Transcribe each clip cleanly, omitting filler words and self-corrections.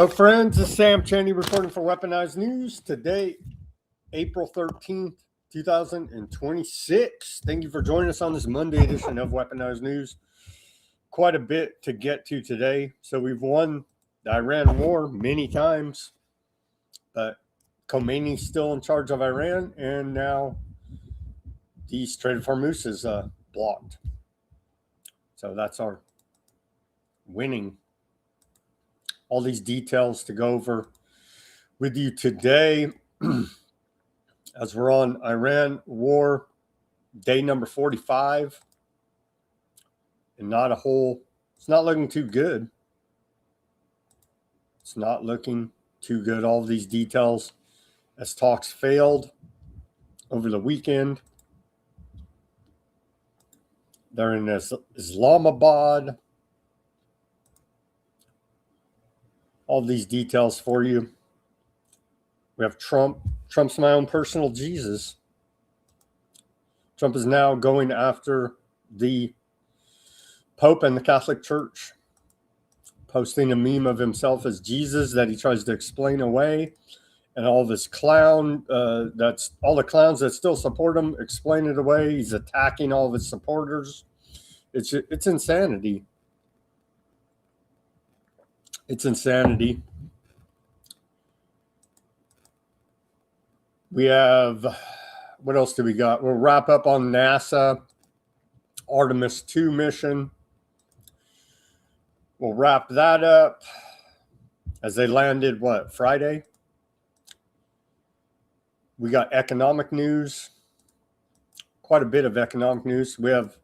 Hello, friends. This is Sam Cheney reporting for Weaponized News. Today, April 13th, 2026. Thank you for joining us on this Monday edition of Weaponized News. Quite a bit to get to today. So we've won the Iran war many times, but Khomeini's still in charge of Iran, and now the Strait of Hormuz is blocked. So that's our winning. All these details to go over with you today as we're on Iran war, day number 45. And it's not looking too good. It's not looking too good. All of these details as talks failed over the weekend. They're in Islamabad. All these details for you. We have Trump. Trump's my own personal Jesus. Trump is now going after the Pope and the Catholic Church, posting a meme of himself as Jesus that he tries to explain away, and all of his that's all the clowns that still support him explain it away. He's attacking all of his supporters. It's insanity. It's insanity. We have, what else do we got? We'll wrap up on NASA, Artemis 2 mission. We'll wrap that up as they landed, Friday? We got economic news, quite a bit of economic news. We have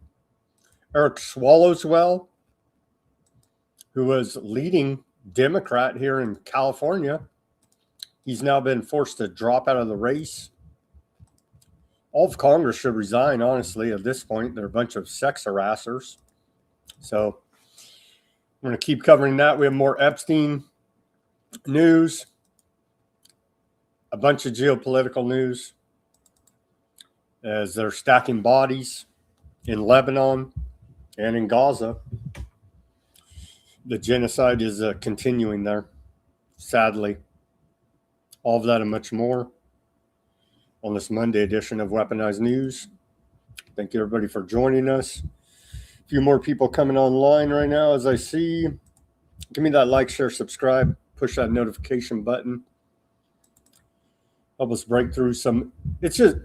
Eric Swallowswell, who was leading Democrat here in California. He's now been forced to drop out of the race. All of Congress should resign, honestly, at this point. They're a bunch of sex harassers. So we're going to keep covering that. We have more Epstein news, a bunch of geopolitical news as they're stacking bodies in Lebanon and in Gaza. The genocide is continuing there, sadly. All of that and much more on this Monday edition of Weaponized News. Thank you, everybody, for joining us. A few more people coming online right now as I see. Give me that like, share, subscribe. Push that notification button. Help us break through some. It's just,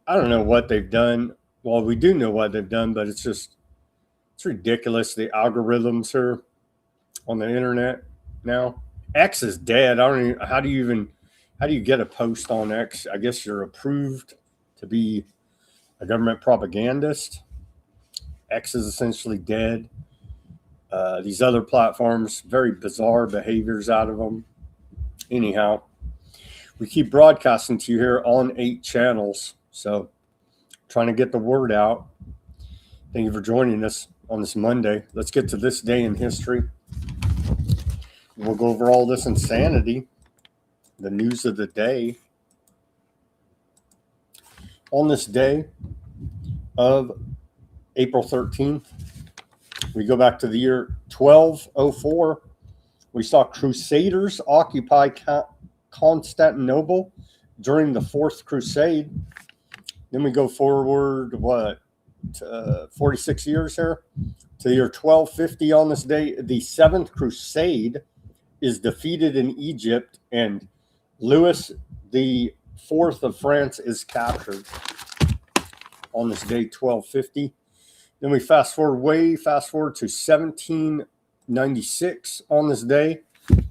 I don't know what they've done. Well, we do know what they've done, but it's ridiculous. The algorithms are on the internet now. X is dead. How do you get a post on X? I guess you're approved to be a government propagandist. X is essentially dead. These other platforms, very bizarre behaviors out of them. Anyhow, we keep broadcasting to you here on 8 channels. So trying to get the word out. Thank you for joining us on this Monday. Let's get to this day in history. We'll go over all this insanity, the news of the day. On this day of April 13th, we go back to the year 1204. We saw Crusaders occupy Constantinople during the Fourth Crusade. Then we go forward, 46 years here, to the year 1250 on this day. The Seventh Crusade is defeated in Egypt, and Louis the Fourth of France is captured on this day, 1250. Then we fast forward to 1796 on this day.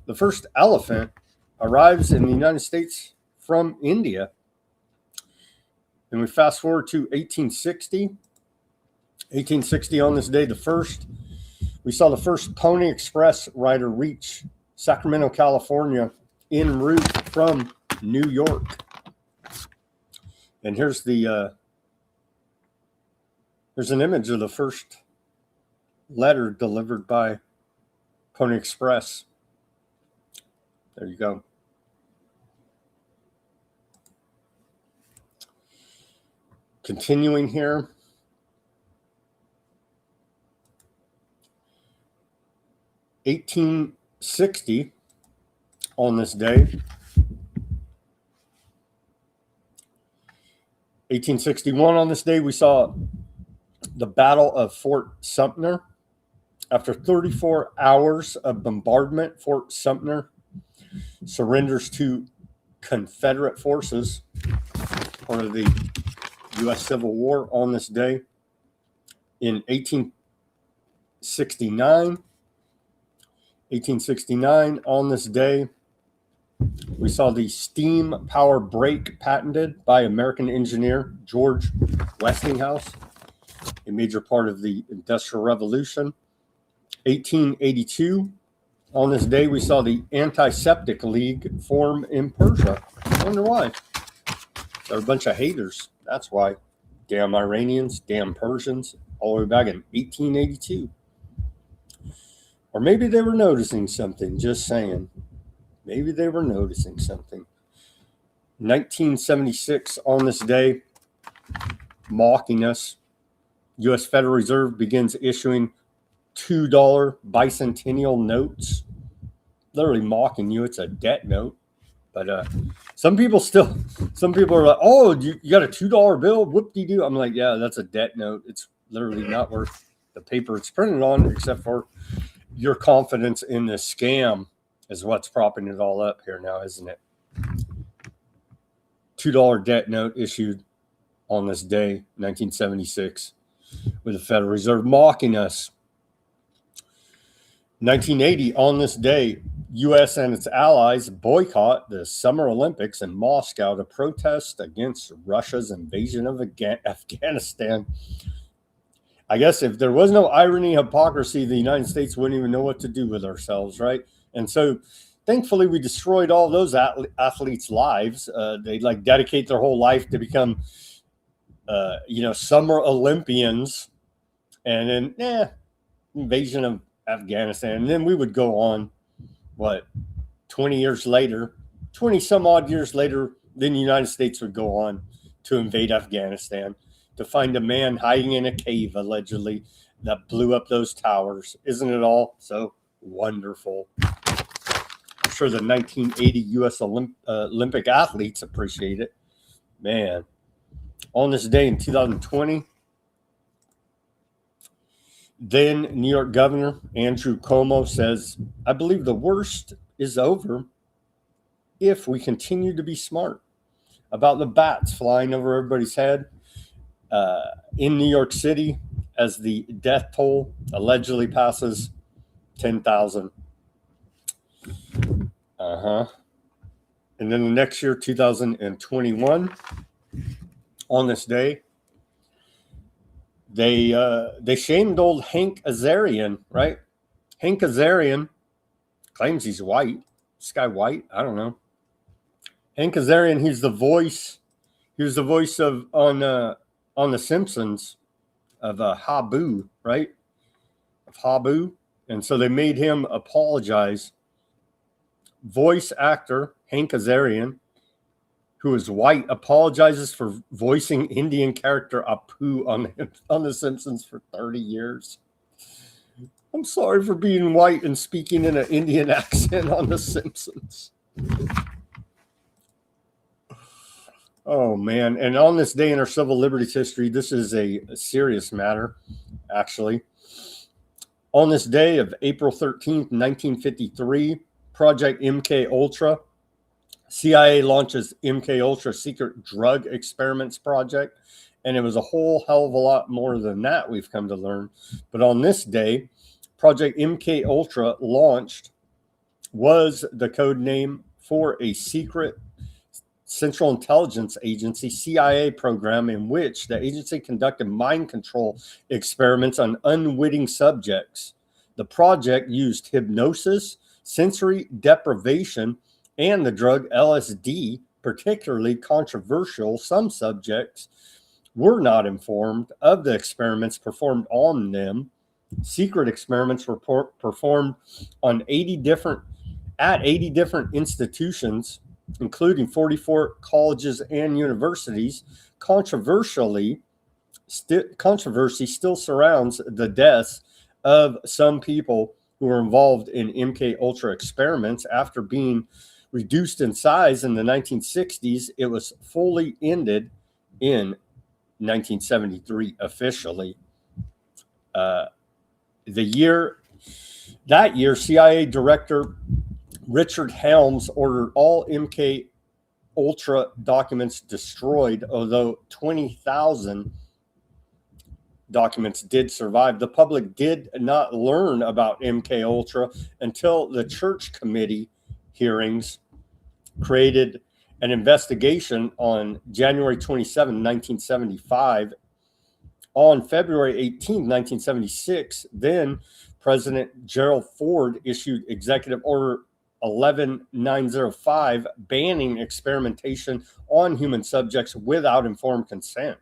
The first elephant arrives in the United States from India. Then we fast forward to 1860. 1860 on this day, we saw the first Pony Express rider reach Sacramento, California, en route from New York. And here's an image of the first letter delivered by Pony Express. There you go. Continuing here. 1860, on this day. 1861 on this day, we saw the Battle of Fort Sumter. After 34 hours of bombardment, Fort Sumter surrenders to Confederate forces, part of the U.S. Civil War on this day. In 1869 on this day, we saw the steam power brake patented by American engineer George Westinghouse, a major part of the Industrial Revolution. 1882, on this day, we saw the Anti-Septic League form in Persia. I wonder why. They're a bunch of haters. That's why. Damn Iranians, damn Persians, all the way back in 1882. Or maybe they were noticing something, just saying. Maybe they were noticing something. 1976, on this day, mocking us, U.S. Federal Reserve begins issuing $2 bicentennial notes. Literally mocking you. It's a debt note. But some people are like, oh, you got a $2 bill? Whoop-de-doo. I'm like, yeah, that's a debt note. It's literally not worth the paper it's printed on, except for your confidence in the scam is what's propping it all up here now, isn't it? $2 debt note issued on this day, 1976, with the Federal Reserve mocking us. 1980, on this day, U.S. and its allies boycott the Summer Olympics in Moscow to protest against Russia's invasion of Afghanistan. I guess if there was no irony, hypocrisy, the United States wouldn't even know what to do with ourselves, right? And so, thankfully, we destroyed all those athletes' lives. They dedicate their whole life to become, Summer Olympians, and then, invasion of Afghanistan. And then we would go on, 20 some odd years later, then the United States would go on to invade Afghanistan, to find a man hiding in a cave, allegedly, that blew up those towers. Isn't it all so wonderful? I'm sure the 1980 U.S. Olympic athletes appreciate it. Man, on this day in 2020, then New York Governor Andrew Cuomo says, I believe the worst is over if we continue to be smart about the bats flying over everybody's head in New York City as the death toll allegedly passes 10,000. And then the next year, 2021, on this day, they shamed old Hank Azarian, right? Hank Azarian claims he's white. This guy white? I don't know. Hank Azarian, he was the voice of on The Simpsons of Habu, right? Of Habu. And so they made him apologize. Voice actor Hank Azarian, who is white, apologizes for voicing Indian character Apu on The Simpsons for 30 years. I'm sorry for being white and speaking in an Indian accent on The Simpsons. Oh, man. And on this day in our civil liberties history, this is a serious matter, actually. On this day of April 13th, 1953, Project MK Ultra, CIA launches MK Ultra secret drug experiments project, and it was a whole hell of a lot more than that, we've come to learn. But on this day, Project MK Ultra launched was the code name for a secret Central Intelligence Agency, CIA program in which the agency conducted mind control experiments on unwitting subjects. The project used hypnosis, sensory deprivation, and the drug LSD, particularly controversial. Some subjects were not informed of the experiments performed on them. Secret experiments were performed on 80 different institutions, including 44 colleges and universities. Controversy still surrounds the deaths of some people who were involved in MK Ultra experiments after being reduced in size in the 1960s. It was fully ended in 1973 officially. That year, CIA Director Richard Helms ordered all MK Ultra documents destroyed, although 20,000 documents did survive. The public did not learn about MK Ultra until the Church Committee hearings created an investigation on January 27, 1975. On February 18, 1976, then President Gerald Ford issued Executive Order 11905 banning experimentation on human subjects without informed consent.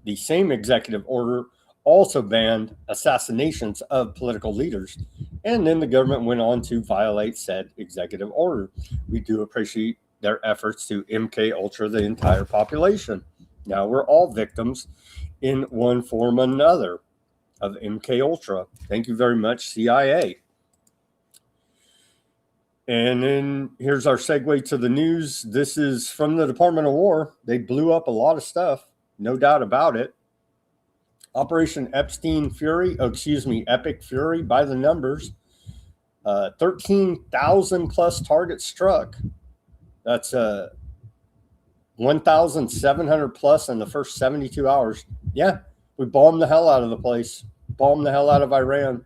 The same executive order also banned assassinations of political leaders, and then the government went on to violate said executive order. We do appreciate their efforts to MK Ultra the entire population. Now we're all victims in one form or another of MK Ultra. Thank you very much, CIA. And then here's our segue to the news. This is from the Department of War. They blew up a lot of stuff, no doubt about it. Operation Epstein Fury, Epic Fury by the numbers. 13,000 plus targets struck. That's 1,700 plus in the first 72 hours. Yeah, we bombed the hell out of the place. Bombed the hell out of Iran.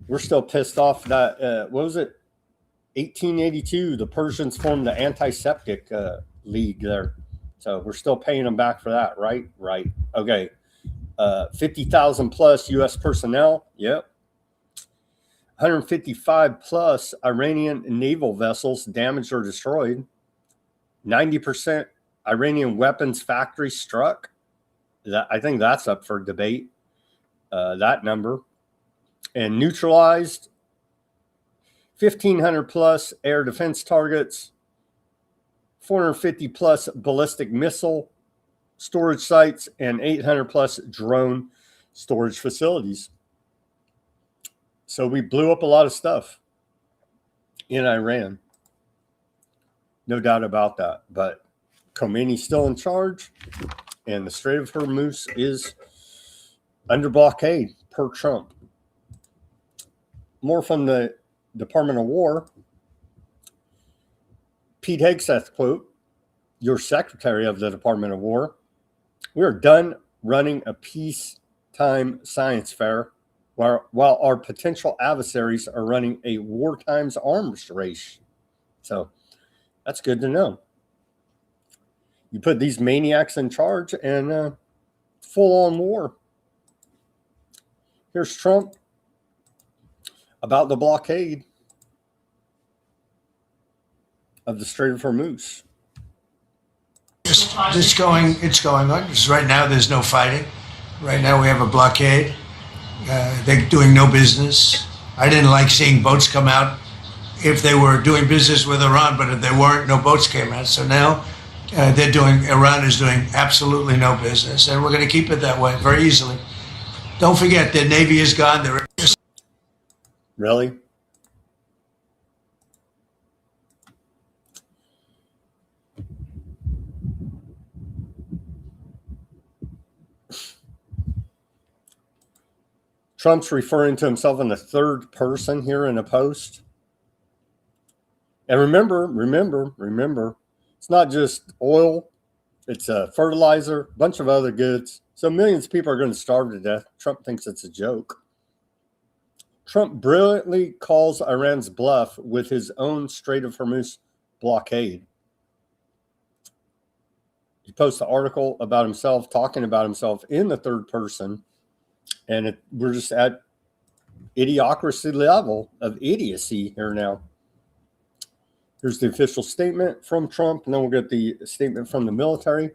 We're still pissed off that, what was it? 1882, the Persians formed the antiseptic league there. So we're still paying them back for that, right? Right. Okay. 50,000 plus U.S. personnel. Yep. 155 plus Iranian naval vessels damaged or destroyed. 90% Iranian weapons factory struck. I think that's up for debate, that number. And neutralized 1,500 plus air defense targets, 450 plus ballistic missile storage sites, and 800 plus drone storage facilities. So we blew up a lot of stuff in Iran. No doubt about that. But Khomeini's still in charge, and the Strait of Hormuz is under blockade per Trump. More from the Department of War. Pete Hegseth quote, your Secretary of the Department of War, we are done running a peacetime science fair while our potential adversaries are running a wartime arms race. So that's good to know. You put these maniacs in charge and full-on war. Here's Trump about the blockade of the Strait of Hormuz. It's going on. Just right now, there's no fighting. Right now, we have a blockade. They're doing no business. I didn't like seeing boats come out if they were doing business with Iran, but if they weren't, no boats came out. So now Iran is doing absolutely no business, and we're going to keep it that way very easily. Don't forget, their Navy is gone. Really? Trump's referring to himself in the third person here in a post. And remember, it's not just oil, it's fertilizer, a bunch of other goods. So millions of people are going to starve to death. Trump thinks it's a joke. Trump brilliantly calls Iran's bluff with his own Strait of Hormuz blockade. He posts an article about himself, talking about himself in the third person. And we're just at idiocracy level of idiocy here now. Here's the official statement from Trump, and then we'll get the statement from the military.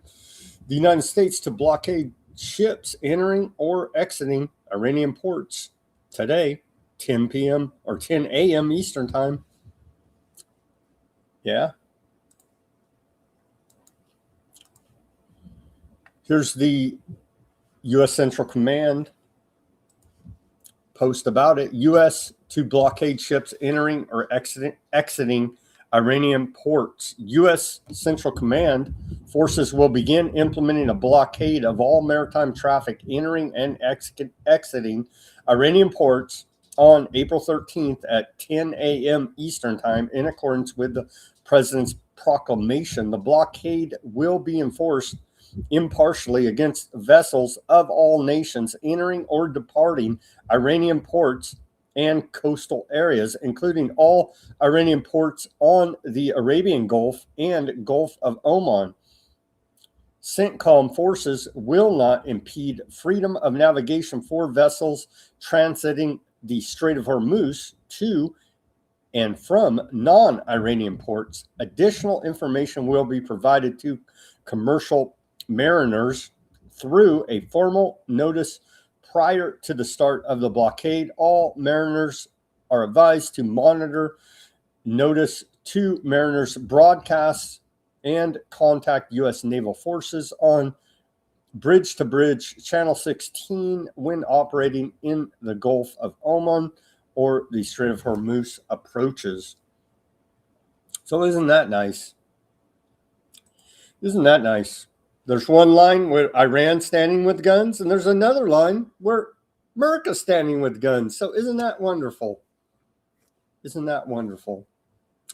The United States to blockade ships entering or exiting Iranian ports today, 10 p.m. or 10 a.m. Eastern time. Yeah. Here's the U.S. Central Command post about it. U.S. to blockade ships entering or exiting Iranian ports. U.S. Central Command forces will begin implementing a blockade of all maritime traffic entering and exiting Iranian ports on April 13th at 10 a.m. Eastern Time in accordance with the president's proclamation. The blockade will be enforced impartially against vessels of all nations entering or departing Iranian ports and coastal areas, including all Iranian ports on the Arabian Gulf and Gulf of Oman. CENTCOM forces will not impede freedom of navigation for vessels transiting the Strait of Hormuz to and from non-Iranian ports. Additional information will be provided to commercial mariners through a formal notice prior to the start of the blockade. All mariners are advised to monitor notice to mariners broadcasts and contact U.S. naval forces on bridge-to-bridge Channel 16 when operating in the Gulf of Oman or the Strait of Hormuz approaches. So isn't that nice? Isn't that nice? There's one line where Iran's standing with guns, and there's another line where America's standing with guns. So isn't that wonderful? Isn't that wonderful?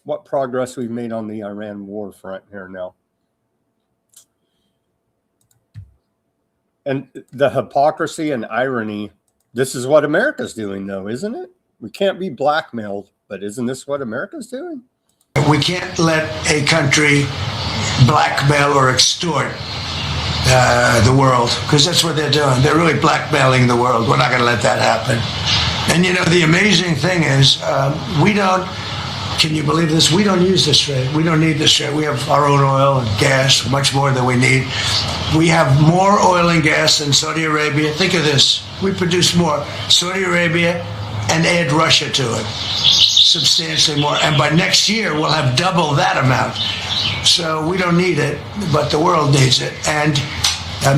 What progress we've made on the Iran war front here now. And the hypocrisy and irony, this is what America's doing, though, isn't it? We can't be blackmailed, but isn't this what America's doing? We can't let a country blackmail or extort the world, because that's what they're doing. They're really blackmailing the world. We're not going to let that happen. And, you know, the amazing thing is we don't, can you believe this? We don't use this strait. We don't need this strait. We have our own oil and gas, much more than we need. We have more oil and gas than Saudi Arabia. Think of this. We produce more. Saudi Arabia, and add Russia to it. Substantially more. And by next year, we'll have double that amount. So we don't need it, but the world needs it. And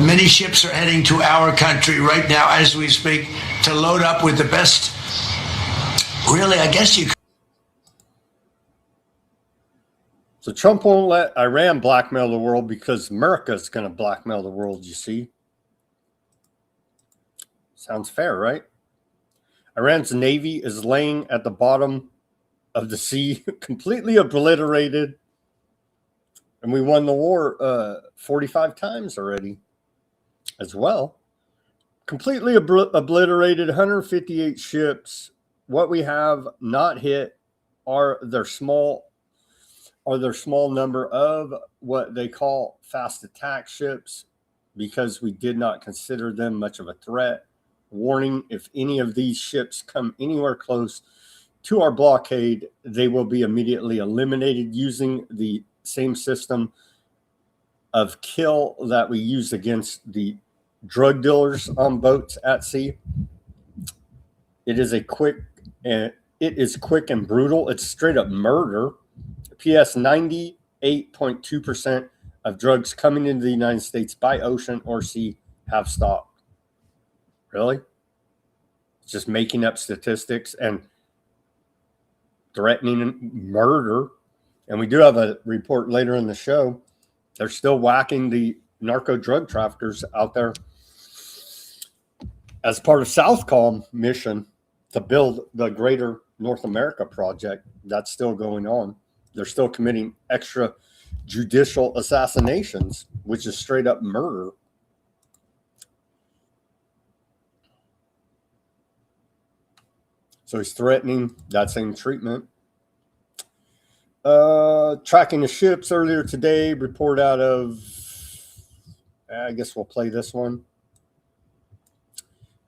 many ships are heading to our country right now as we speak to load up with the best. Really, I guess you could. So Trump won't let Iran blackmail the world because America's going to blackmail the world, you see. Sounds fair, right? Iran's navy is laying at the bottom of the sea, completely obliterated. And we won the war 45 times already as well. Completely obliterated, 158 ships. What we have not hit are their small number of what they call fast attack ships, because we did not consider them much of a threat. Warning, if any of these ships come anywhere close to our blockade, they will be immediately eliminated using the same system of kill that we use against the drug dealers on boats at sea. It is quick and brutal. It's straight up murder. P.S. 98.2% of drugs coming into the United States by ocean or sea have stopped. Really? It's just making up statistics and threatening murder. And we do have a report later in the show. They're still whacking the narco drug traffickers out there as part of Southcom mission to build the Greater North America project. That's still going on. They're still committing extrajudicial assassinations, which is straight up murder. So he's threatening that same treatment. Tracking the ships earlier today, report out of, I guess we'll play this one.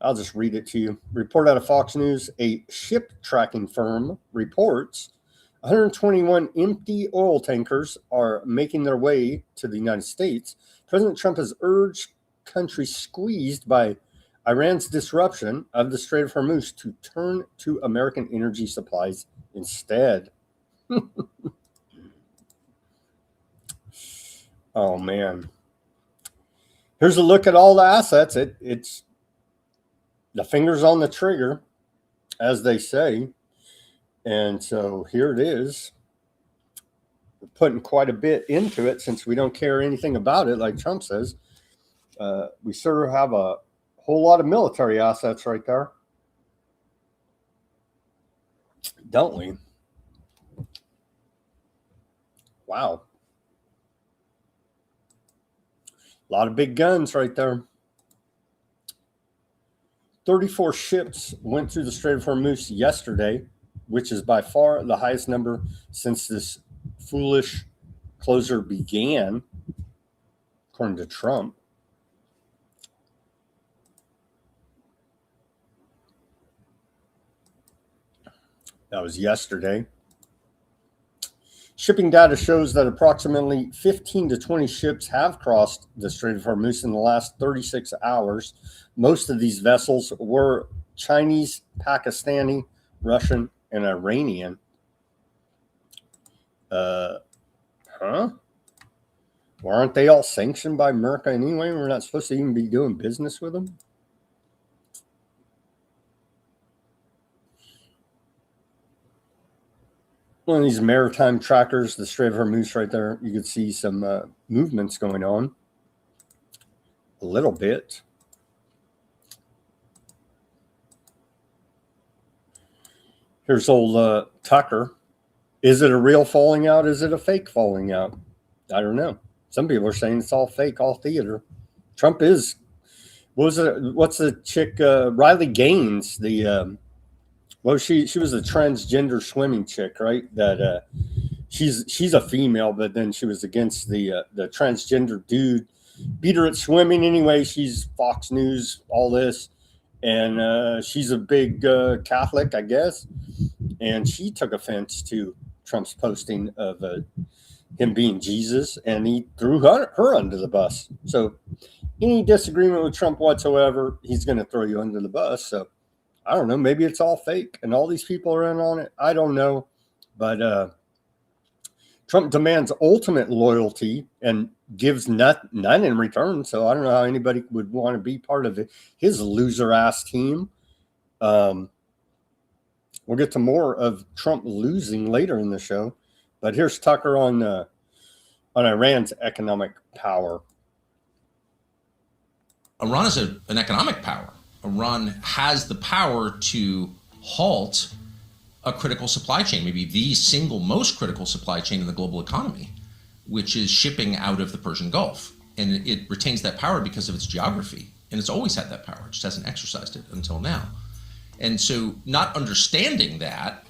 I'll just read it to you. Report out of Fox News, a ship tracking firm reports 121 empty oil tankers are making their way to the United States. President Trump has urged countries squeezed by Iran's disruption of the Strait of Hormuz to turn to American energy supplies instead. Oh, man. Here's a look at all the assets. It's the fingers on the trigger. as they say. And so here it is. We're putting quite a bit into it since we don't care anything about it, like Trump says. We sort of have a whole lot of military assets right there, don't we? Wow. A lot of big guns right there. 34 ships went through the Strait of Hormuz yesterday, which is by far the highest number since this foolish closure began, according to Trump. That was yesterday. Shipping data shows that approximately 15 to 20 ships have crossed the Strait of Hormuz in the last 36 hours. Most of these vessels were Chinese, Pakistani, Russian, and Iranian. Well, aren't they all sanctioned by America anyway? We're not supposed to even be doing business with them. One of these maritime trackers, the Strait of Hormuz right there, you could see some movements going on a little bit. Here's old Tucker. Is it a real falling out? Is it a fake falling out? I don't know. Some people are saying it's all fake, all theater. Trump is. What's the chick? Riley Gaines, well, she was a transgender swimming chick, right? That she's a female, but then she was against the transgender dude. Beat her at swimming anyway. She's Fox News, all this, and she's a big Catholic, I guess. And she took offense to Trump's posting of him being Jesus, and he threw her under the bus. So any disagreement with Trump whatsoever, he's going to throw you under the bus. So I don't know. Maybe it's all fake and all these people are in on it. I don't know. But Trump demands ultimate loyalty and gives none in return. So I don't know how anybody would want to be part of his loser ass team. We'll get to more of Trump losing later in the show. But here's Tucker on Iran's economic power. Iran is an economic power. Iran has the power to halt a critical supply chain, maybe the single most critical supply chain in the global economy, which is shipping out of the Persian Gulf. And it retains that power because of its geography. And it's always had that power. It just hasn't exercised it until now. And so not understanding that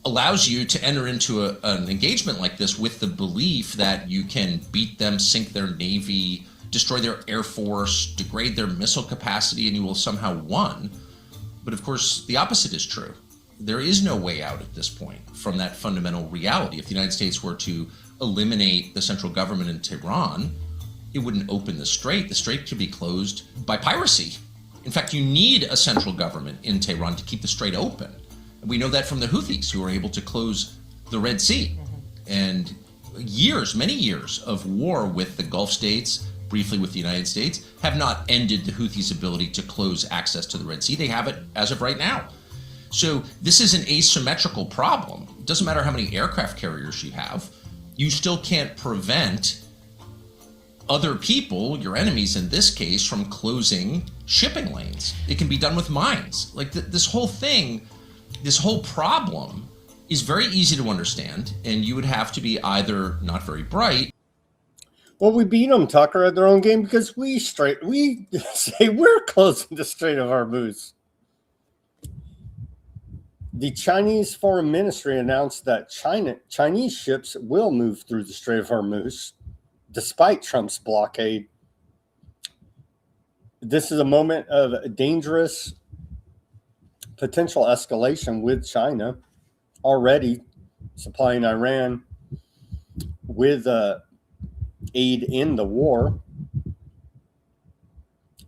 allows you to enter into an engagement like this with the belief that you can beat them, sink their navy, destroy their air force, degrade their missile capacity, and you will somehow win. But of course, the opposite is true. There is no way out at this point from that fundamental reality. If the United States were to eliminate the central government in Tehran, it wouldn't open the strait. The strait could be closed by piracy. In fact, you need a central government in Tehran to keep the strait open. And we know that from the Houthis, who are able to close the Red Sea. And many years of war with the Gulf states, briefly with the United States, have not ended the Houthis' ability to close access to the Red Sea. They have it as of right now. So this is an asymmetrical problem. It doesn't matter how many aircraft carriers you have. You still can't prevent other people, your enemies in this case, from closing shipping lanes. It can be done with mines. Like this whole thing, this whole problem is very easy to understand, and you would have to be either not very bright. Well, we beat them, Tucker, at their own game because we say we're closing the Strait of Hormuz. The Chinese Foreign Ministry announced that Chinese ships will move through the Strait of Hormuz despite Trump's blockade. This is a moment of dangerous potential escalation with China, already supplying Iran with aid in the war.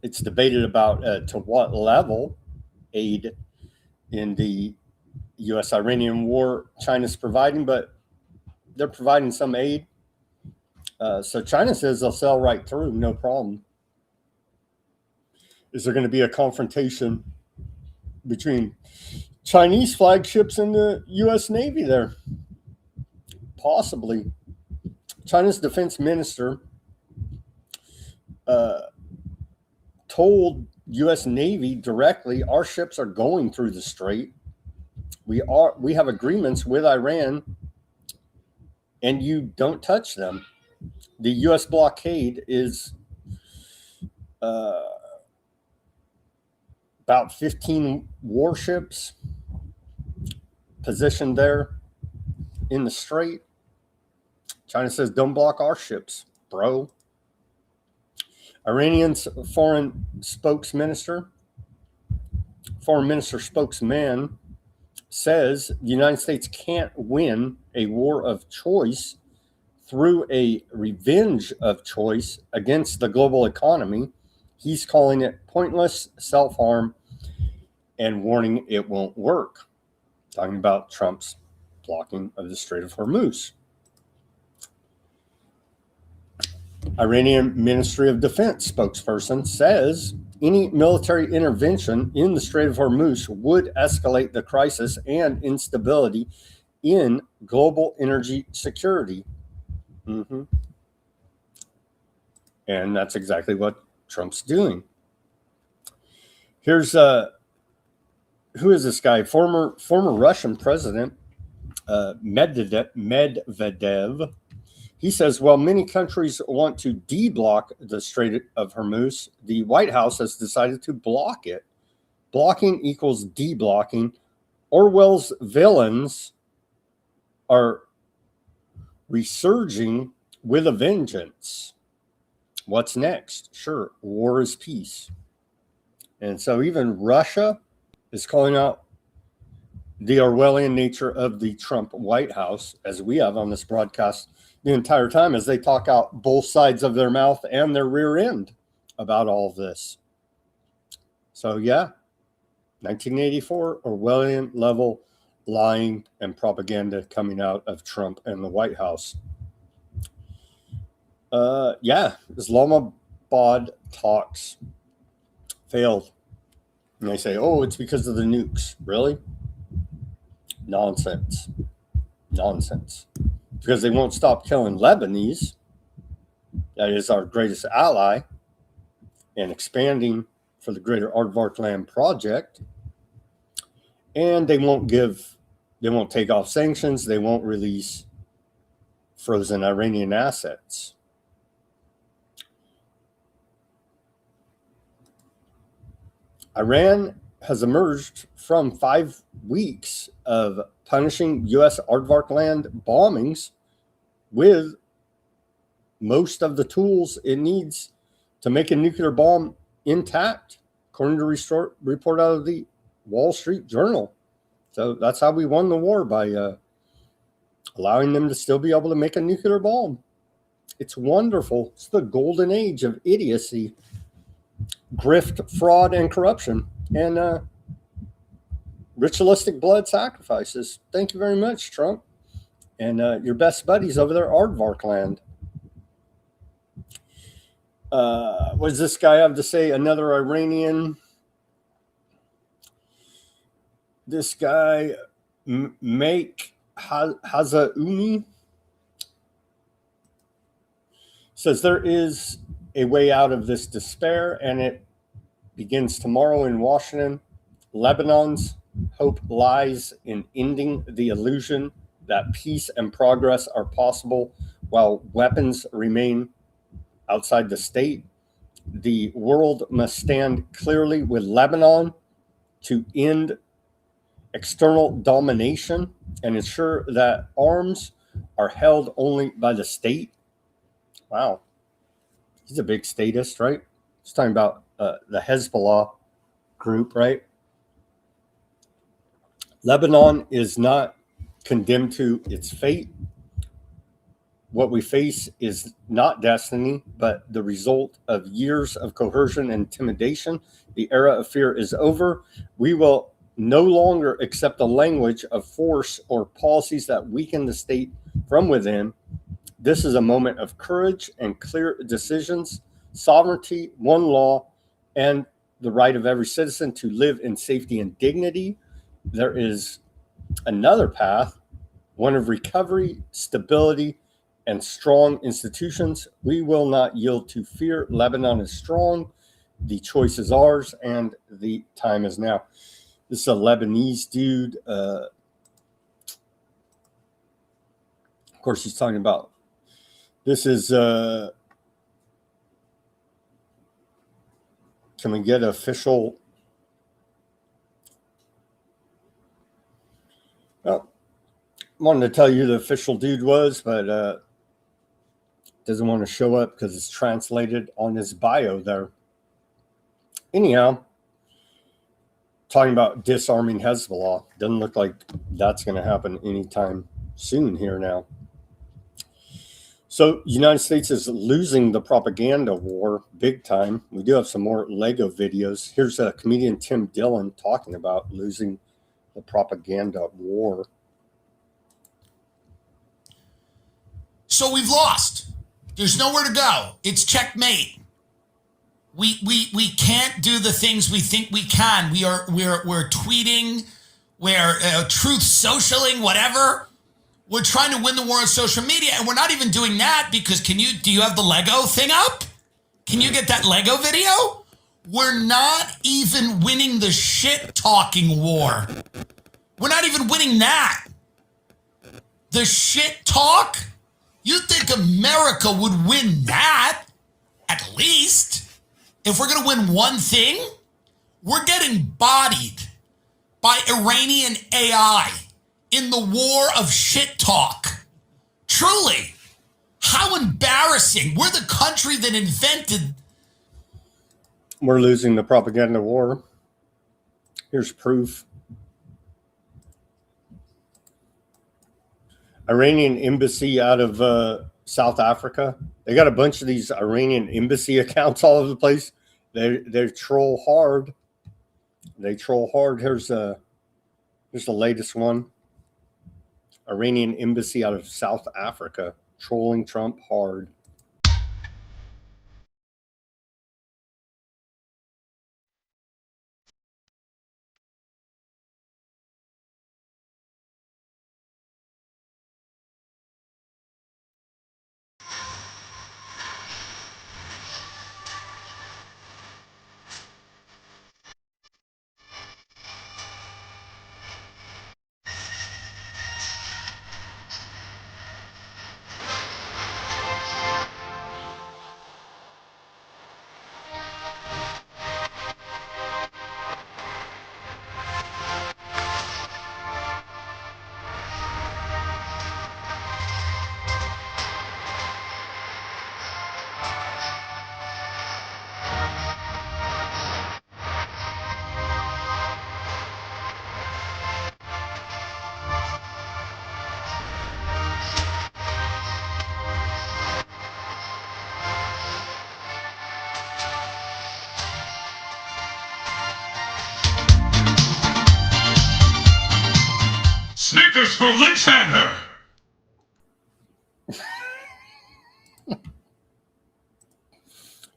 It's debated about to what level aid in the U.S.-Iranian war China's providing, but they're providing some aid. So China says they'll sell right through, no problem. Is there going to be a confrontation between Chinese flagships and the U.S. Navy there. Possibly. China's defense minister told U.S. Navy directly, our ships are going through the strait. We have agreements with Iran, and you don't touch them. The U.S. blockade is about 15 warships positioned there in the strait. China says, don't block our ships, bro. Iranian's foreign minister spokesman says the United States can't win a war of choice through a revenge of choice against the global economy. He's calling it pointless self-harm and warning it won't work. Talking about Trump's blocking of the Strait of Hormuz. Iranian Ministry of Defense spokesperson says any military intervention in the Strait of Hormuz would escalate the crisis and instability in global energy security. And that's exactly what Trump's doing. Here's who is this guy? Former Russian president Medvedev. He says, well, many countries want to de-block the Strait of Hormuz. The White House has decided to block it. Blocking equals de-blocking. Orwell's villains are resurging with a vengeance. What's next? Sure, war is peace. And so even Russia is calling out the Orwellian nature of the Trump White House, as we have on this broadcast the entire time, as they talk out both sides of their mouth and their rear end about all of this. So yeah, 1984 Orwellian level lying and propaganda coming out of Trump and the White House. Islamabad talks failed. And they say, oh, it's because of the nukes. Really? Nonsense. Because they won't stop killing Lebanese. That is our greatest ally. And expanding for the greater Aardvark Land project. And they won't take off sanctions. They won't release frozen Iranian assets. Iran has emerged from 5 weeks of punishing U.S. Aardvark Land bombings with most of the tools it needs to make a nuclear bomb intact, according to a report out of the Wall Street Journal. So that's how we won the war, by allowing them to still be able to make a nuclear bomb. It's wonderful. It's the golden age of idiocy, grift, fraud, and corruption, and ritualistic blood sacrifices. Thank you very much, Trump, and your best buddies over there, Aardvark Land. What does this guy have to say? Another Iranian. This guy, Make Hazaumi, says there is a way out of this despair, and it begins tomorrow in Washington. Lebanon's hope lies in ending the illusion that peace and progress are possible while weapons remain outside the state. The world must stand clearly with Lebanon to end external domination and ensure that arms are held only by the state. Wow. He's a big statist, right? He's talking about the Hezbollah group, right? Lebanon is not condemned to its fate. What we face is not destiny, but the result of years of coercion and intimidation. The era of fear is over. We will no longer accept the language of force or policies that weaken the state from within. This is a moment of courage and clear decisions, sovereignty, one law, and the right of every citizen to live in safety and dignity. There is another path, one of recovery, stability, and strong institutions. We will not yield to fear. Lebanon is strong. The choice is ours, and the time is now. This is a Lebanese dude. Of course, he's talking about this is. Can we get official? Well, wanted to tell you the official dude was, but doesn't want to show up because it's translated on his bio there. Anyhow, talking about disarming Hezbollah. Doesn't look like that's going to happen anytime soon here now. So United States is losing the propaganda war big time. We do have some more Lego videos. Here's a comedian Tim Dillon talking about losing the propaganda war. So we've lost. There's nowhere to go. It's checkmate. We can't do the things we think we can. We're tweeting, we're truth socialing, whatever. We're trying to win the war on social media, and we're not even doing that because do you have the Lego thing up? Can you get that Lego video? We're not even winning the shit talking war. We're not even winning that. The shit talk? You think America would win that? At least. If we're going to win one thing, we're getting bodied by Iranian AI in the war of shit talk. Truly. How embarrassing. We're the country that invented. We're losing the propaganda war. Here's proof. Iranian embassy out of South Africa. They got a bunch of these Iranian embassy accounts all over the place. They troll hard. They troll hard. Here's the latest one. Iranian embassy out of South Africa trolling Trump hard. Snickers for Alexander!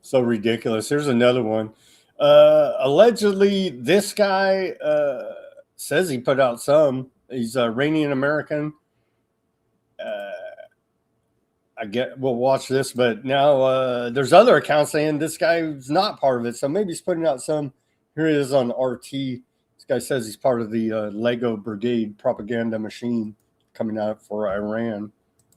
So ridiculous. Here's another one. Allegedly, this guy says he put out some. He's Iranian American. We'll watch this, but now there's other accounts saying this guy's not part of it. So maybe he's putting out some. Here he is on RT. This guy says he's part of the Lego Brigade propaganda machine coming out for Iran.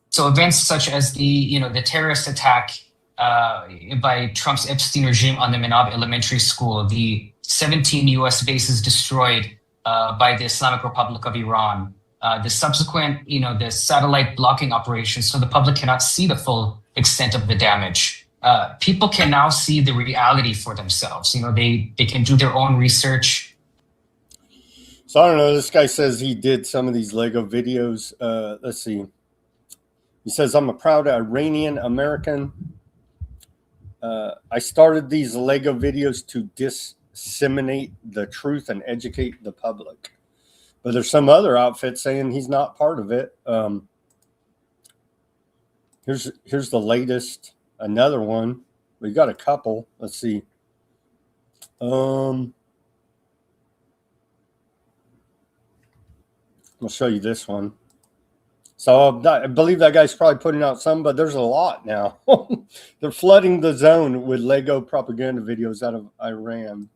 So events such as the terrorist attack by Trump's Epstein regime on the Menab Elementary School, the 17 U.S. bases destroyed by the Islamic Republic of Iran, the subsequent, the satellite blocking operations, so the public cannot see the full extent of the damage. People can now see the reality for themselves. They can do their own research. So I don't know. This guy says he did some of these Lego videos. Let's see. He says, I'm a proud Iranian American. I started these Lego videos to disseminate the truth and educate the public. But there's some other outfit saying he's not part of it. Here's the latest, another one. We got a couple. Let's see. I'll show you this one. So I believe that guy's probably putting out some, but there's a lot now. They're flooding the zone with Lego propaganda videos out of Iran.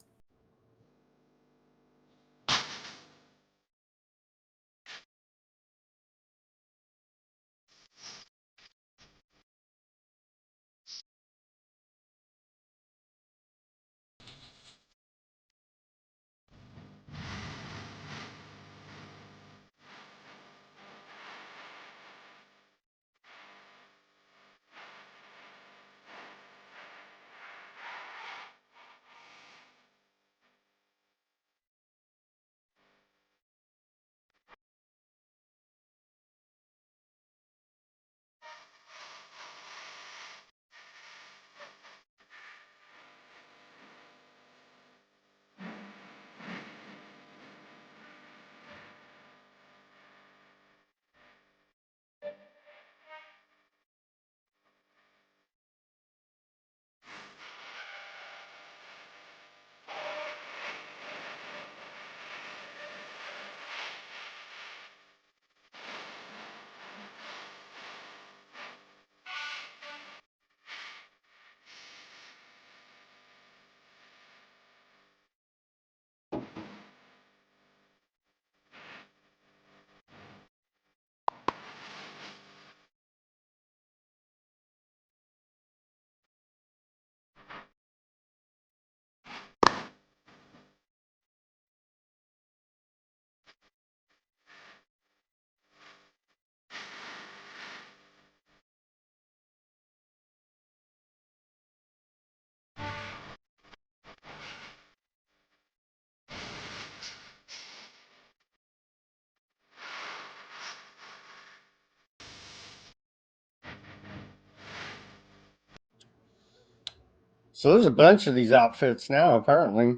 So there's a bunch of these outfits now, apparently,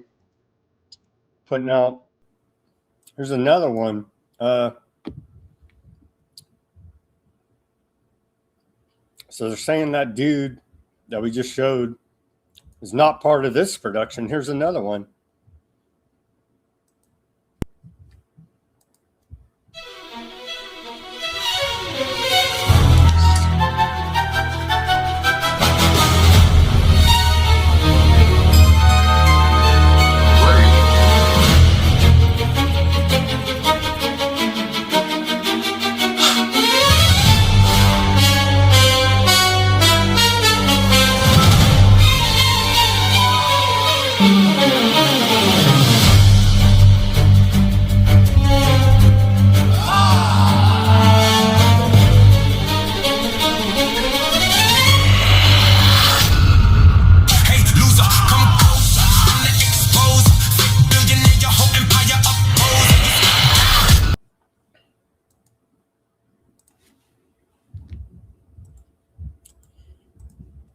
putting out. Here's another one. So they're saying that dude that we just showed is not part of this production. Here's another one.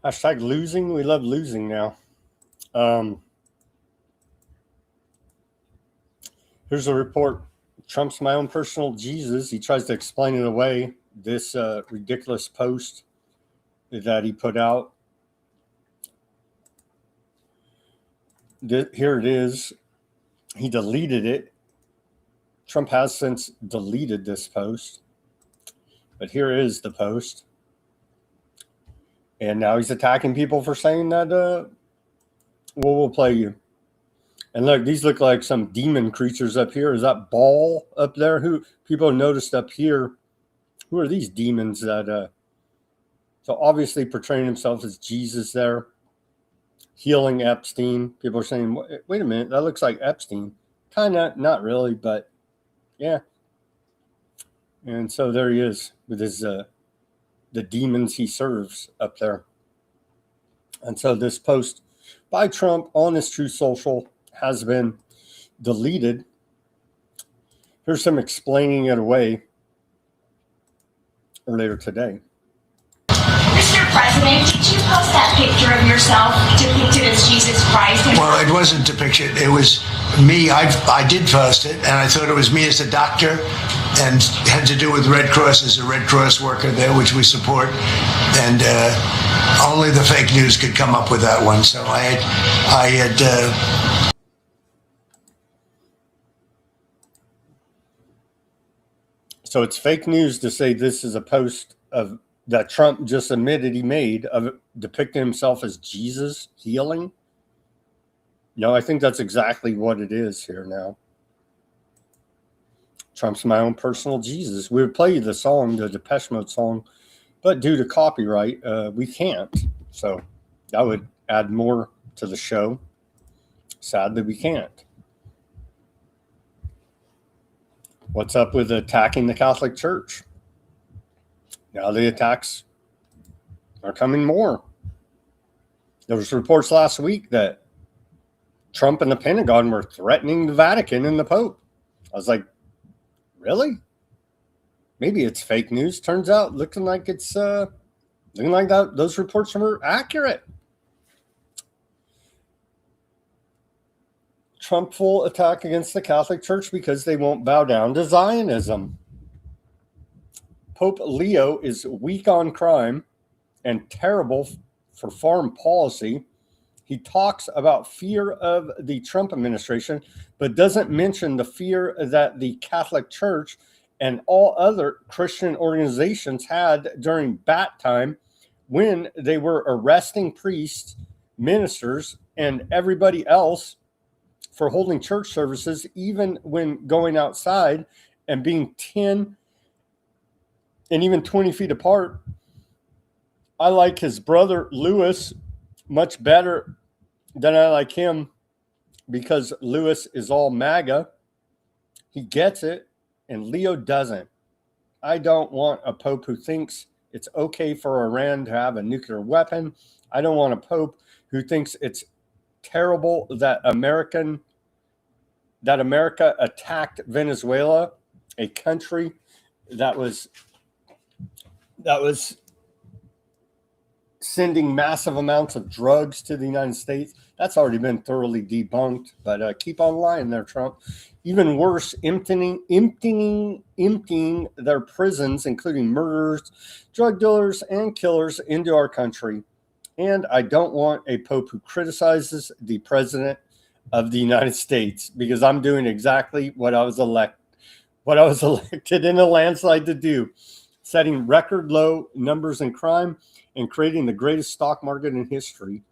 Hashtag losing. We love losing now. Here's a report. Trump's my own personal Jesus. He tries to explain it away. This ridiculous post that he put out. Here it is. He deleted it. Trump has since deleted this post. But here is the post. And now he's attacking people for saying that, well, we'll play you. And look, these look like some demon creatures up here. Is that ball up there? Who people noticed up here? Who are these demons that, so obviously portraying himself as Jesus there, healing Epstein. People are saying, wait a minute, that looks like Epstein. Kind of, not really, but yeah. And so there he is with his, the demons he serves up there. And so this post by Trump on his Truth Social has been deleted. Here's him explaining it away earlier today. Mr. President, did you post that picture of yourself depicted as Jesus Christ? Well, it wasn't depicted. It was me. I did post it, and I thought it was me as a doctor, and had to do with Red Cross as a Red Cross worker there, which we support. and only the fake news could come up with that one. So I had So it's fake news to say this is a post of that Trump just admitted he made of depicting himself as Jesus healing. No, I think that's exactly what it is here now. Trump's my own personal Jesus. We would play you the song, the Depeche Mode song, but due to copyright, we can't. So that would add more to the show. Sadly, we can't. What's up with attacking the Catholic Church? Now the attacks are coming more. There was reports last week that Trump and the Pentagon were threatening the Vatican and the Pope. I was like, really? Maybe it's fake news. Turns out looking like it's looking like that those reports were accurate. Trump full attack against the Catholic Church because they won't bow down to Zionism. Pope Leo is weak on crime and terrible for foreign policy. He talks about fear of the Trump administration, but doesn't mention the fear that the Catholic Church and all other Christian organizations had during bat time when they were arresting priests, ministers, and everybody else for holding church services, even when going outside and being 10 and even 20 feet apart. I like his brother Lewis much better than I like him because Lewis is all MAGA. He gets it, and Leo doesn't. I don't want a pope who thinks it's okay for Iran to have a nuclear weapon. I don't want a pope who thinks it's terrible that America attacked Venezuela, a country that was sending massive amounts of drugs to the United States. That's already been thoroughly debunked, but keep on lying there, Trump. Even worse, emptying their prisons, including murderers, drug dealers, and killers into our country. And I don't want a pope who criticizes the president of the United States, because I'm doing exactly what I was elected in a landslide to do, setting record low numbers in crime and creating the greatest stock market in history.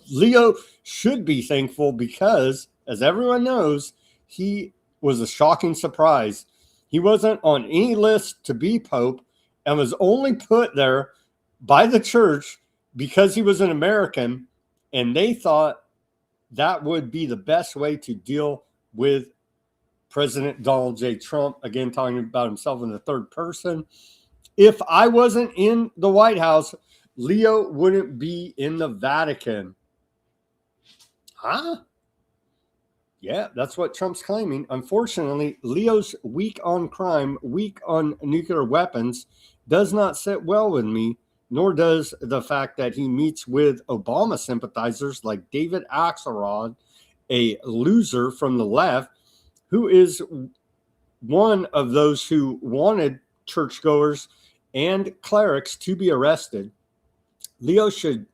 Leo should be thankful because, as everyone knows, he was a shocking surprise. He wasn't on any list to be pope and was only put there by the church because he was an American, and they thought that would be the best way to deal with President Donald J. Trump. Again, talking about himself in the third person. If I wasn't in the White House, Leo wouldn't be in the Vatican. Yeah, that's what Trump's claiming. Unfortunately, Leo's weak on crime, weak on nuclear weapons, does not sit well with me, nor does the fact that he meets with Obama sympathizers like David Axelrod, a loser from the left, who is one of those who wanted churchgoers and clerics to be arrested. Leo should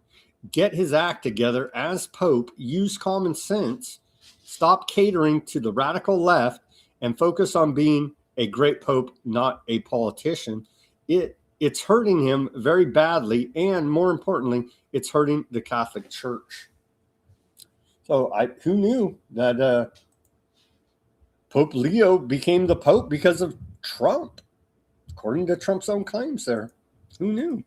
get his act together as Pope, use common sense, stop catering to the radical left, and focus on being a great Pope, not a politician. It's hurting him very badly, and more importantly, it's hurting the Catholic Church. So who knew that Pope Leo became the Pope because of Trump, according to Trump's own claims there? Who knew?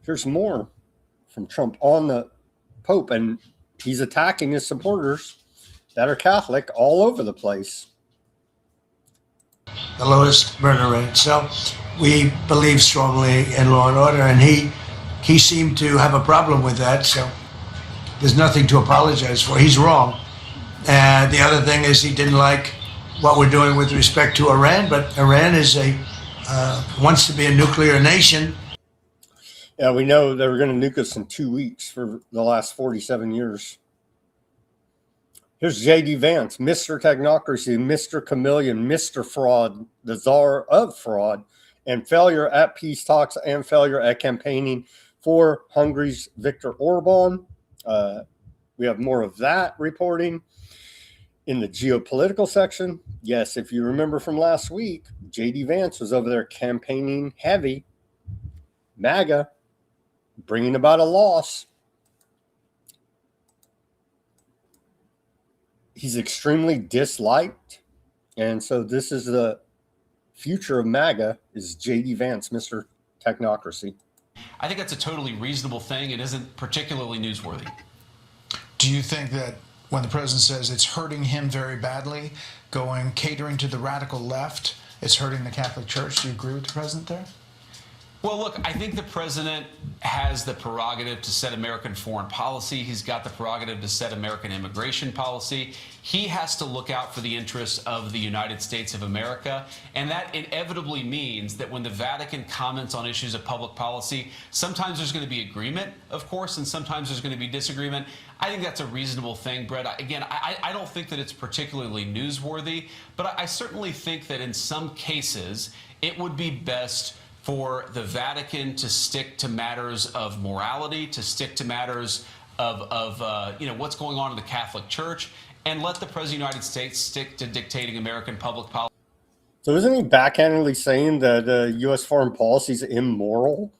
Here's more from Trump on the Pope, and he's attacking his supporters that are Catholic all over the place. The lowest murder rate. So we believe strongly in law and order, and he seemed to have a problem with that. So there's nothing to apologize for. He's wrong. And the other thing is he didn't like what we're doing with respect to Iran, but Iran is wants to be a nuclear nation. Yeah, we know they were going to nuke us in 2 weeks for the last 47 years. Here's J.D. Vance, Mr. Technocracy, Mr. Chameleon, Mr. Fraud, the czar of fraud, and failure at peace talks and failure at campaigning for Hungary's Viktor Orban. We have more of that reporting in the geopolitical section. Yes, if you remember from last week, J.D. Vance was over there campaigning heavy, MAGA, bringing about a loss. He's extremely disliked. And so this is the future of MAGA, is J.D. Vance, Mr. Technocracy. I think that's a totally reasonable thing. It isn't particularly newsworthy. Do you think that when the president says it's hurting him very badly, catering to the radical left, it's hurting the Catholic Church? Do you agree with the president there? Well, look, I think the president has the prerogative to set American foreign policy. He's got the prerogative to set American immigration policy. He has to look out for the interests of the United States of America. And that inevitably means that when the Vatican comments on issues of public policy, sometimes there's going to be agreement, of course, and sometimes there's going to be disagreement. I think that's a reasonable thing, Brett. Again, I don't think that it's particularly newsworthy, but I certainly think that in some cases it would be best for the Vatican to stick to matters of morality, to stick to matters of what's going on in the Catholic Church, and let the President of the United States stick to dictating American public policy. So isn't he backhandedly saying that U.S. foreign policy is immoral?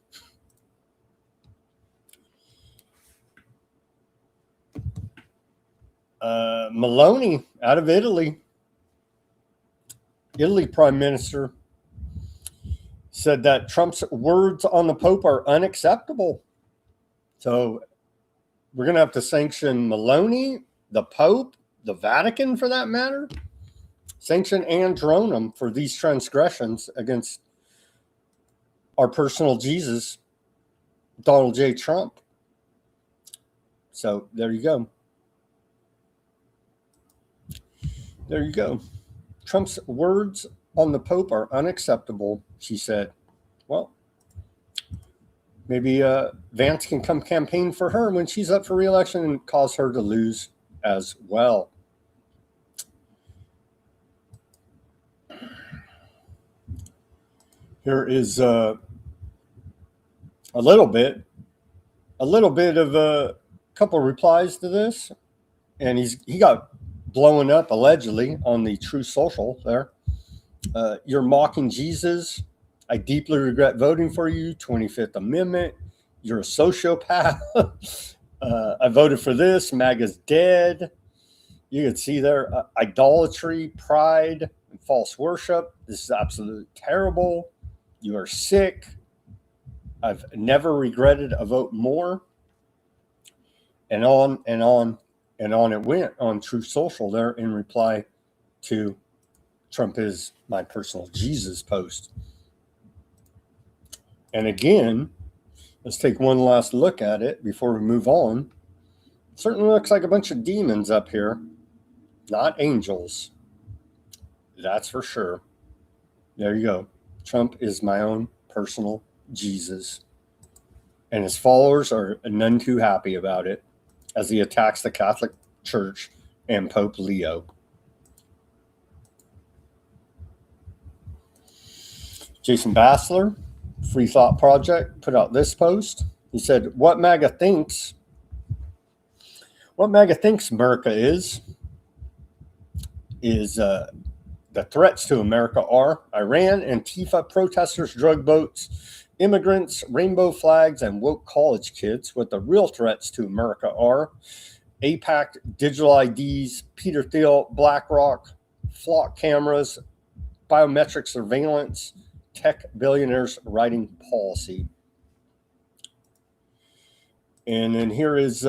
Meloni out of Italy Prime Minister, said that Trump's words on the Pope are unacceptable. So we're going to have to sanction Meloni, the Pope, the Vatican for that matter, sanction and drone them for these transgressions against our personal Jesus, Donald J. Trump. So there you go. There you go. Trump's words on the Pope are unacceptable, she said. Well, maybe Vance can come campaign for her when she's up for re-election and cause her to lose as well. Here is a little bit of a couple of replies to this, and he got blown up allegedly on the True Social there. You're mocking Jesus. I deeply regret voting for you. 25th Amendment. You're a sociopath. I voted for this. MAGA's dead. You can see there idolatry, pride, and false worship. This is absolutely terrible. You are sick. I've never regretted a vote more. And on and on and on it went on True Social there in reply to Trump is my personal Jesus post. And again, let's take one last look at it before we move on. Certainly looks like a bunch of demons up here, not angels. That's for sure. There you go. Trump is my own personal Jesus. And his followers are none too happy about it as he attacks the Catholic Church and Pope Leo. Jason Bassler, Free Thought Project, put out this post. He said, what MAGA thinks America is the threats to America are Iran, Antifa, protesters, drug boats, immigrants, rainbow flags, and woke college kids. What the real threats to America are APAC, digital IDs, Peter Thiel, BlackRock, flock cameras, biometric surveillance, tech billionaires writing policy. And then here is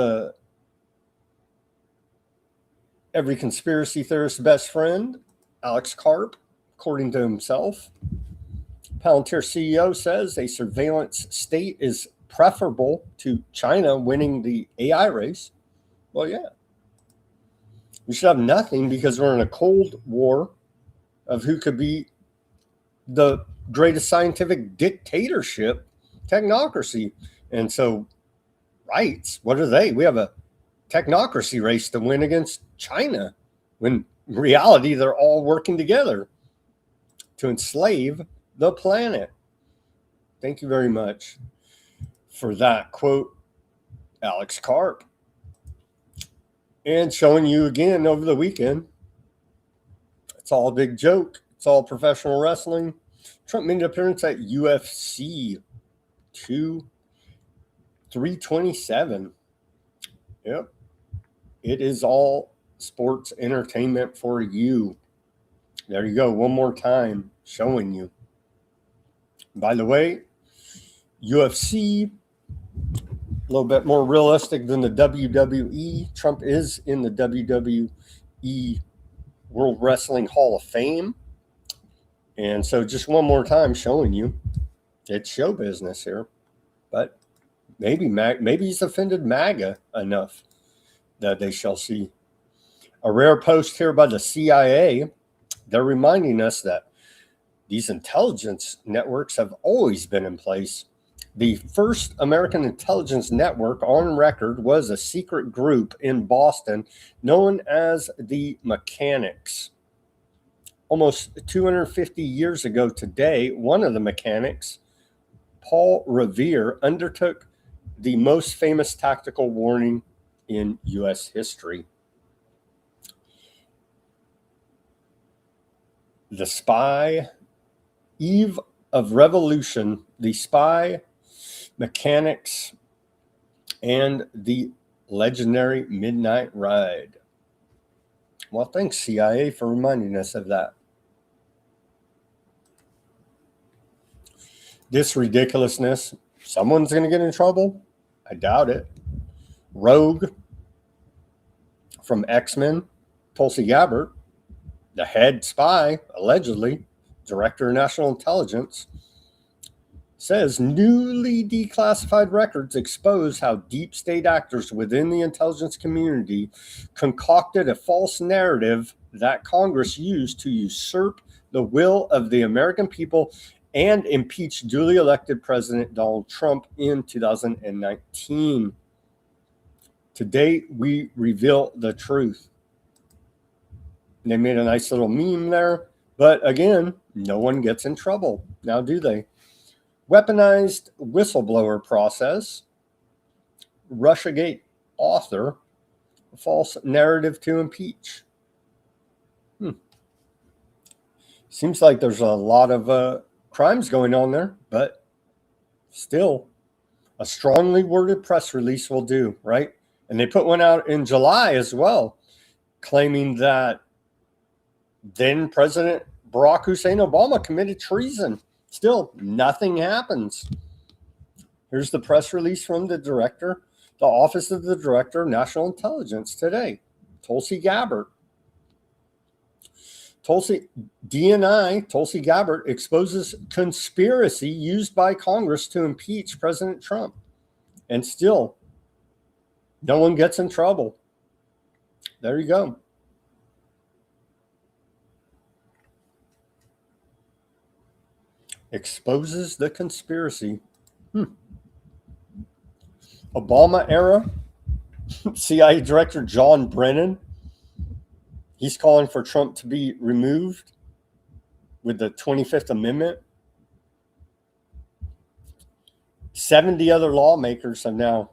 every conspiracy theorist's best friend, Alex Karp, according to himself. Palantir CEO says a surveillance state is preferable to China winning the AI race. Well, yeah. We should have nothing because we're in a cold war of who could be the greatest scientific dictatorship, technocracy. And so rights, what are they? We have a technocracy race to win against China, when in reality they're all working together to enslave the planet. Thank you very much for that quote, Alex Karp. And showing you again over the weekend, it's all a big joke. It's all professional wrestling. Trump made an appearance at UFC 327. Yep. It is all sports entertainment for you. There you go. One more time showing you. By the way, UFC, a little bit more realistic than the WWE. Trump is in the WWE World Wrestling Hall of Fame. And so just one more time showing you it's show business here. But maybe he's offended MAGA enough that they shall see. A rare post here by the CIA. They're reminding us that these intelligence networks have always been in place. The first American intelligence network on record was a secret group in Boston known as the Mechanics. Almost 250 years ago today, one of the mechanics, Paul Revere, undertook the most famous tactical warning in U.S. history. The Spy, Eve of Revolution, the Spy, Mechanics, and the legendary Midnight Ride. Well, thanks, CIA, for reminding us of that. This ridiculousness, someone's going to get in trouble? I doubt it. Rogue from X-Men, Tulsi Gabbard, the head spy, allegedly, director of national intelligence, says newly declassified records expose how deep state actors within the intelligence community concocted a false narrative that Congress used to usurp the will of the American people and impeach duly elected President Donald Trump in 2019. Today, we reveal the truth. They made a nice little meme there, but again, no one gets in trouble. Now, do they? Weaponized whistleblower process, Russiagate author, false narrative to impeach. Seems like there's a lot of crimes going on there, but still, a strongly worded press release will do, right? And they put one out in July as well, claiming that then President Barack Hussein Obama committed treason. Still, nothing happens. Here's the press release from the director, the Office of the Director of National Intelligence today, Tulsi Gabbard. Tulsi Gabbard exposes conspiracy used by Congress to impeach President Trump. And still, no one gets in trouble. There you go. Exposes the conspiracy. Obama era CIA Director John Brennan, he's calling for Trump to be removed with the 25th Amendment. 70 other lawmakers have now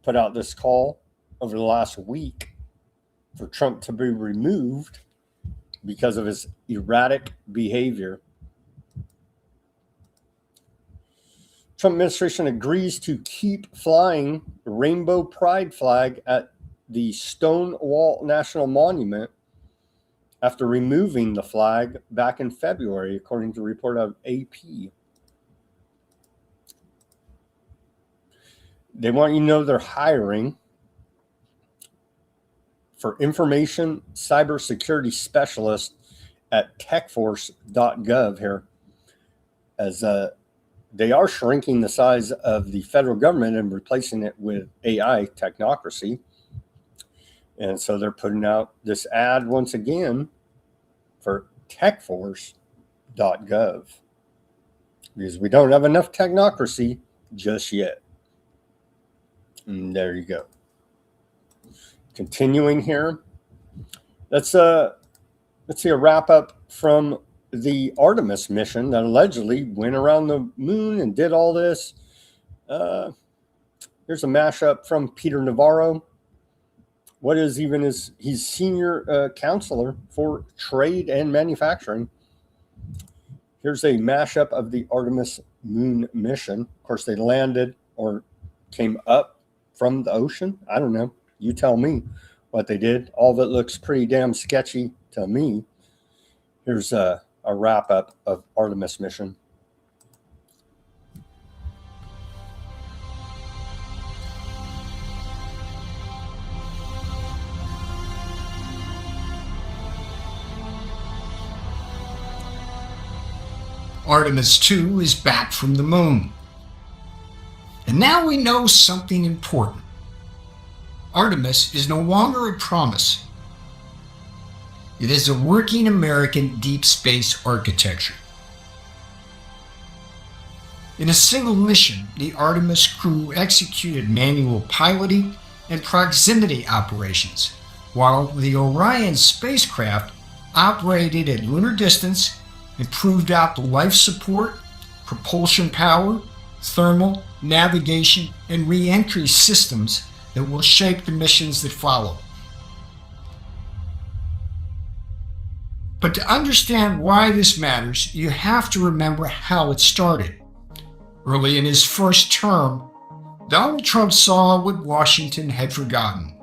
put out this call over the last week for Trump to be removed because of his erratic behavior. Trump administration agrees to keep flying the rainbow pride flag at the Stonewall National Monument after removing the flag back in February, according to a report of AP. They want you to know they're hiring for information cybersecurity specialist at techforce.gov here, as they are shrinking the size of the federal government and replacing it with AI technocracy. And so they're putting out this ad once again for techforce.gov because we don't have enough technocracy just yet. And there you go. Continuing here, let's see a wrap up from the Artemis mission that allegedly went around the moon and did all this. Here's a mashup from Peter Navarro. What is even he's senior counselor for trade and manufacturing. Here's a mashup of the Artemis moon mission. Of course, they landed or came up from the ocean. I don't know. You tell me what they did. All of it looks pretty damn sketchy to me. Here's a wrap up of Artemis mission. Artemis 2 is back from the moon. And now we know something important. Artemis is no longer a promise. It is a working American deep space architecture. In a single mission, the Artemis crew executed manual piloting and proximity operations, while the Orion spacecraft operated at lunar distance and proved out the life support, propulsion power, thermal, navigation, and re-entry systems that will shape the missions that follow. But to understand why this matters, you have to remember how it started. Early in his first term, Donald Trump saw what Washington had forgotten.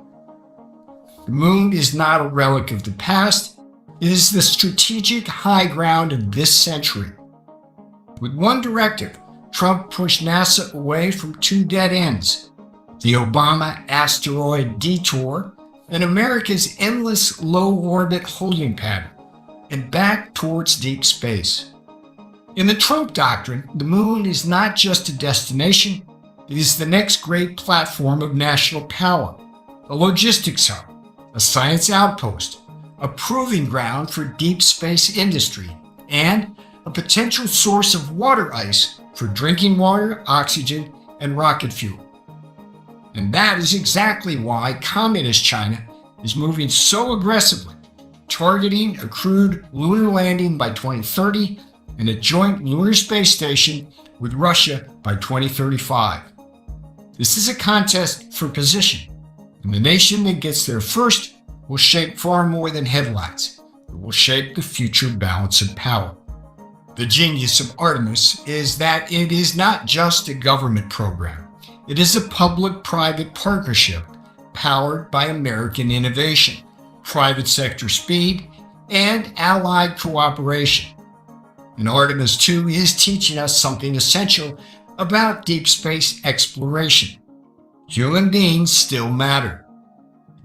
The moon is not a relic of the past. It is the strategic high ground of this century. With one directive, Trump pushed NASA away from two dead ends: the Obama asteroid detour and America's endless low-orbit holding pattern, and back towards deep space. In the Trump doctrine, the moon is not just a destination, it is the next great platform of national power, a logistics hub, a science outpost, a proving ground for deep space industry, and a potential source of water ice for drinking water, oxygen, and rocket fuel. And that is exactly why Communist China is moving so aggressively, targeting a crewed lunar landing by 2030 and a joint lunar space station with Russia by 2035. This is a contest for position, and the nation that gets there first will shape far more than headlines. It will shape the future balance of power. The genius of Artemis is that it is not just a government program. It is a public-private partnership powered by American innovation, private sector speed, and allied cooperation. And Artemis 2 is teaching us something essential about deep space exploration. Human beings still matter.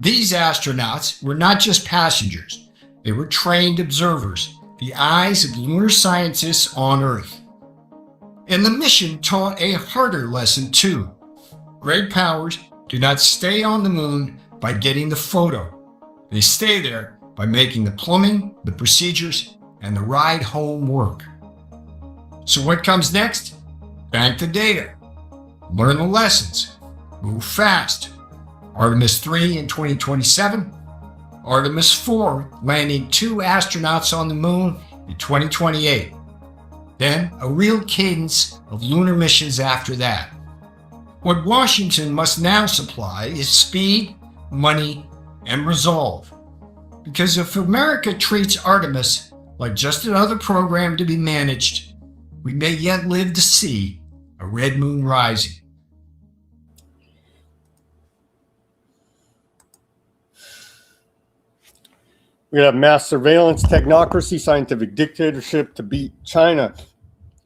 These astronauts were not just passengers. They were trained observers, the eyes of lunar scientists on Earth. And the mission taught a harder lesson too. Great powers do not stay on the moon by getting the photo. They stay there by making the plumbing, the procedures, and the ride home work. So what comes next? Bank the data. Learn the lessons. Move fast. Artemis 3 in 2027. Artemis 4 landing 2 astronauts on the moon in 2028. Then a real cadence of lunar missions after that. What Washington must now supply is speed, money, and resolve. Because if America treats Artemis like just another program to be managed, we may yet live to see a red moon rising. We have mass surveillance, technocracy, scientific dictatorship to beat China.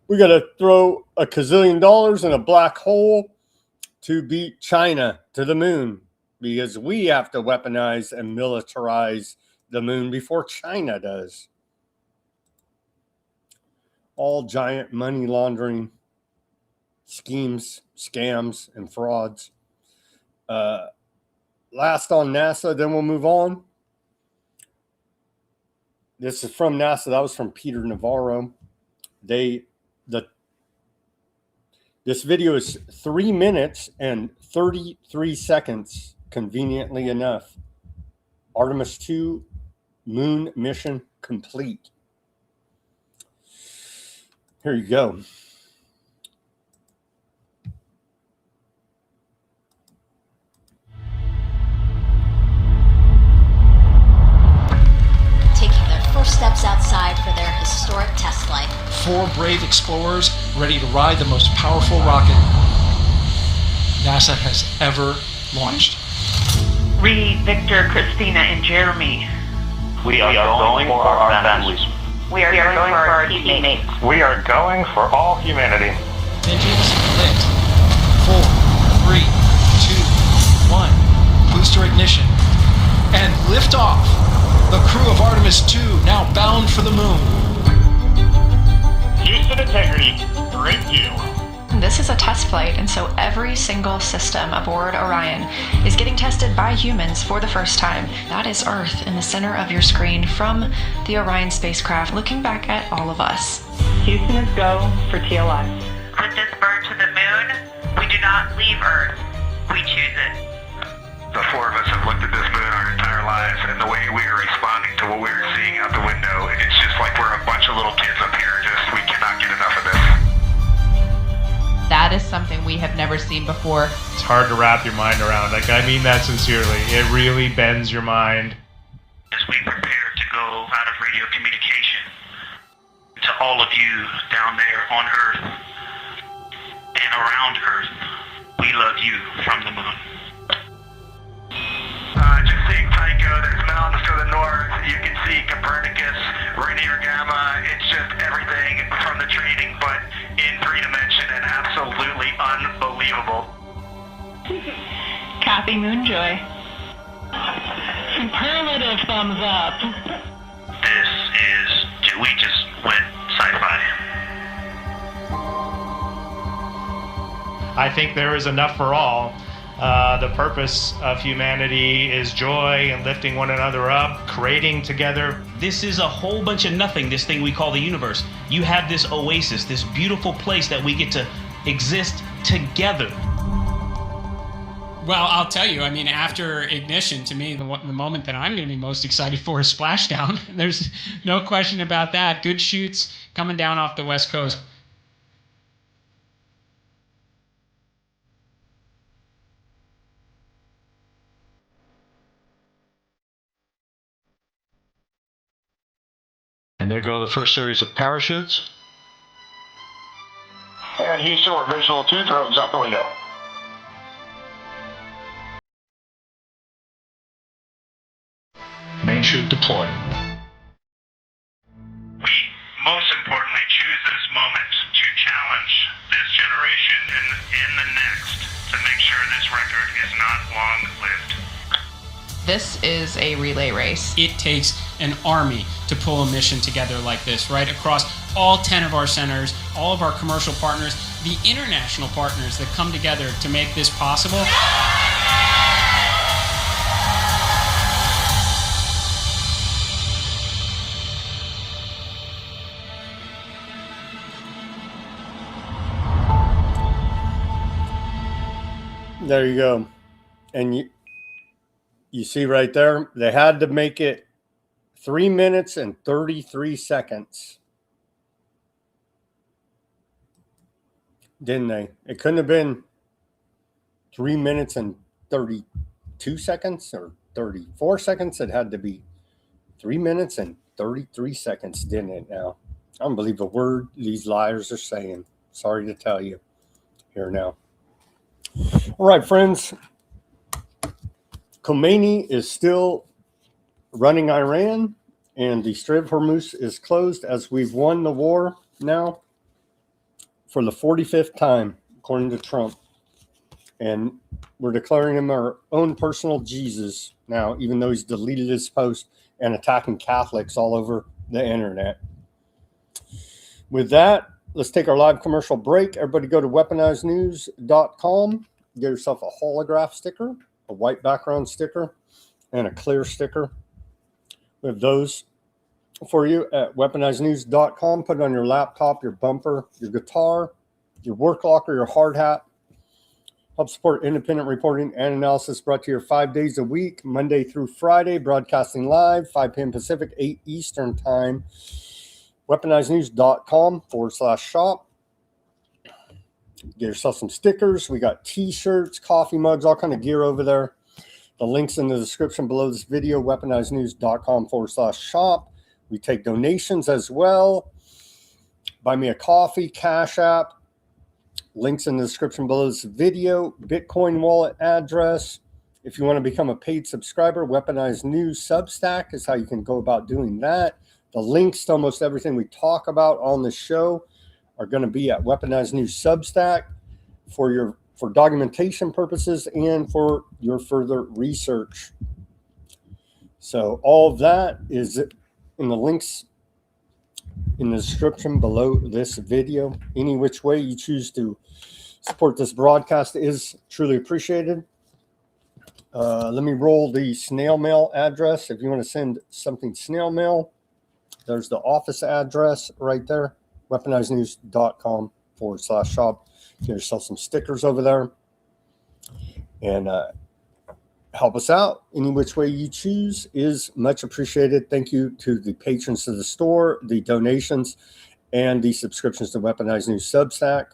We got to throw $1 gazillion in a black hole to beat China to the moon, because we have to weaponize and militarize the moon before China does. All giant money laundering schemes, scams, and frauds. Last on NASA, then we'll move on. This is from NASA. That was from Peter Navarro. This video is 3 minutes and 33 seconds, conveniently enough. Artemis 2 moon mission complete. Here you go. Taking their first steps outside for their historic test flight. 4 brave explorers ready to ride the most powerful rocket NASA has ever launched. Reed, Victor, Christina, and Jeremy. We are going for our families. We are going for our teammates. We are going for all humanity. Engines lit. 4, 3, 2, 1. Booster ignition. And liftoff. The crew of Artemis 2 now bound for the moon. Houston integrity, great view. This is a test flight, and so every single system aboard Orion is getting tested by humans for the first time. That is Earth in the center of your screen from the Orion spacecraft, looking back at all of us. Houston is go for TLI. Put this bird to the moon. We do not leave Earth. We choose it. The 4 of us have looked at this moon our entire lives, and the way we are responding to what we are seeing out the window, it's just like we're a bunch of little kids up here. We cannot get enough of this. That is something we have never seen before. It's hard to wrap your mind around. Like, I mean that sincerely. It really bends your mind. As we prepare to go out of radio communication, to all of you down there on Earth and around Earth, we love you from the moon. Just seeing Tycho, there's mountains to the north. You can see Copernicus, Rainier Gamma. It's just everything from the training, but in 3-dimension and absolutely unbelievable. Kathy Moonjoy. Superlative thumbs up. We just went sci-fi. I think there is enough for all. The purpose of humanity is joy and lifting one another up, creating together. This is a whole bunch of nothing, this thing we call the universe. You have this oasis, this beautiful place that we get to exist together. Well, I'll tell you, I mean, after ignition, to me, the moment that I'm going to be most excited for is splashdown. There's no question about that. Good shoots coming down off the West Coast. And there go the first series of parachutes. And Houston, we're visual 2 throws out the window. Main chute deployed. We most importantly choose this moment to challenge this generation and the next to make sure this record is not long-lived. This is a relay race. It takes an army to pull a mission together like this, right? Across all 10 of our centers, all of our commercial partners, the international partners that come together to make this possible. There you go. And you see right there, they had to make it 3 minutes and 33 seconds. Didn't they? It couldn't have been 3 minutes and 32 seconds or 34 seconds. It had to be 3 minutes and 33 seconds, didn't it now? I don't believe a word these liars are saying. Sorry to tell you here now. All right, friends. Khomeini is still running Iran, and the Strait of Hormuz is closed as we've won the war now for the 45th time, according to Trump. And we're declaring him our own personal Jesus now, even though he's deleted his post and attacking Catholics all over the internet. With that, let's take our live commercial break. Everybody go to weaponizednews.com. Get yourself a holograph sticker, a white background sticker, and a clear sticker. We have those for you at weaponizednews.com. Put it on your laptop, your bumper, your guitar, your work locker, your hard hat. Help support independent reporting and analysis brought to you 5 days a week, Monday through Friday, broadcasting live, 5 p.m. Pacific, 8 Eastern Time. Weaponizednews.com/shop. Get yourself some stickers. We got t-shirts, coffee mugs, all kind of gear over there. The link's in the description below this video, weaponizednews.com/shop. We take donations as well. Buy me a coffee, Cash App. Links in the description below this video. Bitcoin wallet address. If you want to become a paid subscriber, Weaponized News Substack is how you can go about doing that. The links to almost everything we talk about on the show are going to be at Weaponized News Substack for documentation purposes and for your further research. So all of that is in the links in the description below this video. Any which way you choose to support this broadcast is truly appreciated. Let me roll the snail mail address. If you want to send something snail mail, there's the office address right there, weaponizednews.com/shop. Get yourself some stickers over there and help us out. Any which way you choose is much appreciated. Thank you to the patrons of the store, the donations, and the subscriptions to Weaponized News Substack.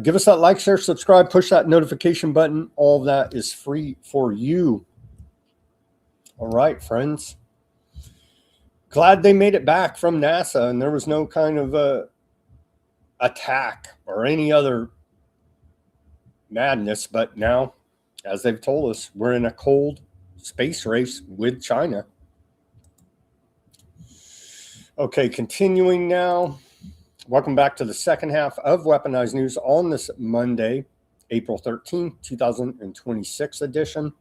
Give us that like, share, subscribe, push that notification button. All of that is free for you. All right, friends. Glad they made it back from NASA and there was no kind of attack or any other madness. But now, as they've told us, we're in a cold space race with China. Okay, continuing now. Welcome back to the second half of Weaponized News on this Monday, April 13th, 2026 edition.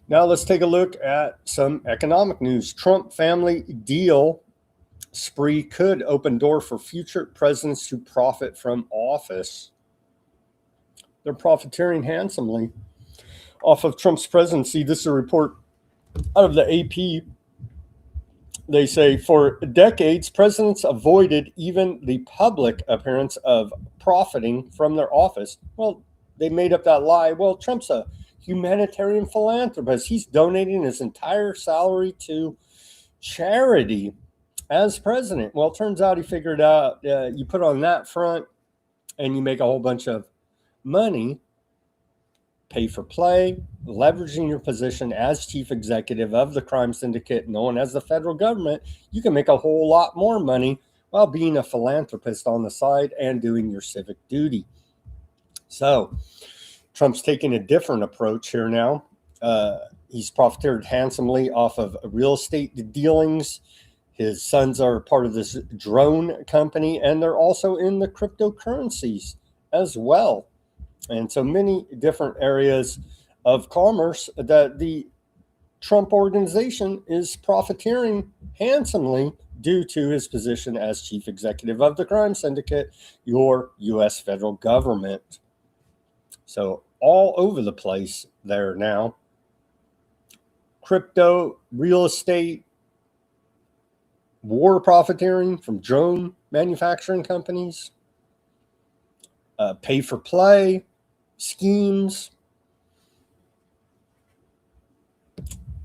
Now let's take a look at some economic news. Trump family deal spree could open door for future presidents to profit from office. They're profiteering handsomely off of Trump's presidency. This is a report out of the AP. They say for decades, presidents avoided even the public appearance of profiting from their office. Well, they made up that lie. Well, Trump's a humanitarian philanthropist. He's donating his entire salary to charity as president. Well, it turns out he figured out you put on that front and you make a whole bunch of money, pay for play, leveraging your position as chief executive of the crime syndicate known as the federal government. You can make a whole lot more money while being a philanthropist on the side and doing your civic duty. So Trump's taking a different approach here now. He's profiteered handsomely off of real estate dealings. His sons are part of this drone company, and they're also in the cryptocurrencies as well. And so many different areas of commerce that the Trump organization is profiteering handsomely due to his position as chief executive of the crime syndicate, your U.S. federal government. So all over the place there now. Crypto, real estate, war profiteering from drone manufacturing companies, pay for play schemes,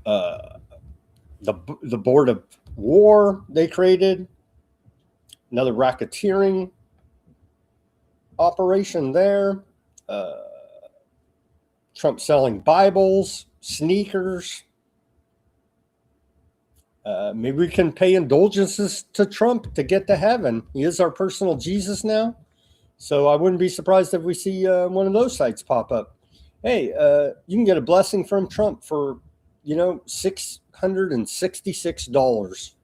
the board of war they created, another racketeering operation there. Trump selling Bibles, sneakers. Maybe we can pay indulgences to Trump to get to heaven. He is our personal Jesus now. So I wouldn't be surprised if we see one of those sites pop up. Hey, you can get a blessing from Trump for, $666.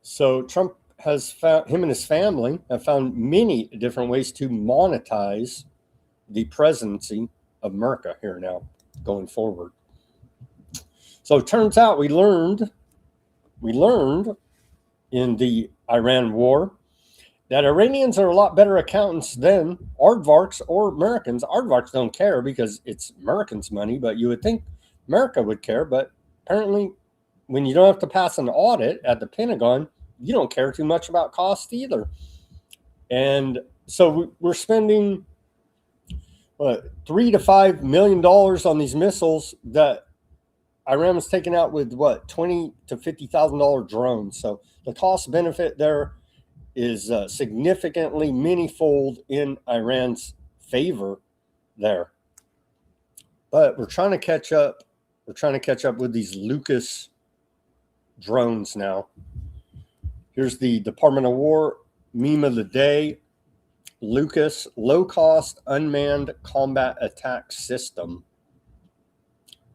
So Trump has found, him and his family have found many different ways to monetize the presidency of America here now going forward. So it turns out we learned in the Iran war that Iranians are a lot better accountants than aardvarks or Americans. Aardvarks don't care because it's Americans' money, but you would think America would care. But apparently when you don't have to pass an audit at the Pentagon, you don't care too much about cost either. And so we're spending $3 to $5 million on these missiles that Iran was taking out with $20,000 to $50,000 drones. So the cost benefit there is significantly many-fold in Iran's favor there. But we're trying to catch up. We're trying to catch up with these Lucas drones now. Here's the Department of War meme of the day. Lucas, low-cost unmanned combat attack system.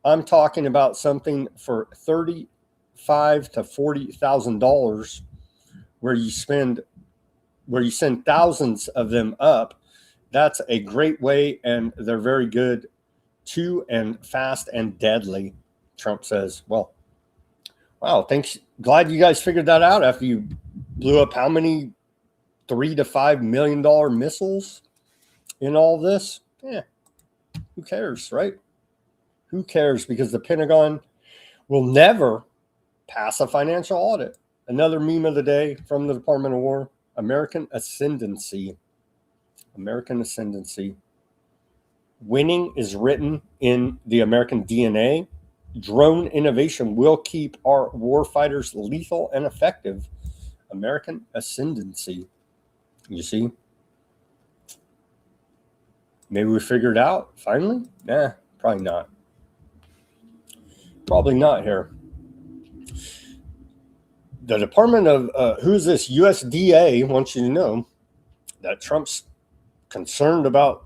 I'm talking about something for $35,000 to $40,000, where you send thousands of them up. That's a great way, and they're very good too, and fast and deadly. Trump says, "Well, wow, thanks. Glad you guys figured that out after you blew up how many $3 to $5 million missiles in all this." Yeah, who cares, right? Who cares? Because the Pentagon will never pass a financial audit. Another meme of the day from the Department of War: American ascendancy. American ascendancy. Winning is written in the American DNA. Drone innovation will keep our warfighters lethal and effective. American ascendancy. You see? Maybe we figured it out finally? Nah, probably not. Probably not here. The Department of, who's this? USDA wants you to know that Trump's concerned about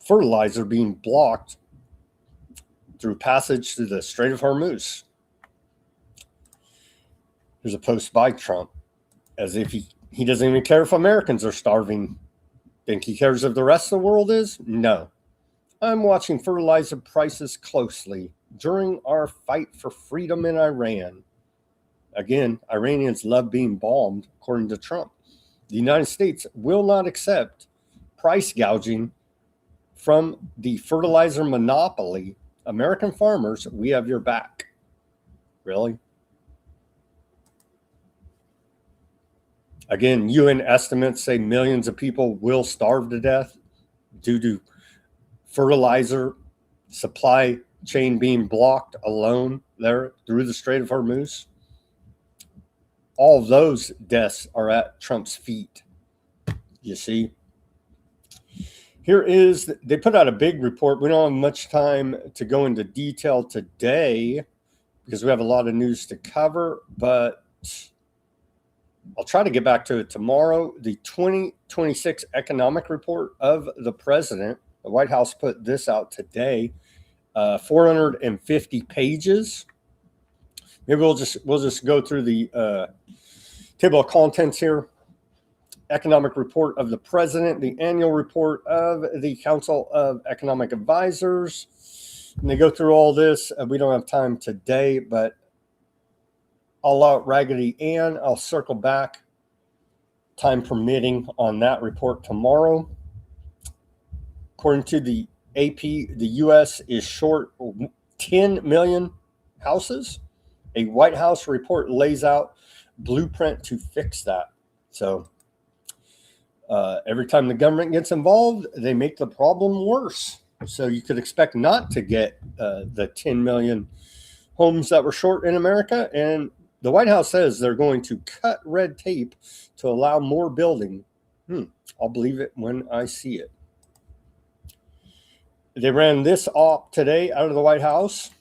fertilizer being blocked through passage through the Strait of Hormuz. There's a post by Trump, as if he doesn't even care if Americans are starving. Think he cares if the rest of the world is? No. I'm watching fertilizer prices closely during our fight for freedom in Iran. Again, Iranians love being bombed, according to Trump. The United States will not accept price gouging from the fertilizer monopoly. American farmers, we have your back. Really? Again, UN estimates say millions of people will starve to death due to fertilizer supply chain being blocked alone there through the Strait of Hormuz. All of those deaths are at Trump's feet. You see? Here is, they put out a big report. We don't have much time to go into detail today because we have a lot of news to cover, but I'll try to get back to it tomorrow. The 2026 economic report of the president, the White House put this out today, 450 pages. Maybe we'll just go through the table of contents here. Economic report of the president, the annual report of the Council of Economic Advisors. And they go through all this. We don't have time today, but I'll out Raggedy Ann. I'll circle back, time permitting, on that report tomorrow. According to the AP, the U.S. is short 10 million houses. A White House report lays out blueprint to fix that. So every time the government gets involved, they make the problem worse. So you could expect not to get the 10 million homes that were short in America. And the White House says they're going to cut red tape to allow more building. I'll believe it when I see it. They ran this op today out of the White House.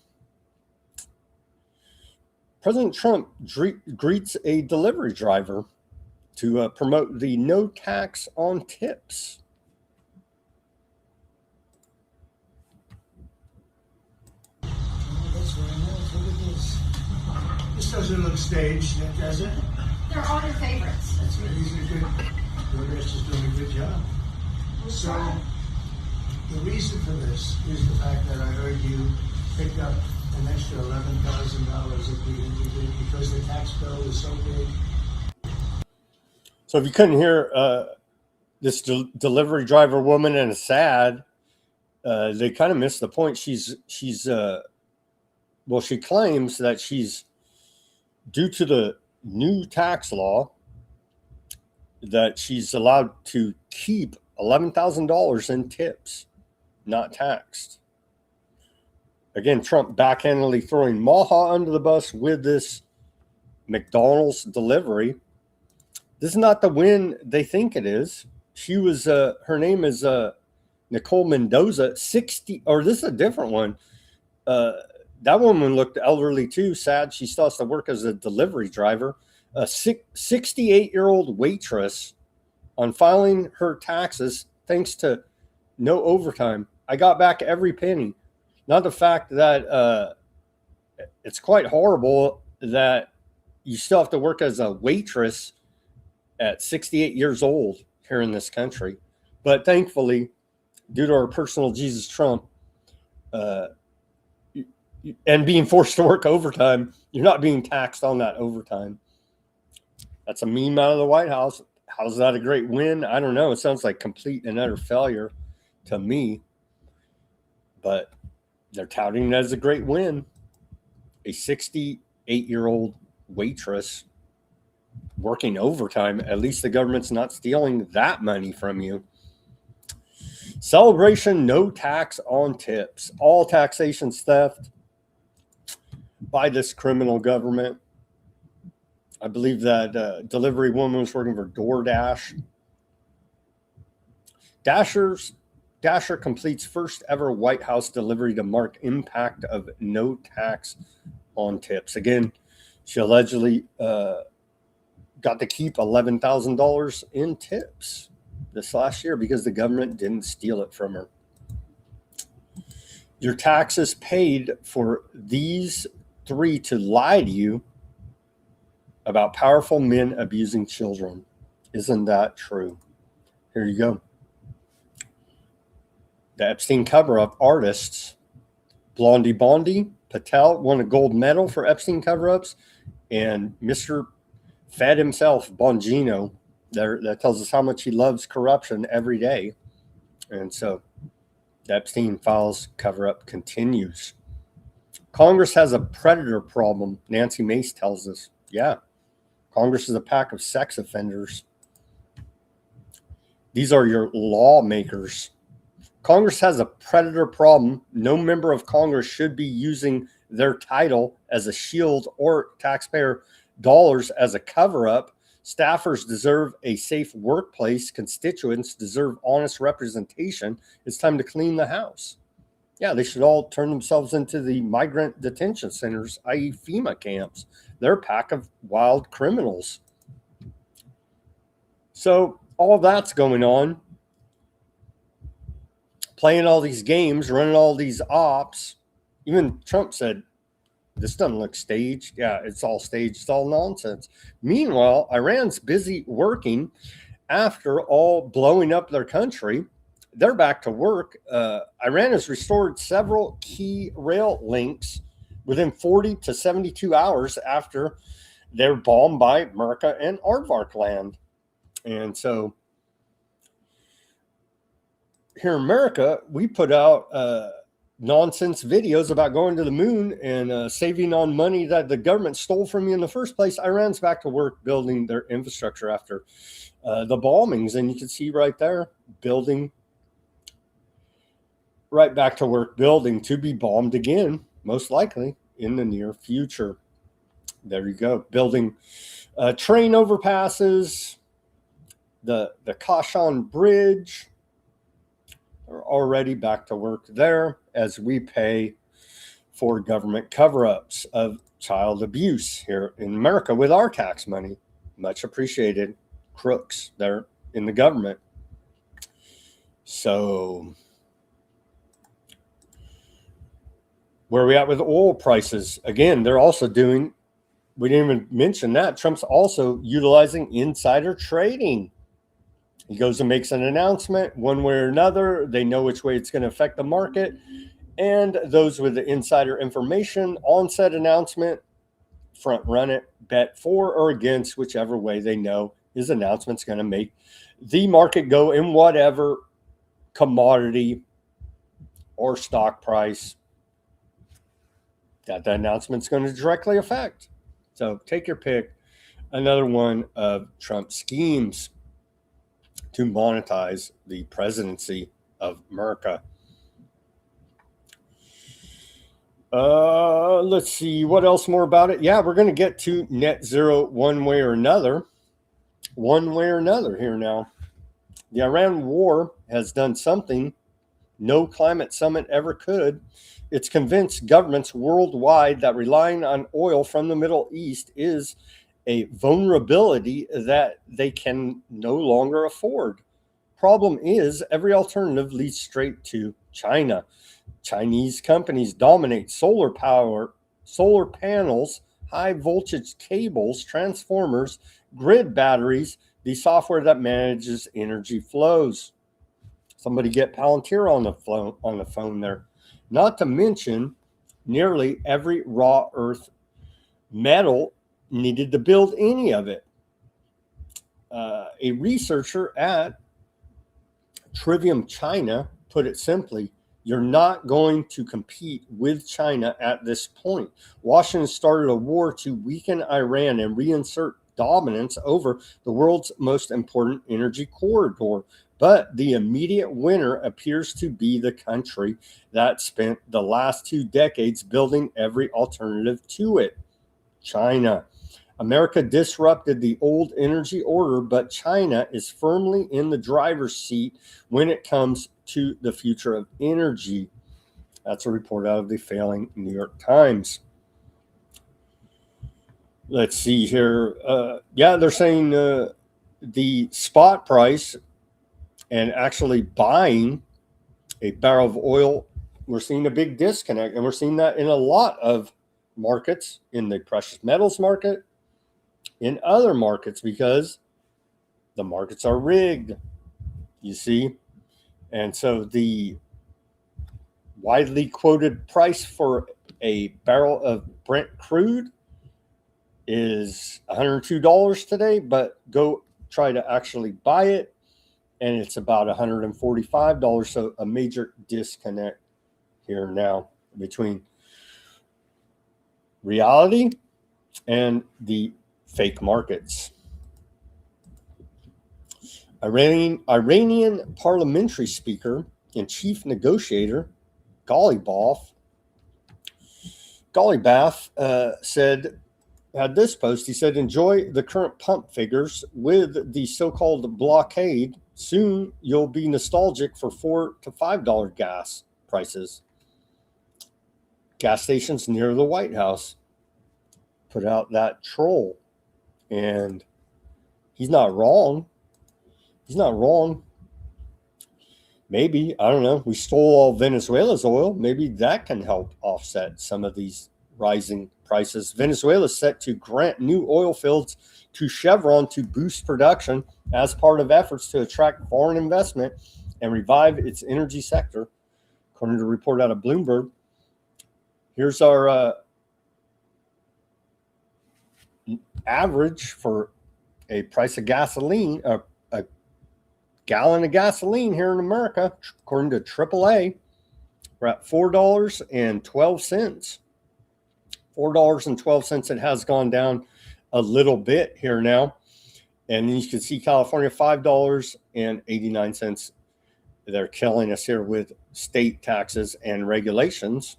President Trump greets a delivery driver to promote the no tax on tips. That's very nice. Look at this. This doesn't look staged, does it? They're all your favorites. That's right. These are good. The rest is doing a good job. So, the reason for this is the fact that I heard you picked up an extra $11,000 at the end you did because the tax bill is so big. So if you couldn't hear this delivery driver woman and a sad, they kind of missed the point. She's well, she claims that she's due to new tax law that she's allowed to keep $11,000 in tips, not taxed. Again, Trump backhandedly throwing Maha under the bus with this McDonald's delivery. This is not the win they think it is. She was, her name is Nicole Mendoza, 60, or this is a different one. That woman looked elderly too, sad. She still has to work as a delivery driver. A 68-year-old waitress on filing her taxes thanks to no overtime. I got back every penny. Not the fact that it's quite horrible that you still have to work as a waitress at 68 years old here in this country. But thankfully, due to our personal Jesus Trump, and being forced to work overtime, you're not being taxed on that overtime. That's a meme out of the White House. How's that a great win? I don't know. It sounds like complete and utter failure to me. But they're touting it as a great win. A 68-year-old waitress working overtime. At least the government's not stealing that money from you. Celebration, no tax on tips. All taxation's theft by this criminal government. I believe that delivery woman was working for DoorDash. Dasher completes first ever White House delivery to mark impact of no tax on tips. Again, she allegedly got to keep $11,000 in tips this last year because the government didn't steal it from her. Your taxes paid for these three to lie to you about powerful men abusing children. Isn't that true? Here you go. The Epstein cover-up artists, Blondie Bondi Patel won a gold medal for Epstein cover-ups, and Mr. Fed himself, Bongino, that tells us how much he loves corruption every day. And so the Epstein files cover-up continues. Congress has a predator problem, Nancy Mace tells us. Yeah, Congress is a pack of sex offenders. These are your lawmakers. Congress has a predator problem. No member of Congress should be using their title as a shield or taxpayer dollars as a cover-up. Staffers deserve a safe workplace. Constituents deserve honest representation. It's time to clean the house. Yeah, they should all turn themselves into the migrant detention centers, i.e. FEMA camps. They're a pack of wild criminals. So all that's going on. Playing all these games, running all these ops. Even Trump said, this doesn't look staged. Yeah, it's all staged. It's all nonsense. Meanwhile, Iran's busy working after all blowing up their country. They're back to work. Iran has restored several key rail links within 40 to 72 hours after they're bombed by America and Aardvark land. And so here in America, we put out nonsense videos about going to the moon and saving on money that the government stole from you in the first place. Iran's back to work building their infrastructure after the bombings. And you can see right there, building, right back to work building to be bombed again, most likely in the near future. There you go. Building train overpasses, the Kashan Bridge. Are already back to work there as we pay for government cover-ups of child abuse here in America with our tax money. Much appreciated. Crooks there in the government. So where are we at with oil prices? Again, they're also doing, we didn't even mention that, Trump's also utilizing insider trading. He goes and makes an announcement one way or another. They know which way it's going to affect the market. And those with the insider information on said announcement front run it, bet for or against whichever way they know his announcement's going to make the market go in whatever commodity or stock price that the announcement's going to directly affect. So take your pick. Another one of Trump's schemes to monetize the presidency of America. Let's see what else more about it. Yeah, we're going to get to net zero one way or another. One way or another here now. The Iran war has done something no climate summit ever could. It's convinced governments worldwide that relying on oil from the Middle East is a vulnerability that they can no longer afford. Problem is, every alternative leads straight to China. Chinese companies dominate solar power, solar panels, high voltage cables, transformers, grid batteries, the software that manages energy flows. Somebody get Palantir on the phone there. Not to mention nearly every raw earth metal needed to build any of it. A researcher at Trivium China put it simply, you're not going to compete with China at this point. Washington started a war to weaken Iran and reinsert dominance over the world's most important energy corridor. But the immediate winner appears to be the country that spent the last 2 decades building every alternative to it, China. America disrupted the old energy order, but China is firmly in the driver's seat when it comes to the future of energy. That's a report out of the failing New York Times. Let's see here. They're saying the spot price and actually buying a barrel of oil, we're seeing a big disconnect. And we're seeing that in a lot of markets, in the precious metals market, in other markets, because the markets are rigged, you see. And so the widely quoted price for a barrel of Brent crude is $102 today, but go try to actually buy it, and it's about $145. So a major disconnect here now between reality and the fake markets. Iranian parliamentary speaker and chief negotiator Ghalibaf had this post. He said, enjoy the current pump figures with the so-called blockade. Soon you'll be nostalgic for $4 to $5 gas prices. Gas stations near the White House put out that troll. And he's not wrong. He's not wrong. Maybe, I don't know, we stole all Venezuela's oil. Maybe that can help offset some of these rising prices. Venezuela is set to grant new oil fields to Chevron to boost production as part of efforts to attract foreign investment and revive its energy sector, according to a report out of Bloomberg. Here's our average for a price of gasoline, a gallon of gasoline here in America, according to AAA. We're at $4.12. $4.12. It has gone down a little bit here now. And you can see California, $5.89. They're killing us here with state taxes and regulations.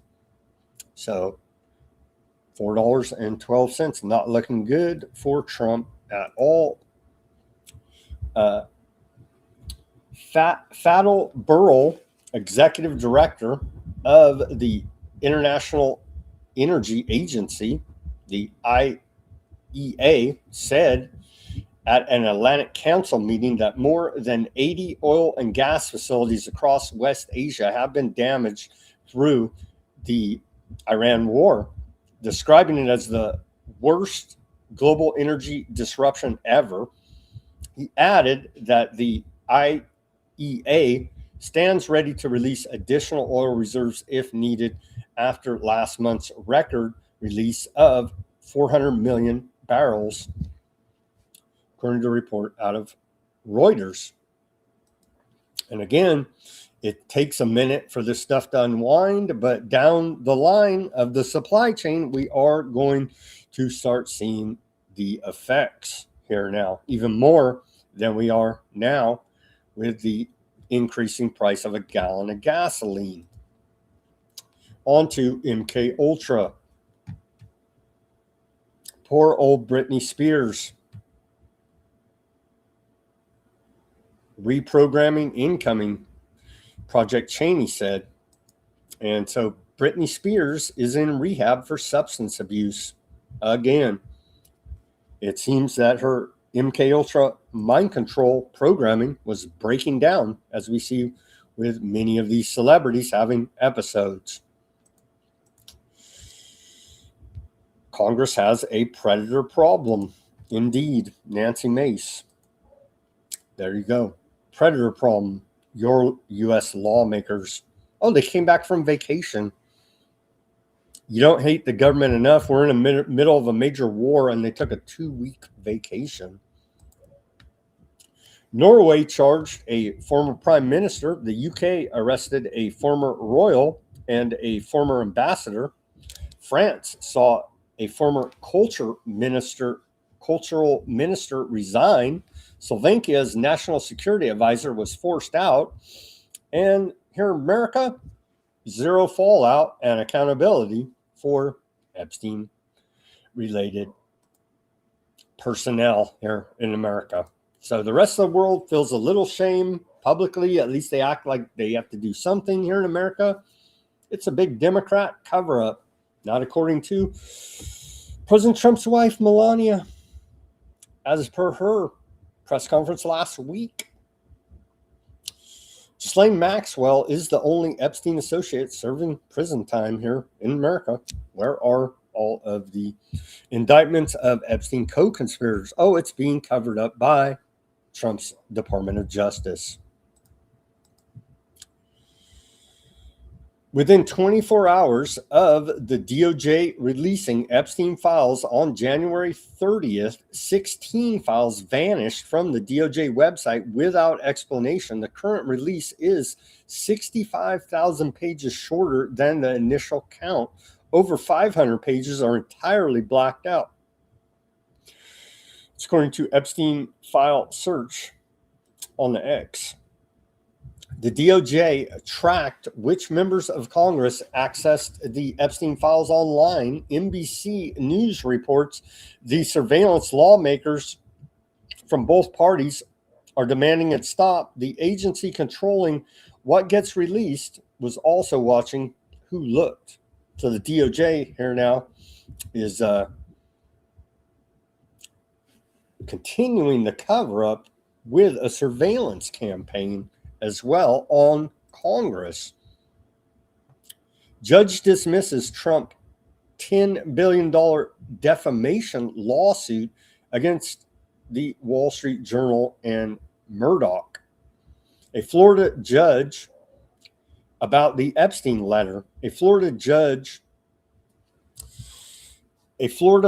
So $4.12, not looking good for Trump at all. Fatal Burrell, executive director of the International Energy Agency, the IEA, said at an Atlantic Council meeting that more than 80 oil and gas facilities across West Asia have been damaged through the Iran war, describing it as the worst global energy disruption ever. He added that the IEA stands ready to release additional oil reserves if needed after last month's record release of 400 million barrels, according to a report out of Reuters. And again, it takes a minute for this stuff to unwind, but down the line of the supply chain, we are going to start seeing the effects here now, even more than we are now with the increasing price of a gallon of gasoline. On to MK Ultra. Poor old Britney Spears. Reprogramming incoming, Project Cheney said. And so Britney Spears is in rehab for substance abuse again. It seems that her MK Ultra mind control programming was breaking down, as we see with many of these celebrities having episodes. Congress has a predator problem. Indeed, Nancy Mace. There you go. Predator problem. Your U.S. lawmakers. Oh, they came back from vacation. You don't hate the government enough. We're in the middle of a major war, and they took a 2-week vacation. Norway charged a former prime minister. The UK arrested a former royal and a former ambassador. France saw a former cultural minister resign. Slovakia's national security advisor was forced out. And here in America, zero fallout and accountability for Epstein-related personnel here in America. So the rest of the world feels a little shame publicly. At least they act like they have to do something here in America. It's a big Democrat cover-up, not according to President Trump's wife, Melania, as per her press conference last week. Ghislaine Maxwell is the only Epstein associate serving prison time here in America. Where are all of the indictments of Epstein co-conspirators? Oh, it's being covered up by Trump's Department of Justice. Within 24 hours of the DOJ releasing Epstein files on January 30th, 16 files vanished from the DOJ website without explanation. The current release is 65,000 pages shorter than the initial count. Over 500 pages are entirely blacked out. It's according to Epstein File Search on the X. The DOJ tracked which members of Congress accessed the Epstein files online. NBC News reports the surveillance lawmakers from both parties are demanding it stop. The agency controlling what gets released was also watching who looked. So the DOJ here now is continuing the cover-up with a surveillance campaign as well on Congress. Judge dismisses Trump $10 billion defamation lawsuit against the Wall Street Journal and Murdoch. A Florida judge about the Epstein letter, a Florida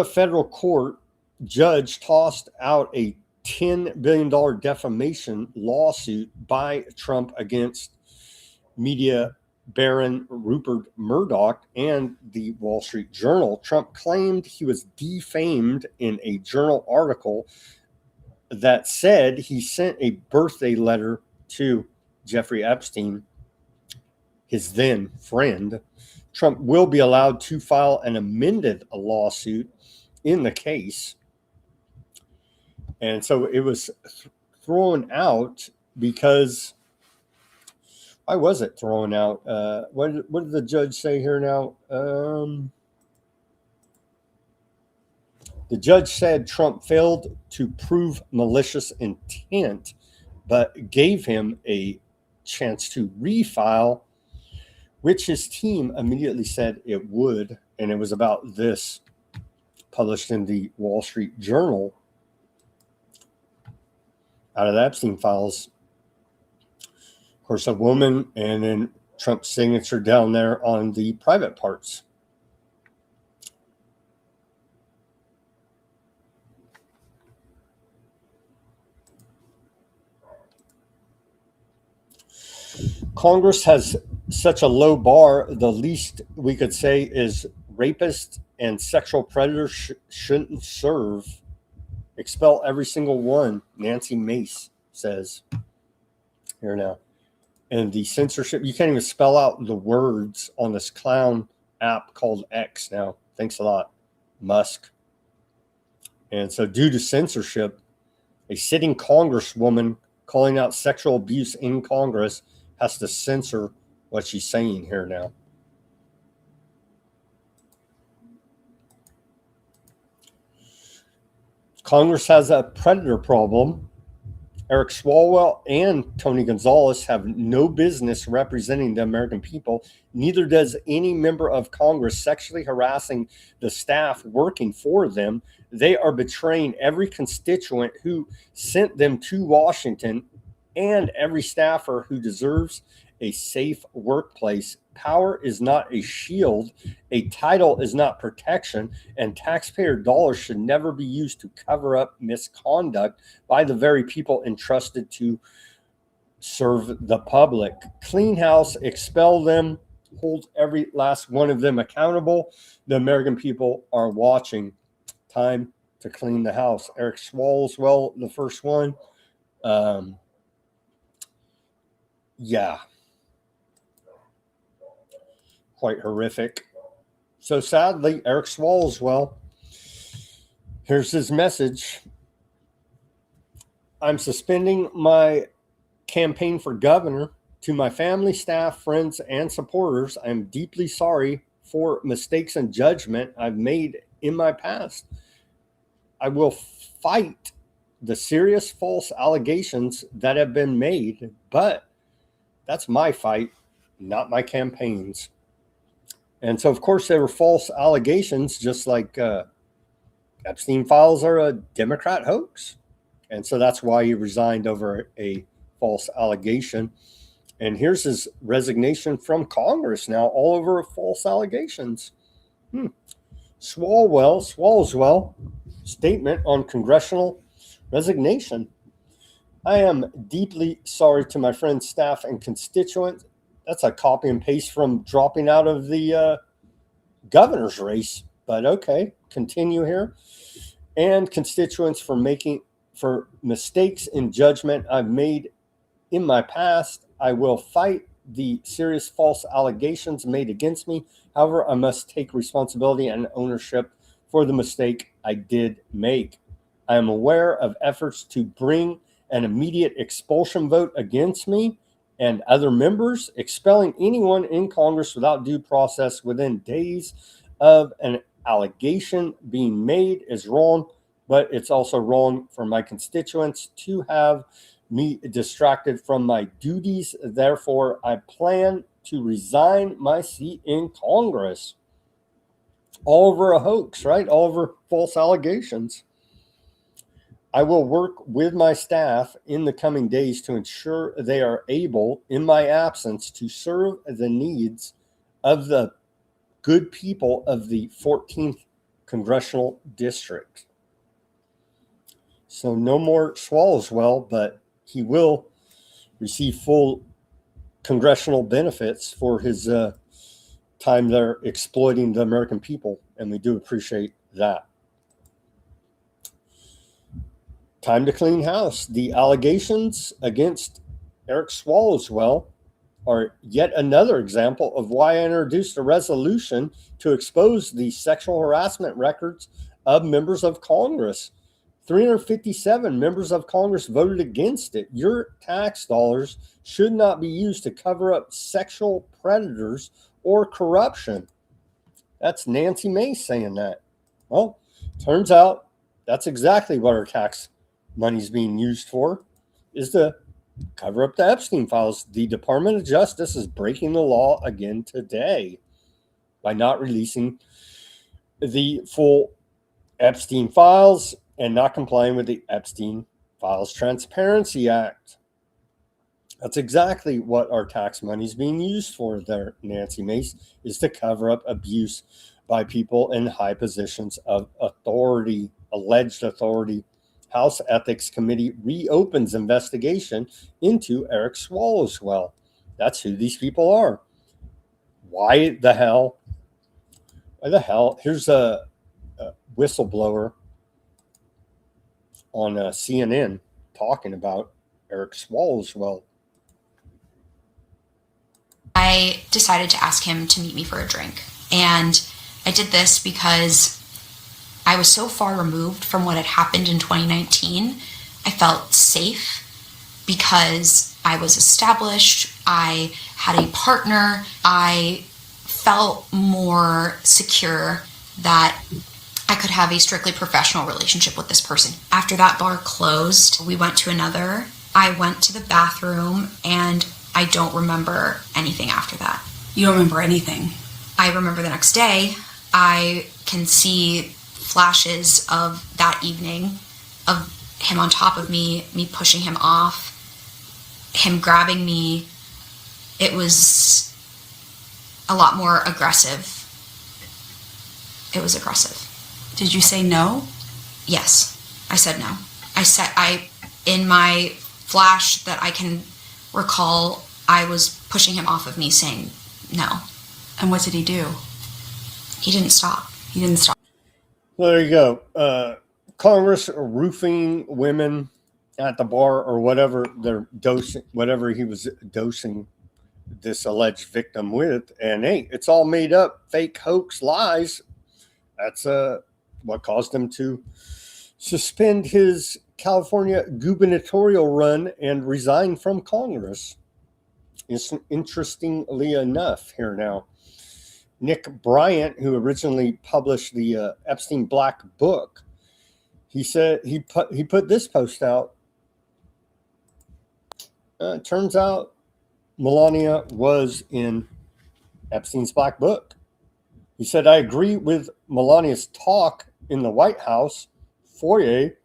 federal court judge tossed out a $10 billion defamation lawsuit by Trump against media baron Rupert Murdoch and the Wall Street Journal. Trump claimed he was defamed in a journal article that said he sent a birthday letter to Jeffrey Epstein, his then friend. Trump will be allowed to file an amended lawsuit in the case. And so it was thrown out because, why was it thrown out? What did the judge say here now? The judge said Trump failed to prove malicious intent, but gave him a chance to refile, which his team immediately said it would. And it was about this, published in the Wall Street Journal. Out of the Epstein files, of course, a woman, and then Trump's signature down there on the private parts. Congress has such a low bar. The least we could say is rapists and sexual predators shouldn't serve expel every single one, Nancy Mace says. Here now. And the censorship, you can't even spell out the words on this clown app called X now. Thanks a lot, Musk. And so due to censorship, a sitting congresswoman calling out sexual abuse in Congress has to censor what she's saying here now. Congress has a predator problem. Eric Swalwell and Tony Gonzalez have no business representing the American people. Neither does any member of Congress sexually harassing the staff working for them. They are betraying every constituent who sent them to Washington and every staffer who deserves a safe workplace. Power is not a shield. A title is not protection, and taxpayer dollars should never be used to cover up misconduct by the very people entrusted to serve the public. Clean house, expel them, hold every last one of them accountable. The American people are watching. Time to clean the house. Eric Swalwell, the first one. Yeah. Quite horrific. So sadly, Eric Swalwell, here's his message. I'm suspending my campaign for governor. To my family, staff, friends, and supporters, I'm deeply sorry for mistakes and judgment I've made in my past. I will fight the serious false allegations that have been made, but that's my fight, not my campaign's. And so, of course, there were false allegations, just like Epstein files are a Democrat hoax. And so that's why he resigned over a false allegation. And here's his resignation from Congress now, all over false allegations. Swalwell statement on congressional resignation. I am deeply sorry to my friends, staff, and constituents. That's a copy and paste from dropping out of the governor's race. But okay, continue here. And constituents for mistakes in judgment I've made in my past. I will fight the serious false allegations made against me. However, I must take responsibility and ownership for the mistake I did make. I am aware of efforts to bring an immediate expulsion vote against me and other members. Expelling anyone in Congress without due process within days of an allegation being made is wrong, but it's also wrong for my constituents to have me distracted from my duties. Therefore, I plan to resign my seat in Congress. All over a hoax, right? All over false allegations. I will work with my staff in the coming days to ensure they are able, in my absence, to serve the needs of the good people of the 14th Congressional District. So no more Swalwell, but he will receive full congressional benefits for his time there exploiting the American people, and we do appreciate that. Time to clean house. The allegations against Eric Swalwell are yet another example of why I introduced a resolution to expose the sexual harassment records of members of Congress. 357 members of Congress voted against it. Your tax dollars should not be used to cover up sexual predators or corruption. That's Nancy Mace saying that. Well, turns out that's exactly what our tax money's being used for, is to cover up the Epstein files. The Department of Justice is breaking the law again today by not releasing the full Epstein files and not complying with the Epstein Files Transparency Act. That's exactly what our tax money is being used for there, Nancy Mace, is to cover up abuse by people in high positions of authority, alleged authority. House Ethics Committee reopens investigation into Eric Swalwell. That's who these people are. Why the hell? Here's a whistleblower on CNN talking about Eric Swallows. Well, I decided to ask him to meet me for a drink. And I did this because I was so far removed from what had happened in 2019. I felt safe because I was established. I had a partner. I felt more secure that I could have a strictly professional relationship with this person. After that bar closed, we went to another. I went to the bathroom and I don't remember anything after that. You don't remember anything? I remember the next day, I can see flashes of that evening of him on top of me pushing him off, him grabbing me. It was a lot more aggressive. It was aggressive. Did you say no? Yes, I said no. In my flash that I can recall, I was pushing him off of me saying no. And what did he do? He didn't stop. He didn't stop. Well, there you go. Congress roofing women at the bar or whatever they're dosing, whatever he was dosing this alleged victim with. And hey, it's all made up, fake hoax, lies. That's what caused him to suspend his California gubernatorial run and resign from Congress. It's interestingly enough here now. Nick Bryant, who originally published the Epstein Black Book, he said he put this post out. It turns out Melania was in Epstein's Black Book. He said, I agree with Melania's talk in the White House foyer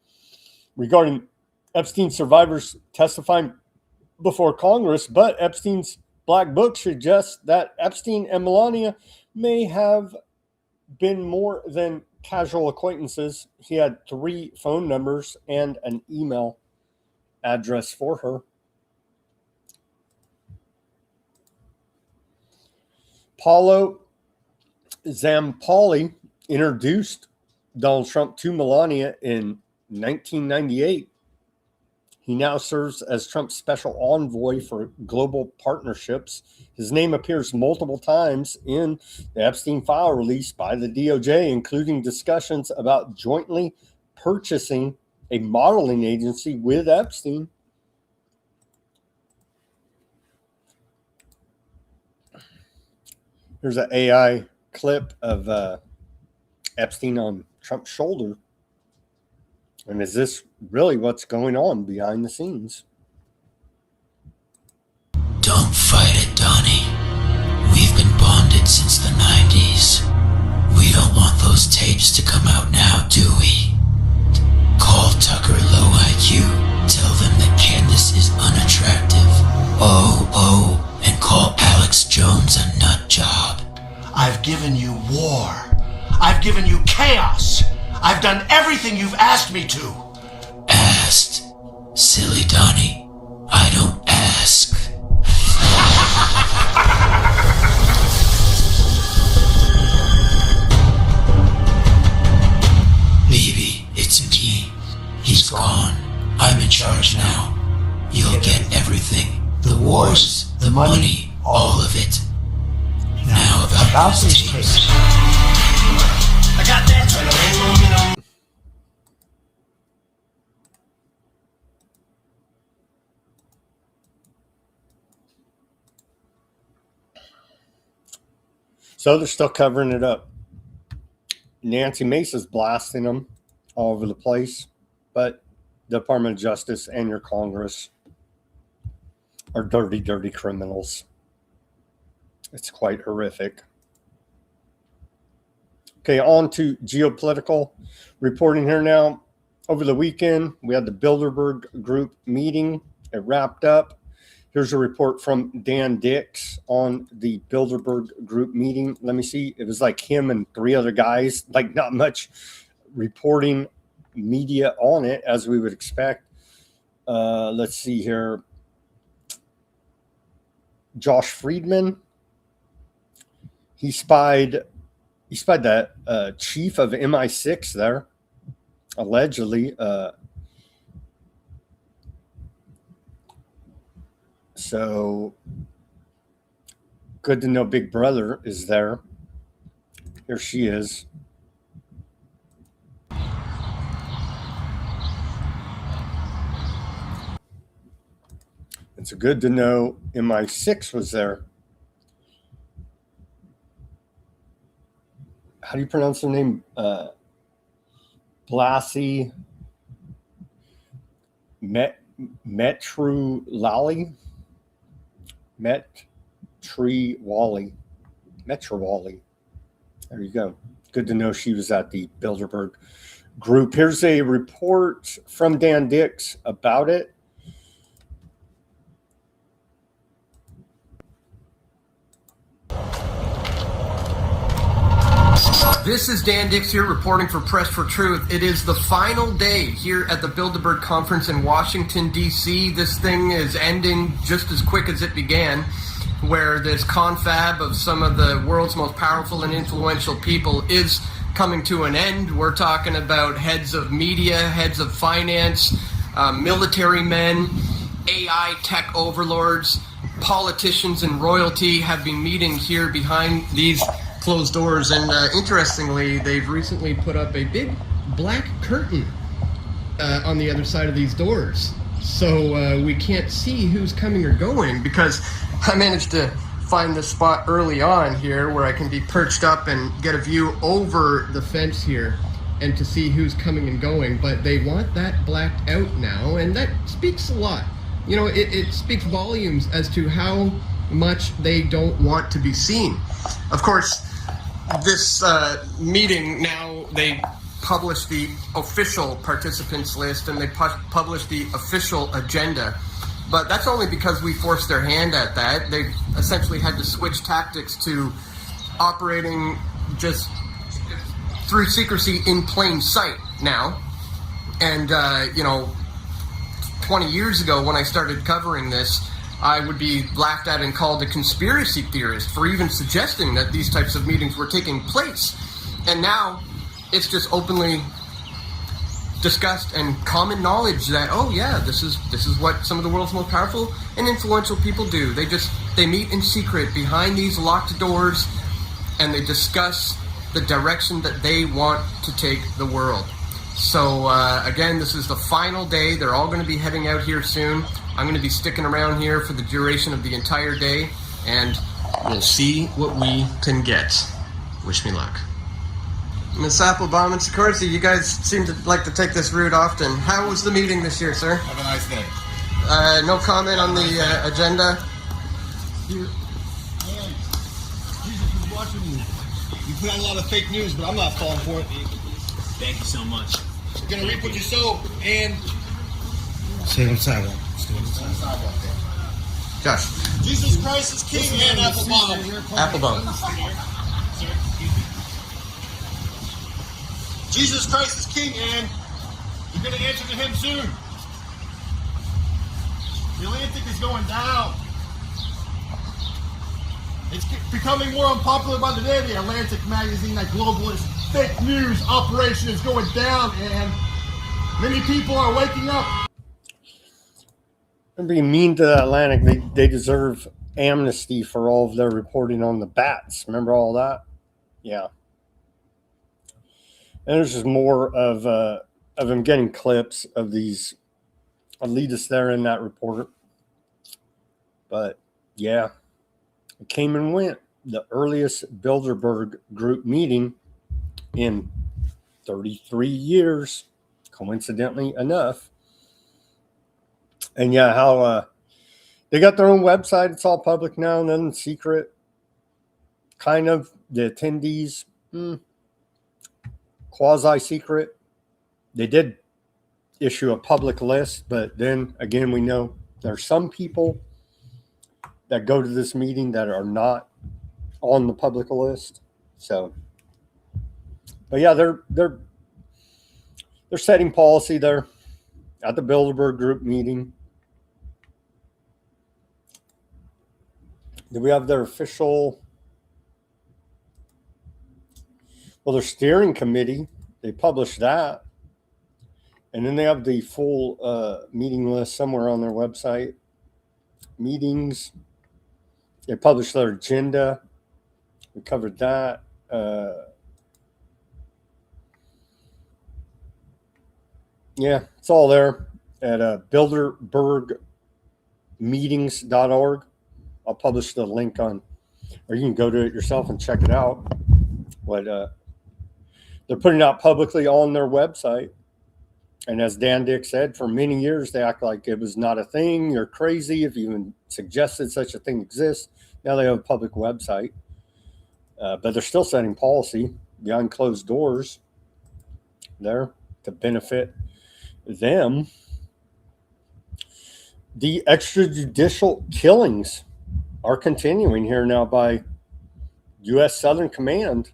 regarding Epstein survivors testifying before Congress, but Epstein's Black Book suggests that Epstein and Melania may have been more than casual acquaintances. He had 3 phone numbers and an email address for her. Paulo Zampoli introduced Donald Trump to Melania in 1998. He now serves as Trump's special envoy for global partnerships. His name appears multiple times in the Epstein file released by the DOJ, including discussions about jointly purchasing a modeling agency with Epstein. Here's an AI clip of Epstein on Trump's shoulder. And is this really what's going on behind the scenes? Don't fight it, Donnie. We've been bonded since the 90s. We don't want those tapes to come out now, do we? Call Tucker Low IQ. Tell them that Candace is unattractive. Oh, and call Alex Jones a nut job. I've given you war. I've given you chaos. I've done everything you've asked me to. Asked? Silly Donnie. I don't ask. Maybe it's me. He's gone. I'm in charge now. You'll get everything. The wars, the money, all of it. Now about these tapes. I got that. So they're still covering it up. Nancy Mace's blasting them all over the place, but the Department of Justice and your Congress are dirty, dirty criminals. It's quite horrific. Okay, on to Geopolitical reporting here now. Over the weekend, we had the Bilderberg Group meeting. It wrapped up. Here's a report from Dan Dix on the Bilderberg Group meeting. Let me see. It was like him and 3 other guys, like not much reporting media on it, as we would expect. Let's see here. Josh Friedman. He spied that chief of MI6 there, allegedly. So good to know Big Brother is there. Here she is. It's good to know MI6 was there. How do you pronounce her name? Blassie Metrulali? Metrowali. There you go. Good to know she was at the Bilderberg Group. Here's a report from Dan Dix about it. This is Dan Dix here reporting for Press for Truth. It is the final day here at the Bilderberg Conference in Washington, D.C. This thing is ending just as quick as it began, where this confab of some of the world's most powerful and influential people is coming to an end. We're talking about heads of media, heads of finance, military men, AI tech overlords, politicians, and royalty have been meeting here behind these closed doors. And interestingly, they've recently put up a big black curtain on the other side of these doors. So we can't see who's coming or going, because I managed to find this spot early on here where I can be perched up and get a view over the fence here and to see who's coming and going. But they want that blacked out now, and that speaks a lot. You know, it speaks volumes as to how much they don't want to be seen. Of course, this meeting now, they publish the official participants list and they publish the official agenda. But that's only because we forced their hand at that. They've essentially had to switch tactics to operating just through secrecy in plain sight now. And, 20 years ago when I started covering this, I would be laughed at and called a conspiracy theorist for even suggesting that these types of meetings were taking place. And now it's just openly discussed and common knowledge that, oh yeah, this is what some of the world's most powerful and influential people do. They meet in secret behind these locked doors and they discuss the direction that they want to take the world. So again, this is the final day. They're all going to be heading out here soon. I'm going to be sticking around here for the duration of the entire day, and we'll see what we can get. Wish me luck. Miss Applebaum and Sikorsky, you guys seem to like to take this route often. How was the meeting this year, sir? Have a nice day. No comment on the agenda? Jesus is watching you. You put out a lot of fake news, but I'm not falling for it. Thank you so much. You're going to reap what you sow, and... Stay on the sidewalk. Josh. Jesus Christ is King, and Applebaum. Applebaum. Jesus Christ is King, and you're going to answer to him soon. The Atlantic is going down. It's becoming more unpopular by the day. The Atlantic magazine, that globalist fake news operation is going down, and many people are waking up. They're being mean to the Atlantic. They deserve amnesty for all of their reporting on the bats. Remember all that? Yeah. And there's just more of them getting clips of these elitists there in that report. But yeah, it came and went. The earliest Bilderberg Group meeting in 33 years, coincidentally enough. And yeah, how they got their own website. It's all public now and then secret. Kind of the attendees, quasi-secret. They did issue a public list, but then again, we know there are some people that go to this meeting that are not on the public list. So, but yeah, they're setting policy there at the Bilderberg Group meeting. Do we have their official? Well, their steering committee, they published that. And then they have the full meeting list somewhere on their website. meetings. They published their agenda. We covered that. Yeah, it's all there at bilderbergmeetings.org. I'll publish the link on, or you can go to it yourself and check it out. What they're putting out publicly on their website. And as Dan Dick said, for many years, they act like it was not a thing. You're crazy if you even suggested such a thing exists. Now they have a public website. But they're still setting policy behind closed doors there to benefit them. The extrajudicial killings are continuing here now by U.S. Southern Command.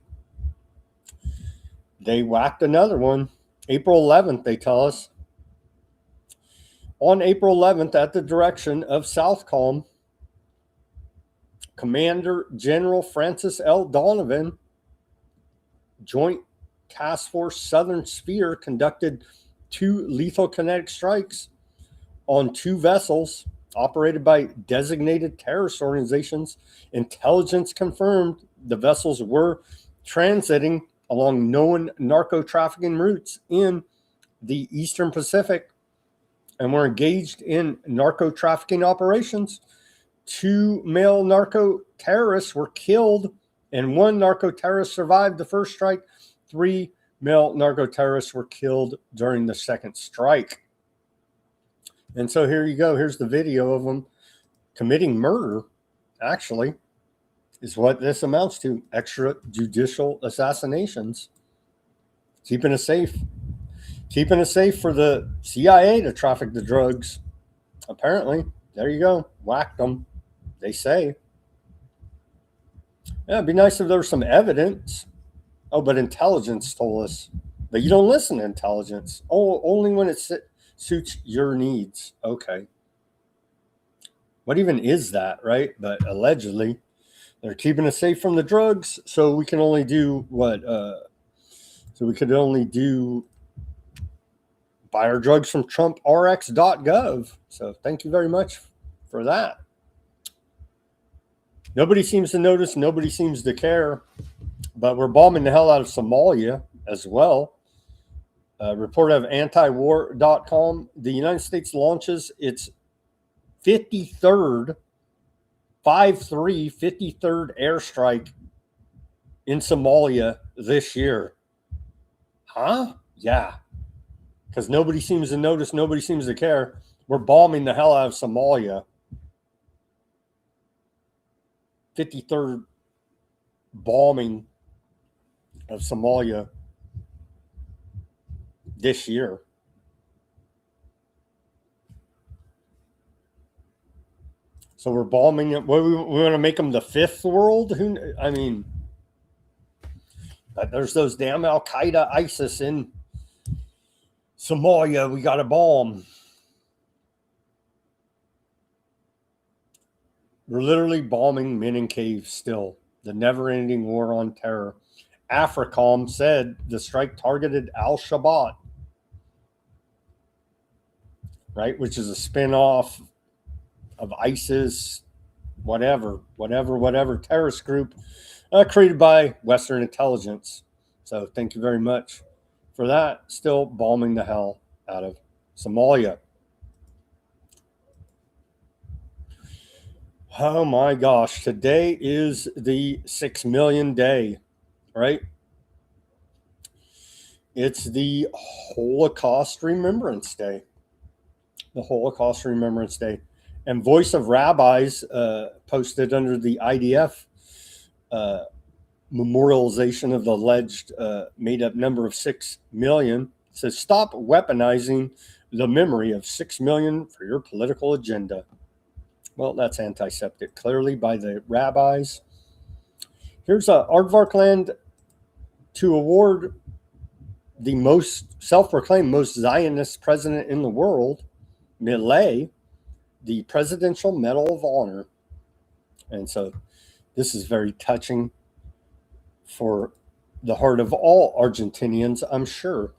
They whacked another one. April 11th, they tell us. On April 11th, at the direction of Southcom, Commander General Francis L. Donovan, Joint Task Force Southern Sphere, conducted 2 lethal kinetic strikes on 2 vessels operated by designated terrorist organizations. Intelligence confirmed the vessels were transiting along known narco-trafficking routes in the Eastern Pacific and were engaged in narco-trafficking operations. 2 male narco-terrorists were killed and 1 narco-terrorist survived the first strike. 3 male narco-terrorists were killed during the second strike. And so here you go. Here's the video of them committing murder, actually, is what this amounts to. Extrajudicial assassinations. Keeping us safe. Keeping us safe for the CIA to traffic the drugs. Apparently. There you go. Whacked them, they say. Yeah, it'd be nice if there was some evidence. Oh, but intelligence told us. But you don't listen to intelligence. Oh, only when it suits your needs. Okay. What even is that, right? But allegedly, they're keeping us safe from the drugs, so we can only do what? So we could only do buy our drugs from TrumpRx.gov. So thank you very much for that. Nobody seems to notice. Nobody seems to care. But we're bombing the hell out of Somalia as well. Report of antiwar.com. The United States launches its 53rd 53rd airstrike in Somalia this year. Huh? Yeah. Because nobody seems to notice. Nobody seems to care. We're bombing the hell out of Somalia. 53rd bombing of Somalia this year. So we're bombing it. We want to make them the 5th world? I mean, but there's those damn Al-Qaeda, ISIS in Somalia. We got to bomb. We're literally bombing men in caves still. The never-ending war on terror. AFRICOM said the strike targeted Al-Shabaab, right? Which is a spin-off of ISIS, whatever terrorist group created by Western intelligence. So thank you very much for that. Still bombing the hell out of Somalia. Oh my gosh. Today is the 6 million day, right? It's the Holocaust Remembrance Day. The Holocaust Remembrance Day. And Voice of Rabbis posted under the IDF memorialization of the alleged made-up number of 6 million. It says, stop weaponizing the memory of 6 million for your political agenda. Well, that's antiseptic, clearly, by the rabbis. Here's Aardvarkland to award the most self-proclaimed most Zionist president in the world, Milei, the Presidential Medal of Honor. And so this is very touching for the heart of all Argentinians, I'm sure.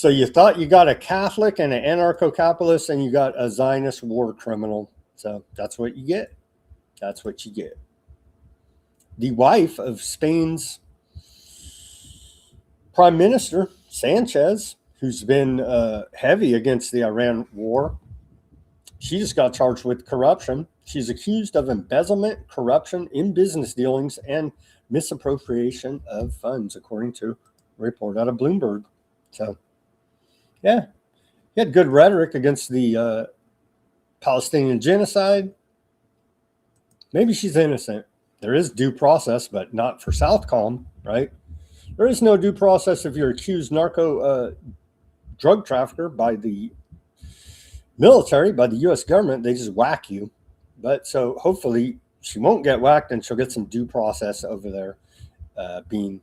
So you thought you got a Catholic and an anarcho-capitalist, and you got a Zionist war criminal. So that's what you get. That's what you get. The wife of Spain's Prime Minister, Sanchez, who's been heavy against the Iran war, she just got charged with corruption. She's accused of embezzlement, corruption in business dealings, and misappropriation of funds, according to a report out of Bloomberg. So, yeah, he had good rhetoric against the Palestinian genocide. Maybe she's innocent. There is due process, but not for Southcom, right? There is no due process if you're accused narco drug trafficker by the military, by the U.S. government. They just whack you. But so hopefully she won't get whacked and she'll get some due process over there, being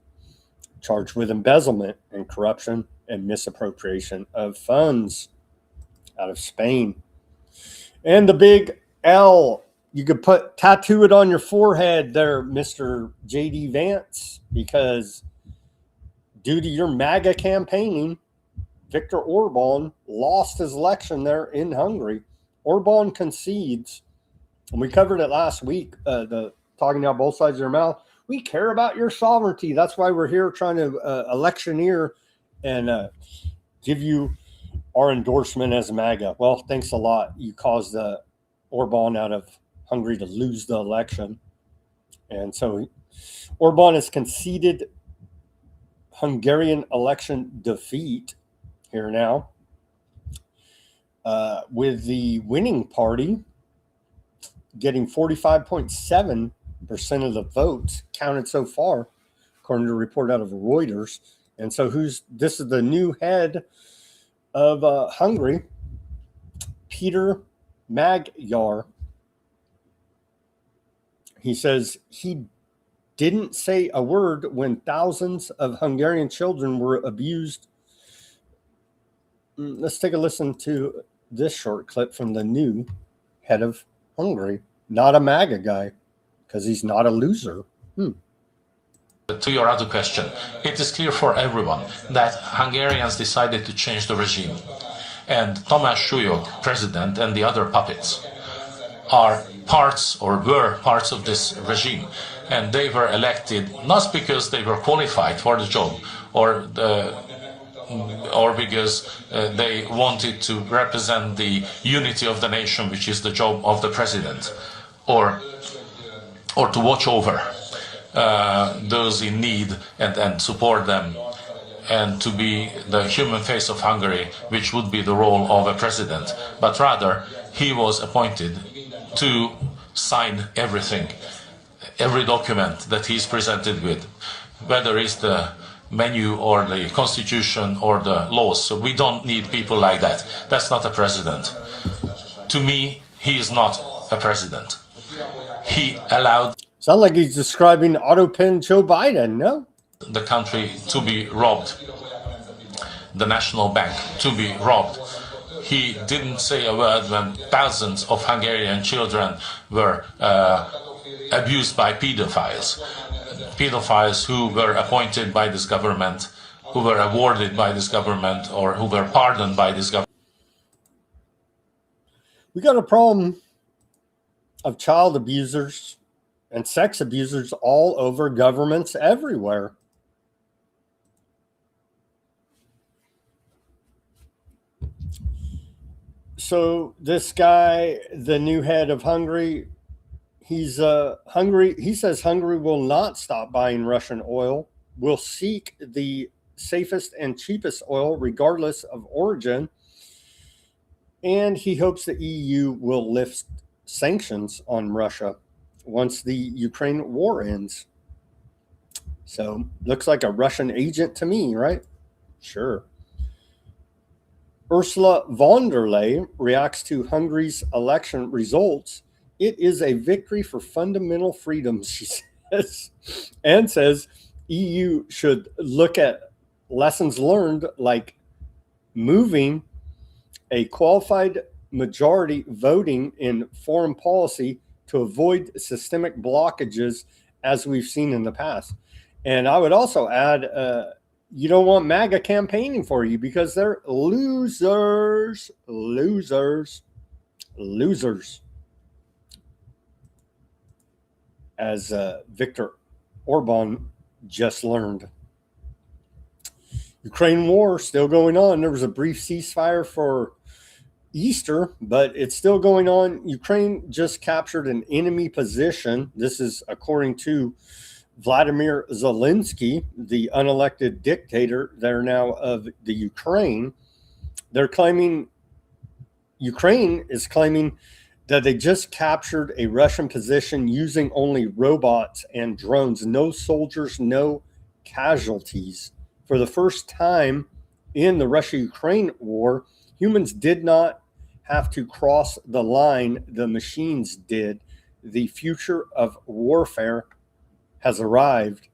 charged with embezzlement and corruption and misappropriation of funds out of Spain. And the big L, you could tattoo it on your forehead there, Mr. J.D. Vance, because due to your MAGA campaigning, Viktor Orban lost his election there in Hungary. Orban concedes, and we covered it last week, the talking out both sides of your mouth. We care about your sovereignty. That's why we're here trying to electioneer and give you our endorsement as MAGA. Well, thanks a lot. You caused Orban out of Hungary to lose the election. And so Orban has conceded Hungarian election defeat here now, with the winning party getting 45.7% of the votes counted so far, according to a report out of Reuters. And so this is the new head of Hungary, Peter Magyar. He says he didn't say a word when thousands of Hungarian children were abused. Let's take a listen to this short clip from the new head of Hungary. Not a MAGA guy, because he's not a loser. To your other question, it is clear for everyone that Hungarians decided to change the regime. And Tamás Súlyog, president, and the other puppets are parts or were parts of this regime. And they were elected not because they were qualified for the job or because they wanted to represent the unity of the nation, which is the job of the president, or to watch over those in need and support them, and to be the human face of Hungary, which would be the role of a president. But rather, he was appointed to sign everything, every document that he's presented with, whether it's the menu or the constitution or the laws. So we don't need people like that. That's not a president. To me, he is not a president. He allowed... Sounds like he's describing Autopin Joe Biden, no? ...the country to be robbed, the national bank to be robbed. He didn't say a word when thousands of Hungarian children were abused by pedophiles who were appointed by this government, who were awarded by this government, or who were pardoned by this government. We got a problem of child abusers and sex abusers all over governments everywhere. So this guy, the new head of Hungary, he says Hungary will not stop buying Russian oil, will seek the safest and cheapest oil regardless of origin, and he hopes the EU will lift sanctions on Russia once the Ukraine war ends. So looks like a Russian agent to me, right? Sure. Ursula von der Leyen reacts to Hungary's election results. It is a victory for fundamental freedoms, she says, and says EU should look at lessons learned, like moving a qualified majority voting in foreign policy to avoid systemic blockages as we've seen in the past. And I would also add you don't want MAGA campaigning for you because they're losers, losers, losers. As Viktor Orban just learned. Ukraine war still going on. There was a brief ceasefire for Easter, but it's still going on. Ukraine just captured an enemy position. This is according to Vladimir Zelensky, the unelected dictator there now of the Ukraine. They're claiming, Ukraine is claiming that they just captured a Russian position using only robots and drones, no soldiers, no casualties. For the first time in the Russia-Ukraine war, humans did not have to cross the line, the machines did. The future of warfare has arrived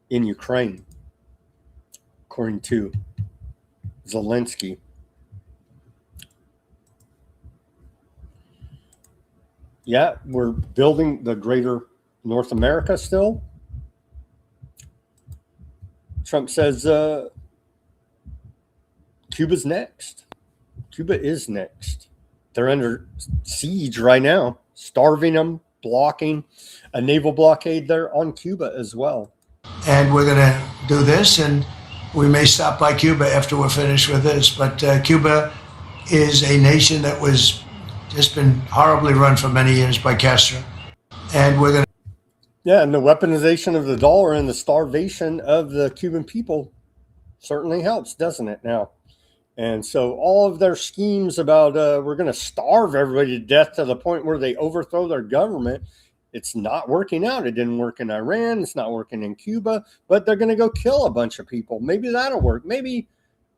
in Ukraine, according to Zelensky. Yeah, we're building the greater North America still. Trump says Cuba's next. Cuba is next. They're under siege right now, starving them, blocking a naval blockade there on Cuba as well. And we're going to do this, and we may stop by Cuba after we're finished with this. But Cuba is a nation that was just been horribly run for many years by Castro. And we're going to... Yeah, and the weaponization of the dollar and the starvation of the Cuban people certainly helps, doesn't it now? And so all of their schemes about we're going to starve everybody to death to the point where they overthrow their government, it's not working out. It didn't work in Iran. It's not working in Cuba. But they're going to go kill a bunch of people. Maybe that'll work. Maybe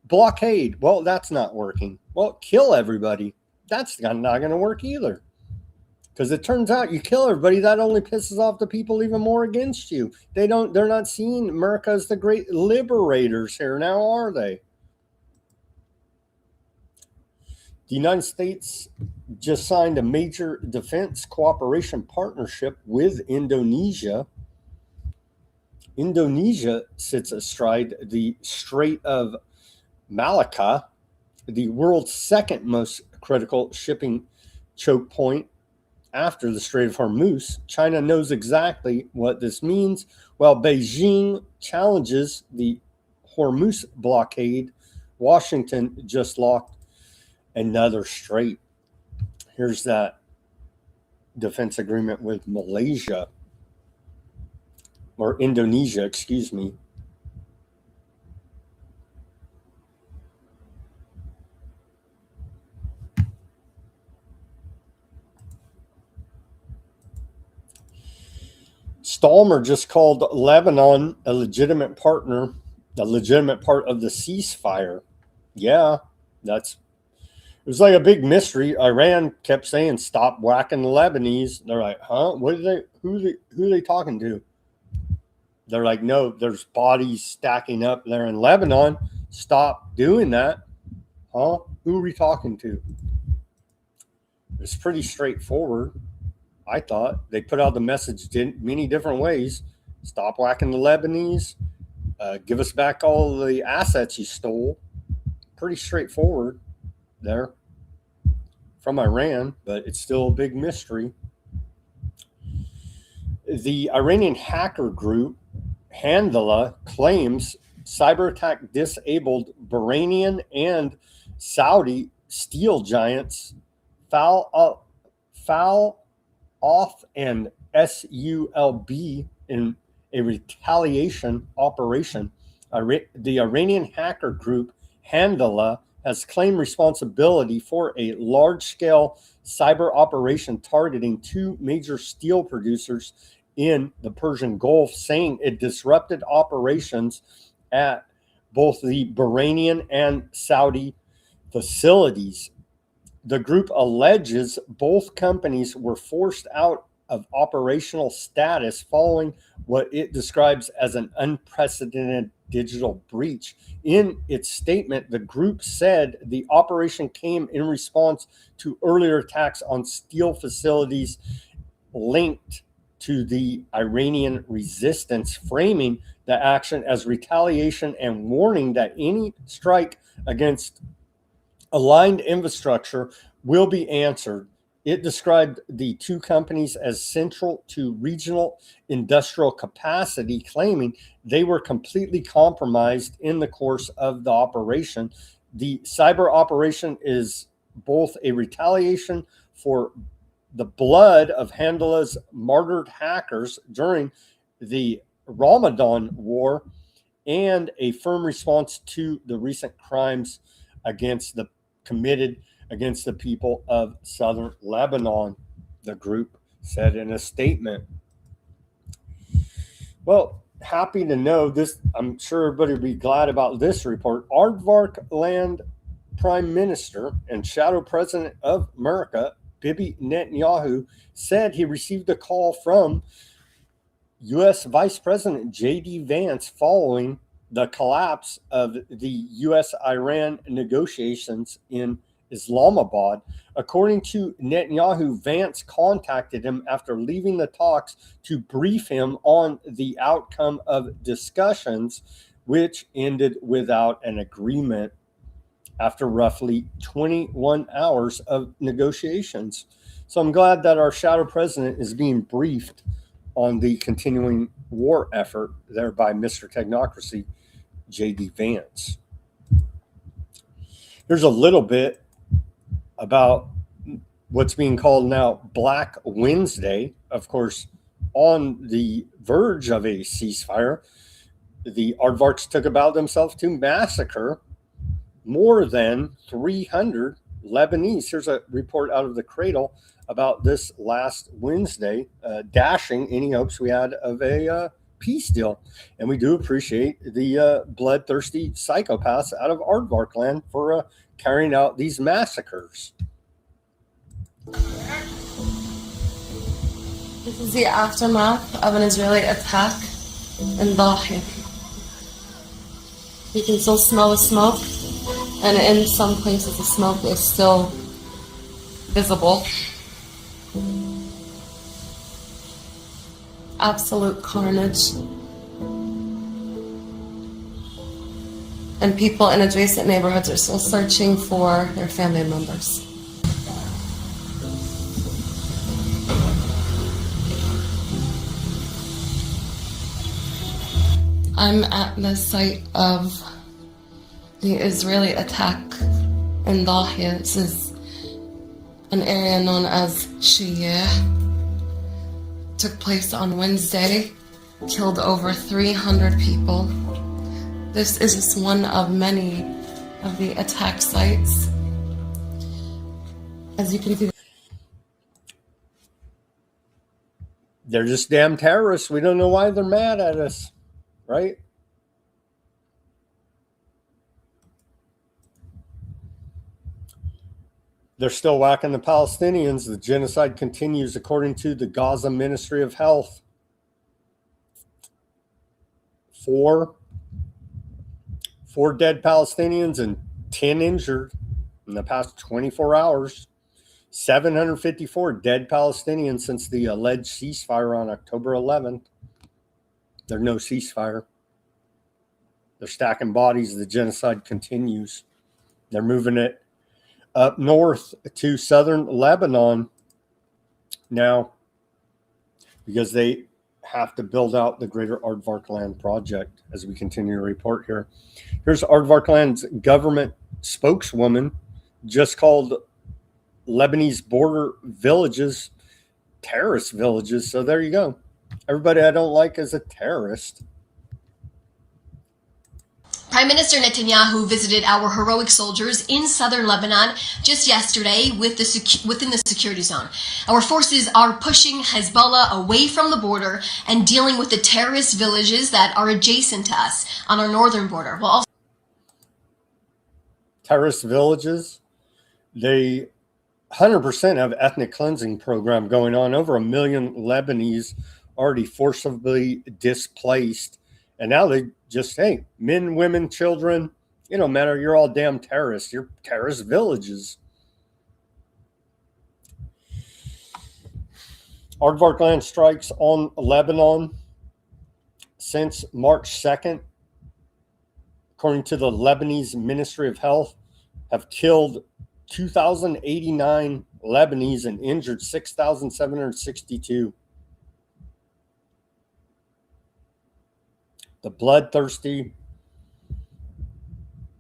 blockade. Well, that's not working. Well, kill everybody. That's not going to work either. Because it turns out you kill everybody, that only pisses off the people even more against you. They're not seeing America as the great liberators here now, are they? The United States just signed a major defense cooperation partnership with Indonesia. Indonesia sits astride the Strait of Malacca, the world's second most critical shipping choke point after the Strait of Hormuz. China knows exactly what this means. While Beijing challenges the Hormuz blockade, Washington just locked another strait. Here's that defense agreement with Malaysia, or Indonesia, excuse me. Stallmer just called Lebanon a legitimate partner, a legitimate part of the ceasefire. Yeah, it was like a big mystery. Iran kept saying, "Stop whacking the Lebanese." They're like, "Huh? Who are they talking to?" They're like, "No, there's bodies stacking up there in Lebanon. Stop doing that." Huh? Who are we talking to? It's pretty straightforward. I thought they put out the message in many different ways. Stop whacking the Lebanese. Give us back all the assets you stole. Pretty straightforward there from Iran, but it's still a big mystery. The Iranian hacker group Handala claims cyber attack disabled Bahrainian and Saudi steel giants Fal'Off and SULB in a retaliation operation. The Iranian hacker group Handala has claimed responsibility for a large-scale cyber operation targeting two major steel producers in the Persian Gulf, saying it disrupted operations at both the Bahrainian and Saudi facilities. The group alleges both companies were forced out of operational status following what it describes as an unprecedented digital breach. In its statement, the group said the operation came in response to earlier attacks on steel facilities linked to the Iranian resistance, framing the action as retaliation and warning that any strike against aligned infrastructure will be answered. It described the two companies as central to regional industrial capacity, claiming they were completely compromised in the course of the operation. The cyber operation is both a retaliation for the blood of Handela's martyred hackers during the Ramadan war and a firm response to the recent crimes committed against the people of southern Lebanon, the group said in a statement. Well, happy to know this. I'm sure everybody will be glad about this report. Aardvark Land Prime Minister and Shadow President of America, Bibi Netanyahu, said he received a call from U.S. Vice President J.D. Vance following the collapse of the U.S.-Iran negotiations in Islamabad. According to Netanyahu, Vance contacted him after leaving the talks to brief him on the outcome of discussions, which ended without an agreement after roughly 21 hours of negotiations. So I'm glad that our shadow president is being briefed on the continuing war effort there by Mr. Technocracy, J.D. Vance. Here's a little bit about what's being called now Black Wednesday. Of course, on the verge of a ceasefire, the aardvarks took about themselves to massacre more than 300 Lebanese. Here's a report out of the Cradle about this last Wednesday, dashing any hopes we had of a peace deal. And we do appreciate the bloodthirsty psychopaths out of Aardvark land for carrying out these massacres. This is the aftermath of an Israeli attack in Dahi. You can still smell the smoke, and in some places the smoke is still visible. Absolute carnage. And people in adjacent neighborhoods are still searching for their family members. I'm at the site of the Israeli attack in Dahi. This is an area known as Shiyeh. Took place on Wednesday, killed over 300 people. This is just one of many of the attack sites. As you can see, they're just damn terrorists. We don't know why they're mad at us, right? They're still whacking the Palestinians. The genocide continues, according to the Gaza Ministry of Health. 4 dead Palestinians and 10 injured in the past 24 hours. 754 dead Palestinians since the alleged ceasefire on October 11th. There's no ceasefire. They're stacking bodies. The genocide continues. They're moving it up north to southern Lebanon now because they have to build out the greater Aardvark Land project, as we continue to report here. Here's Aardvark Land's government spokeswoman just called Lebanese border villages terrorist villages. So there you go. Everybody I don't like is a terrorist. Prime Minister Netanyahu visited our heroic soldiers in southern Lebanon just yesterday within the security zone. Our forces are pushing Hezbollah away from the border and dealing with the terrorist villages that are adjacent to us on our northern border. We'll also terrorist villages, they 100% have ethnic cleansing program going on. Over 1 million Lebanese already forcibly displaced. And now they just, hey, men, women, children, it don't matter. You're all damn terrorists. You're terrorist villages. Aardvark Land strikes on Lebanon. since March 2nd, according to the Lebanese Ministry of Health, have killed 2,089 Lebanese and injured 6,762. The bloodthirsty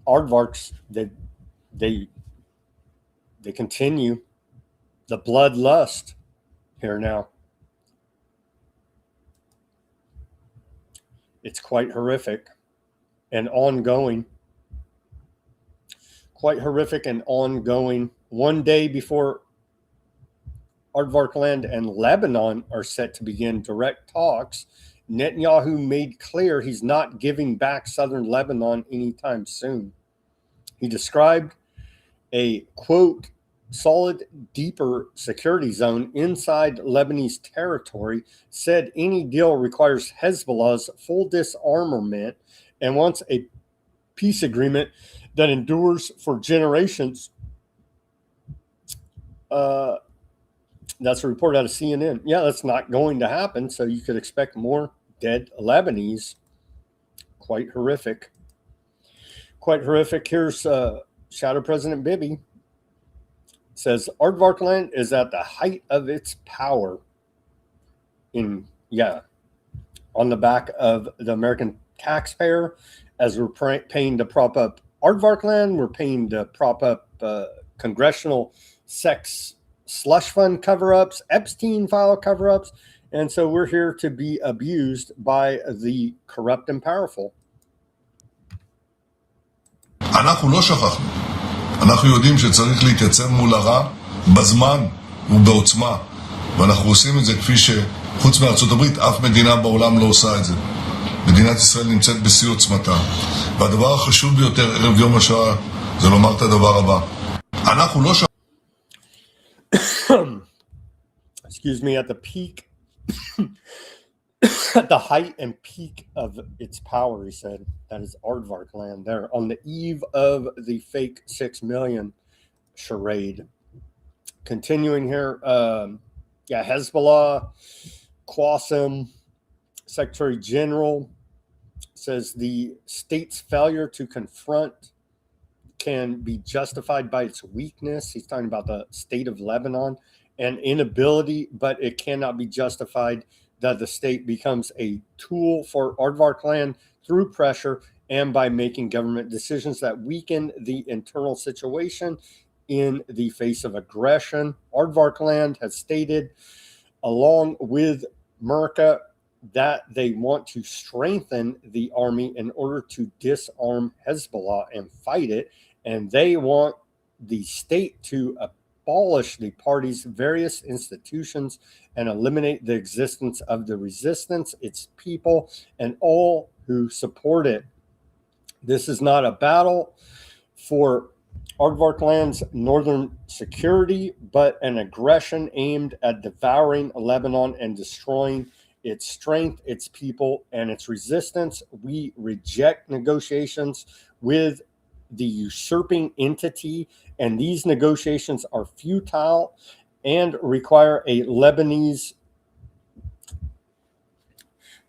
aardvarks, they continue the bloodlust here now. It's quite horrific and ongoing. Quite horrific and ongoing. One day before Aardvark Land and Lebanon are set to begin direct talks, Netanyahu made clear he's not giving back southern Lebanon anytime soon. He described a, quote, solid, deeper security zone inside Lebanese territory, said any deal requires Hezbollah's full disarmament and wants a peace agreement that endures for generations. That's a report out of CNN. Yeah, that's not going to happen, so you could expect more dead Lebanese. Quite horrific. Quite horrific. Here's Shadow President Bibi. Says Aardvark Land is at the height of its power. On the back of the American taxpayer, as we're paying to prop up Aardvark Land, we're paying to prop up congressional sex slush fund cover-ups, Epstein file cover-ups, and so we're here to be abused by the corrupt and powerful. אנחנו לא שכחנו. אנחנו יודעים שצריך להתייצב מול הרע בזמן ובעוצמה, ואנחנו עושים את זה כפי שחוץ מארצות הברית אף מדינה בעולם לא עושה את זה. מדינת ישראל נמצאת בשיא עוצמתה, והדבר החשוב ביותר ערב יום השואה זה לומר את הדבר הבא. אנחנו לא excuse me, at the peak, at the height and peak of its power, he said, that is Aardvark Land there, on the eve of the fake 6 million charade. Continuing here, Hezbollah, Qassem, Secretary General, says the state's failure to confront can be justified by its weakness. He's talking about the state of Lebanon and inability, but it cannot be justified that the state becomes a tool for Aardvark Land through pressure and by making government decisions that weaken the internal situation in the face of aggression. Aardvark Land has stated, along with America, that they want to strengthen the army in order to disarm Hezbollah and fight it. And they want the state to abolish the party's various institutions and eliminate the existence of the resistance, its people, and all who support it. This is not a battle for Aardvark Land's northern security, but an aggression aimed at devouring Lebanon and destroying its strength, its people, and its resistance. We reject negotiations with the usurping entity, and these negotiations are futile and require a Lebanese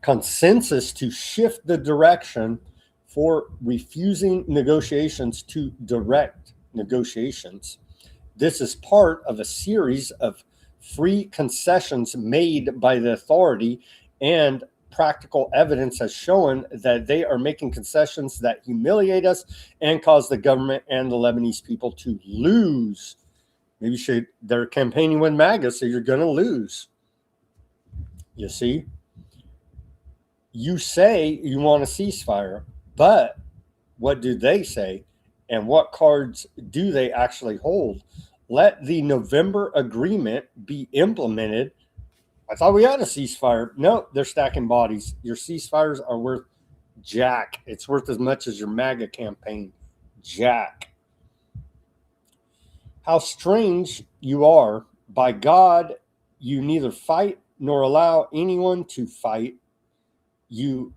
consensus to shift the direction for refusing negotiations to direct negotiations. This is part of a series of free concessions made by the authority, and practical evidence has shown that they are making concessions that humiliate us and cause the government and the Lebanese people to lose. Maybe they're campaigning with MAGA, so you're going to lose. You see? You say you want a ceasefire, but what do they say? And what cards do they actually hold? Let the November agreement be implemented. I thought we had a ceasefire. No, they're stacking bodies. Your ceasefires are worth jack. It's worth as much as your MAGA campaign. Jack. How strange you are. By God, you neither fight nor allow anyone to fight. You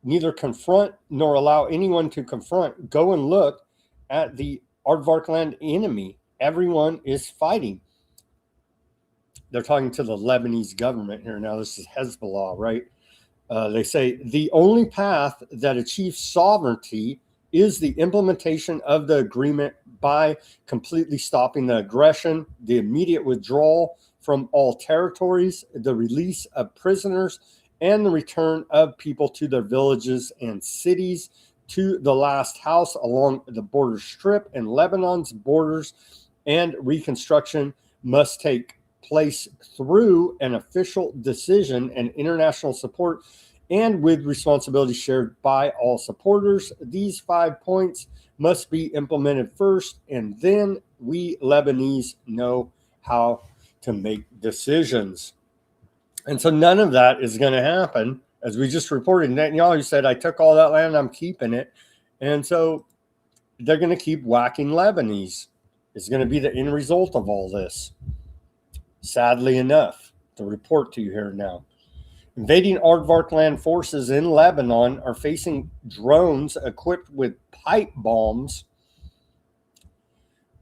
neither confront nor allow anyone to confront. Go and look at the Aardvark Land enemy. Everyone is fighting. They're talking to the Lebanese government here now. This is Hezbollah, right? They say the only path that achieves sovereignty is the implementation of the agreement by completely stopping the aggression, the immediate withdrawal from all territories, the release of prisoners, and the return of people to their villages and cities, to the last house along the border strip and Lebanon's borders, and reconstruction must take place through an official decision and international support, and with responsibility shared by all supporters. These 5 points must be implemented first, and then we Lebanese know how to make decisions. And so none of that is going to happen. As we just reported, Netanyahu said, I took all that land, I'm keeping it. And so they're going to keep whacking Lebanese. It's going to be the end result of all this. Sadly enough, to report to you here now. Invading Aardvark land forces in Lebanon are facing drones equipped with pipe bombs.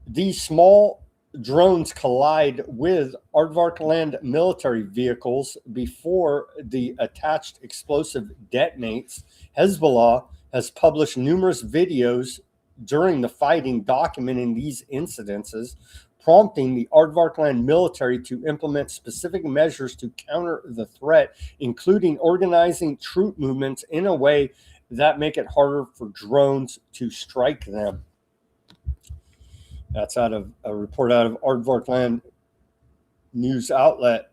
These small drones collide with Aardvark land military vehicles before the attached explosive detonates. Hezbollah has published numerous videos during the fighting documenting these incidences, prompting the Aardvark land military to implement specific measures to counter the threat, including organizing troop movements in a way that make it harder for drones to strike them. That's out of a report out of Aardvark land news outlet.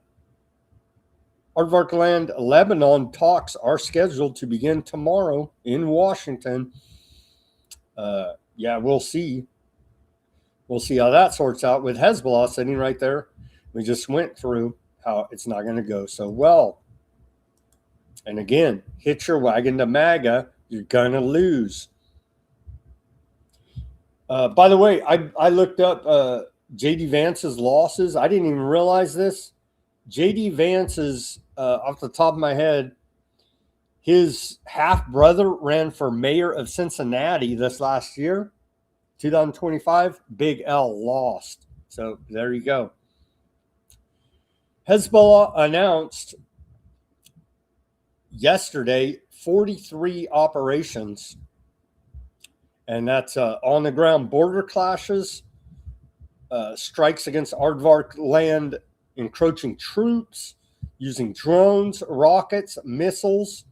Aardvark land Lebanon talks are scheduled to begin tomorrow in Washington. We'll see. We'll see how that sorts out with Hezbollah sitting right there. We just went through how it's not going to go so well. And again, hitch your wagon to MAGA, you're going to lose. By the way, I looked up J.D. Vance's losses. I didn't even realize this. J.D. Vance's, off the top of my head, his half-brother ran for mayor of Cincinnati this last year, 2025. Big L lost. So there you go. Hezbollah announced yesterday 43 operations. And that's on-the-ground border clashes, strikes against Aardvark land, encroaching troops, using drones, rockets, missiles,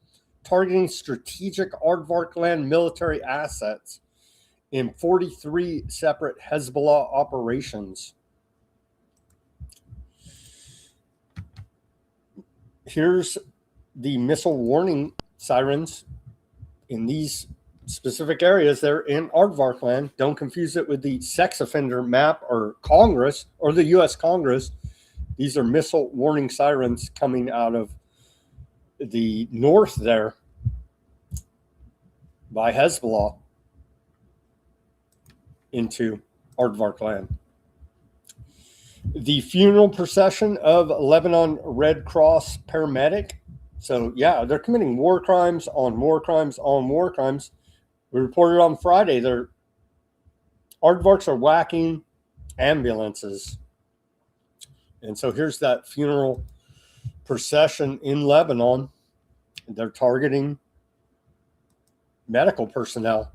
targeting strategic Aardvark land military assets in 43 separate Hezbollah operations. Here's the missile warning sirens in these specific areas. They're in Aardvark land. Don't confuse it with the sex offender map or Congress or the U.S. Congress. These are missile warning sirens coming out of the north there by Hezbollah into Aardvark land. The funeral procession of Lebanon Red Cross paramedic. So, yeah, they're committing war crimes on war crimes on war crimes. We reported on Friday, their Aardvarks are whacking ambulances. And so here's that funeral procession in Lebanon. They're targeting medical personnel.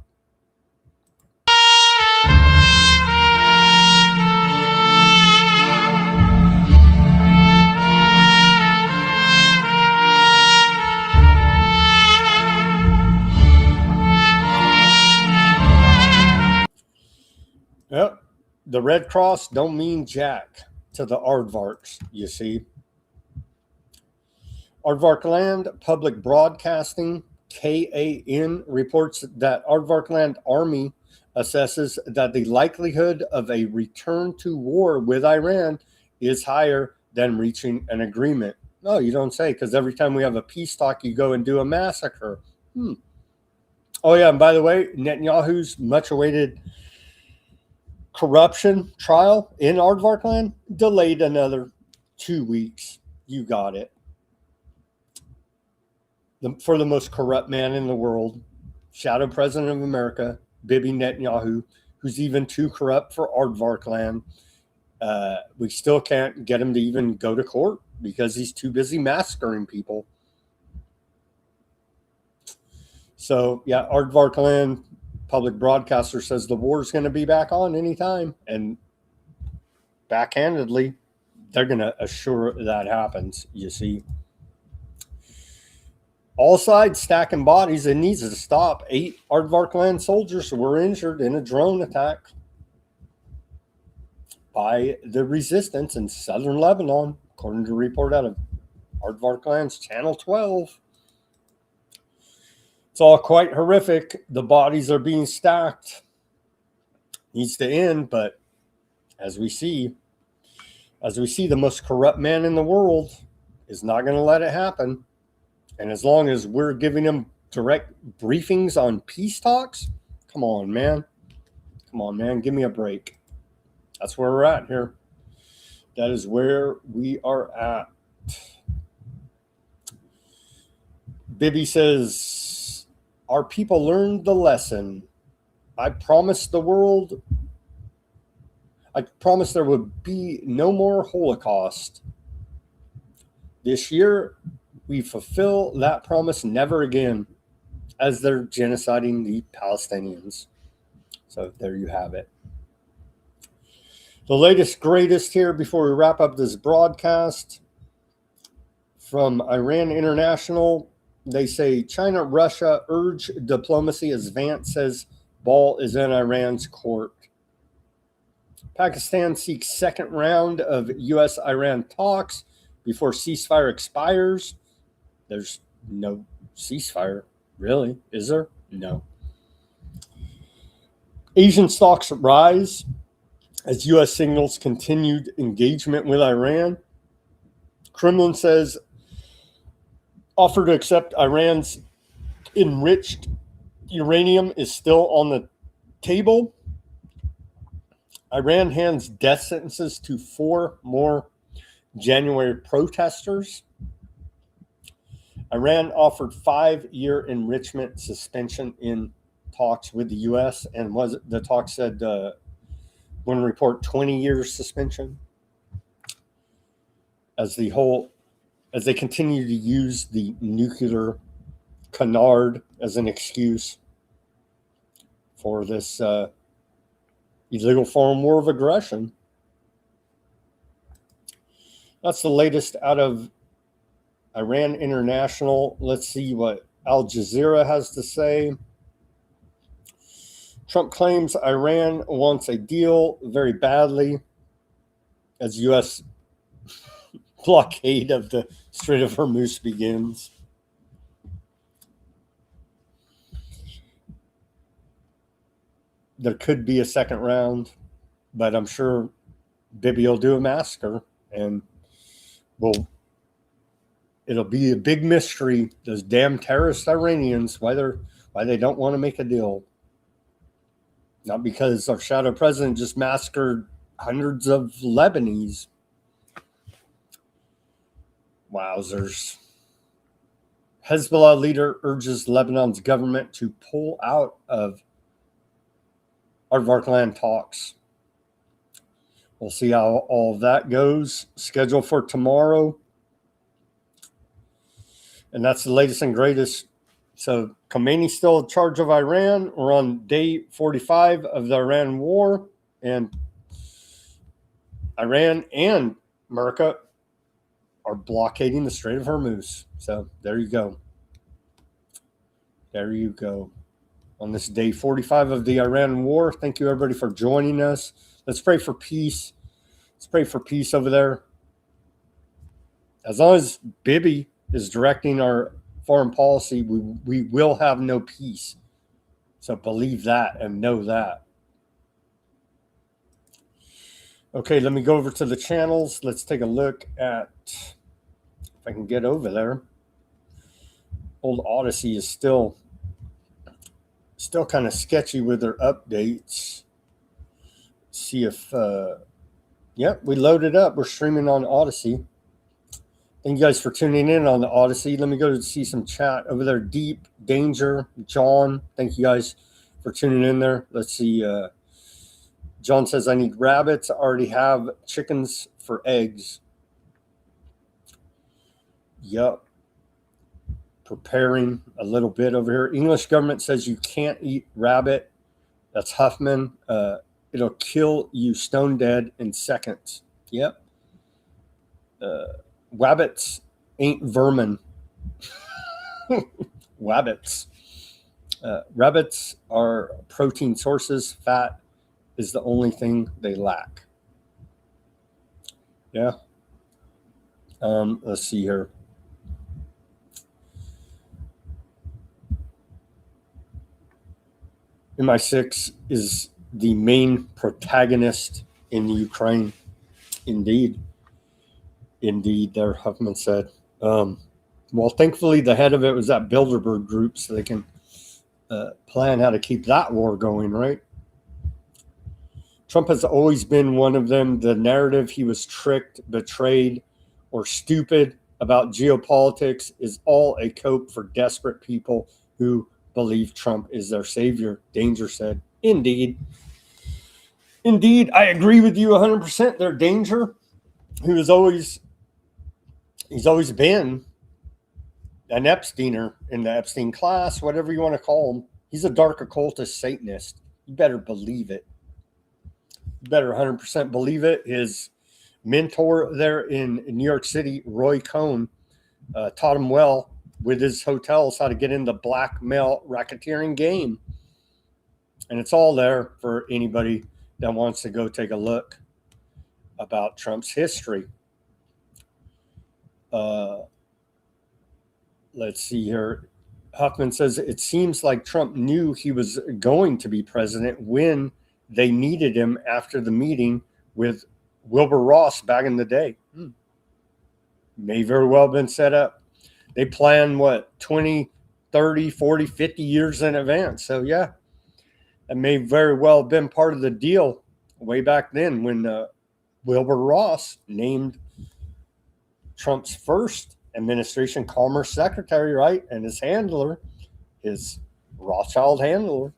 Yep. The Red Cross don't mean jack to the Aardvarks, you see. Aardvark Land Public Broadcasting, KAN, reports that Aardvark Land Army assesses that the likelihood of a return to war with Iran is higher than reaching an agreement. No, you don't say, because every time we have a peace talk, you go and do a massacre. Oh, yeah, and by the way, Netanyahu's much-awaited corruption trial in Aardvark land delayed another 2 weeks. You got it. For the most corrupt man in the world, shadow president of America, Bibi Netanyahu, who's even too corrupt for Aardvark land. We still can't get him to even go to court because he's too busy massacring people. So, yeah, Aardvarkland public broadcaster says the war is going to be back on anytime. And backhandedly, they're going to assure that happens, you see. All sides stacking bodies. It needs to stop. 8 Aardvarkland soldiers were injured in a drone attack by the resistance in southern Lebanon, according to a report out of Aardvarkland's Channel 12. It's all quite horrific. The bodies are being stacked. Needs to end, but as we see, the most corrupt man in the world is not going to let it happen. And as long as we're giving him direct briefings on peace talks, come on, man. Come on, man. Give me a break. That's where we're at here. That is where we are at. Bibi says, our people learned the lesson. I promised there would be no more Holocaust. This year, we fulfill that promise never again, as they're genociding the Palestinians. So there you have it. The latest, greatest here before we wrap up this broadcast from Iran International. They say China, Russia urge diplomacy as Vance says ball is in Iran's court. Pakistan seeks second round of U.S.-Iran talks before ceasefire expires. There's no ceasefire, really, is there? No. Asian stocks rise as U.S. signals continued engagement with Iran. Kremlin says offer to accept Iran's enriched uranium is still on the table. Iran hands death sentences to 4 more January protesters. Iran offered 5-year enrichment suspension in talks with the U.S. and the talk said one report 20 years suspension as they continue to use the nuclear canard as an excuse for this illegal foreign war of aggression. That's the latest out of Iran International. Let's see what Al Jazeera has to say. Trump claims Iran wants a deal very badly as U.S. blockade of the Strait of Hormuz begins. There could be a second round, but I'm sure Bibi will do a massacre and it'll be a big mystery. Those damn terrorist Iranians, why they don't want to make a deal. Not because our shadow president just massacred hundreds of Lebanese. Wowzers. Hezbollah leader urges Lebanon's government to pull out of Aardvarkland talks. We'll see how all of that goes. Scheduled for tomorrow. And that's the latest and greatest. So Khomeini's still in charge of Iran. We're on day 45 of the Iran war. And Iran and America are blockading the Strait of Hormuz. So there you go. There you go. On this day 45 of the Iran war. Thank you, everybody, for joining us. Let's pray for peace. Let's pray for peace over there. As long as Bibi is directing our foreign policy, we will have no peace. So believe that and know that. Okay, let me go over to the channels. Let's take a look at, if I can get over there. Old Odysee is still kind of sketchy with their updates. See if, yep, we loaded up. We're streaming on Odysee. Thank you guys for tuning in on the Odysee. Let me go to see some chat over there. Deep, Danger, John. Thank you guys for tuning in there. Let's see. John says, I need rabbits. I already have chickens for eggs. Yep. preparing a little bit over here. English government says you can't eat rabbit. That's Huffman. It'll kill you stone dead in seconds. Yep. Wabbits ain't vermin. Wabbits. Rabbits are protein sources. Fat is the only thing they lack. Yeah. Let's see here. MI6 is the main protagonist in Ukraine. Indeed. Indeed, there, Huffman said. Well, thankfully, the head of it was that Bilderberg Group, so they can plan how to keep that war going, right? Trump has always been one of them. The narrative he was tricked, betrayed, or stupid about geopolitics is all a cope for desperate people who believe Trump is their savior, Danger said. Indeed. Indeed, I agree with you 100%. Their Danger, who is always, he's always been an Epsteiner in the Epstein class, whatever you want to call him. He's a dark occultist Satanist. You better believe it. You better 100% believe it. His mentor there in New York City, Roy Cohn, taught him well with his hotels how to get in the blackmail racketeering game. And it's all there for anybody that wants to go take a look about Trump's history. Let's see here. Huffman says, it seems like Trump knew he was going to be president when they needed him after the meeting with Wilbur Ross back in the day. May very well have been set up. They plan, 20, 30, 40, 50 years in advance. So, yeah, that may very well have been part of the deal way back then when Wilbur Ross named Trump's first administration commerce secretary, right? And his handler, his Rothschild handler.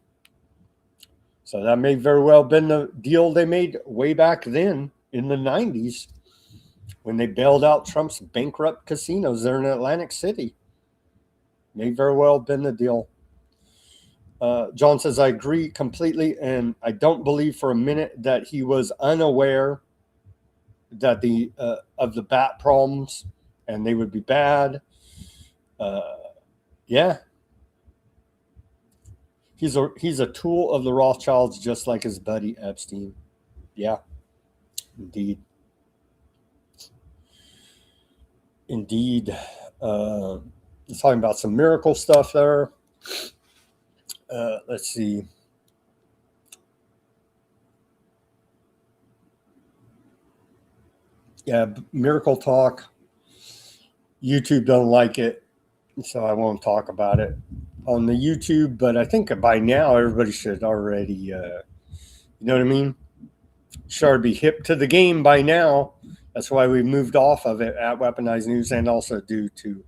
So that may very well have been the deal they made way back then in the 90s when they bailed out Trump's bankrupt casinos there in Atlantic City. May very well have been the deal. John says, I agree completely, and I don't believe for a minute that he was unaware that of the bat problems and they would be bad. Yeah. He's a tool of the Rothschilds, just like his buddy Epstein. Yeah, indeed. Indeed. He's talking about some miracle stuff there. Let's see. Yeah, miracle talk. YouTube don't like it, so I won't talk about it on the YouTube. But I think by now everybody should already, you know what I mean? Should be hip to the game by now. That's why we moved off of it at Weaponized News, and also due to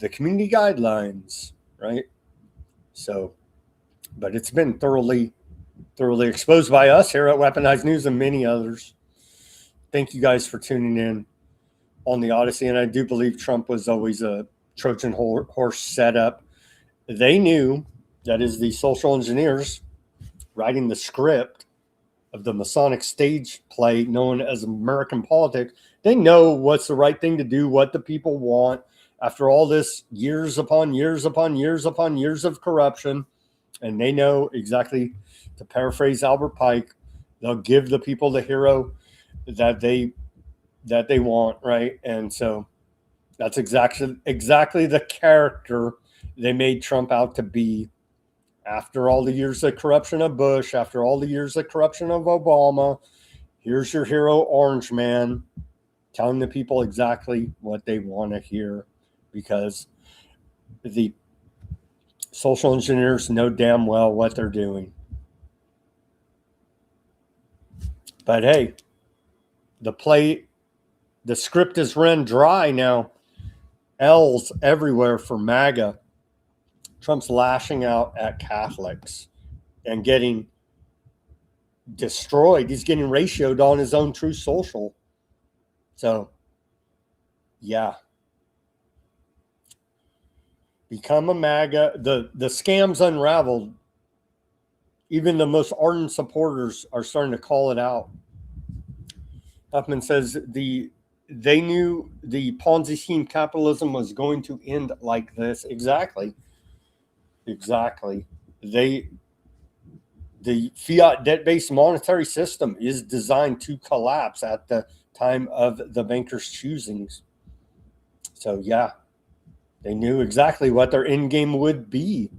the community guidelines, right? So, but it's been thoroughly exposed by us here at Weaponized News and many others. Thank you guys for tuning in on the Odysee. And I do believe Trump was always a Trojan horse setup. They knew, that is the social engineers writing the script of the Masonic stage play known as American politics. They know what's the right thing to do, what the people want. After all this years upon years upon years upon years of corruption, and they know exactly, to paraphrase Albert Pike, they'll give the people the hero that they want, right? And so that's exactly the character they made Trump out to be. After all the years of corruption of Bush, after all the years of corruption of Obama, here's your hero, Orange Man, telling the people exactly what they want to hear, because the social engineers know damn well what they're doing. But hey, the script is run dry now. L's everywhere for MAGA. Trump's lashing out at Catholics and getting destroyed. He's getting ratioed on his own Truth Social. So, yeah. Become a MAGA. The scam's unraveled. Even the most ardent supporters are starting to call it out. Huffman says they knew the Ponzi scheme capitalism was going to end like this. Exactly. The fiat debt-based monetary system is designed to collapse at the time of the bankers' choosings. So yeah, they knew exactly what their end game would be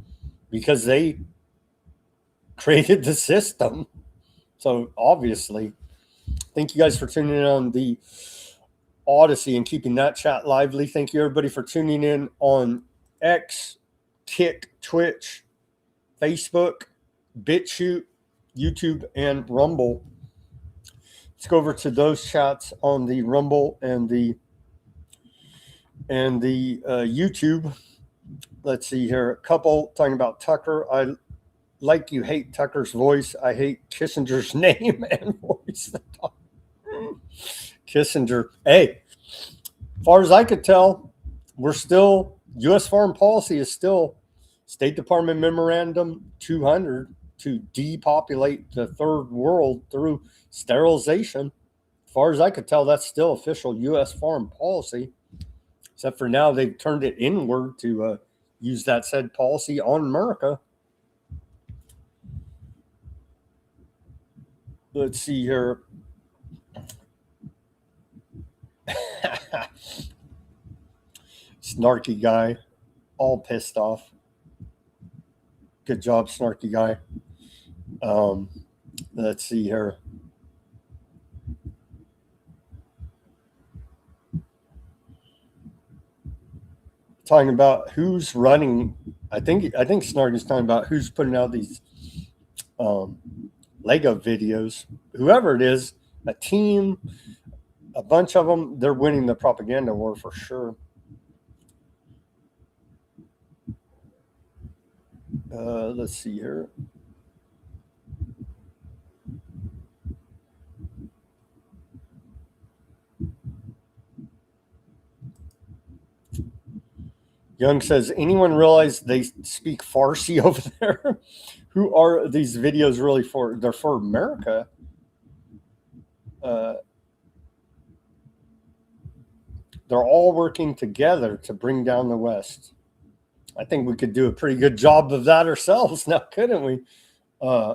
because they created the system. So obviously, thank you guys for tuning in on the Odysee and keeping that chat lively. Thank you everybody for tuning in on X, Kick, Twitch, Facebook, Bitchute, YouTube, and Rumble. Let's go over to those chats on the Rumble and the YouTube. Let's see here. A couple talking about Tucker. I like you hate Tucker's voice. I hate Kissinger's name and voice. Kissinger. Hey, as far as I could tell, we're still, U.S. foreign policy is still State Department Memorandum 200 to depopulate the third world through sterilization. As far as I could tell, that's still official U.S. foreign policy. Except for now, they've turned it inward to use that said policy on America. Let's see here. Snarky guy, all pissed off. Good job, snarky guy. Let's see here. Talking about who's running. I think Snarky's talking about who's putting out these Lego videos. Whoever it is, a team, a bunch of them, they're winning the propaganda war for sure. Let's see here. Young says, anyone realize they speak Farsi over there? Who are these videos really for? They're for America. They're all working together to bring down the West. I think we could do a pretty good job of that ourselves now, couldn't we?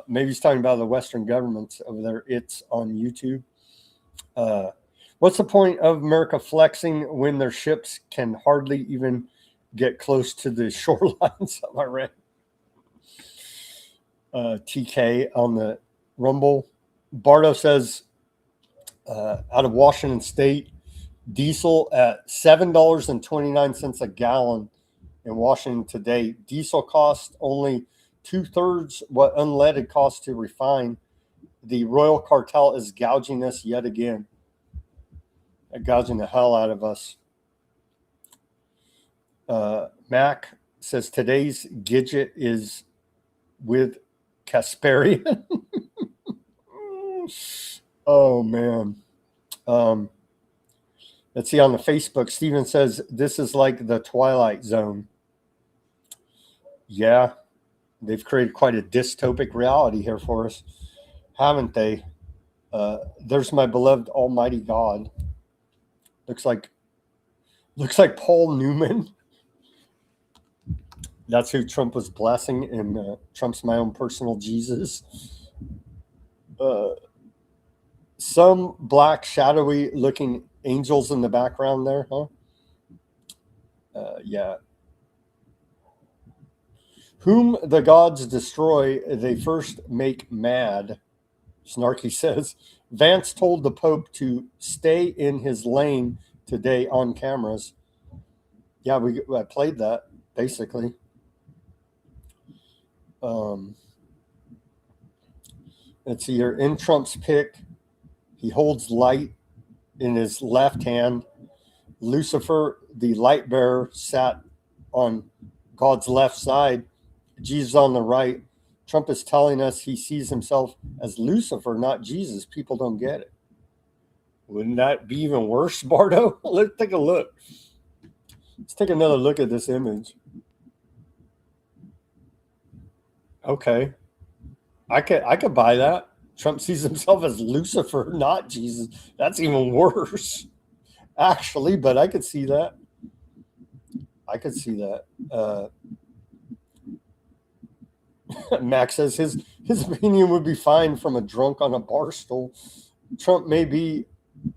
Maybe he's talking about the Western governments over there. It's on YouTube. What's the point of America flexing when their ships can hardly even get close to the shorelines of Iran? TK on the Rumble. Bardo says, out of Washington State, diesel at $7.29 a gallon in Washington today. Diesel costs only 2/3 what unleaded costs to refine. The Royal Cartel is gouging us yet again. They're gouging the hell out of us. Mac says today's Gidget is with Kasparian. Oh, man. Let's see on the Facebook. Steven says this is like the Twilight Zone. Yeah, they've created quite a dystopic reality here for us, haven't they? There's my beloved Almighty God. Looks like Paul Newman. That's who Trump was blessing, and Trump's my own personal Jesus. Some black, shadowy looking angels in the background there, huh? Yeah. Whom the gods destroy, they first make mad, Snarky says. Vance told the Pope to stay in his lane today on cameras. Yeah, I played that, basically. Let's see here. In Trump's pic, he holds light in his left hand. Lucifer, the light bearer, sat on God's left side. Jesus on the right. Trump is telling us he sees himself as Lucifer, not Jesus. People don't get it. Wouldn't that be even worse, Bardo? Let's take a look. Let's take another look at this image. Okay. I could buy that. Trump sees himself as Lucifer, not Jesus. That's even worse, actually. But I could see that. I could see that. Max says his opinion would be fine from a drunk on a bar stool. Trump may be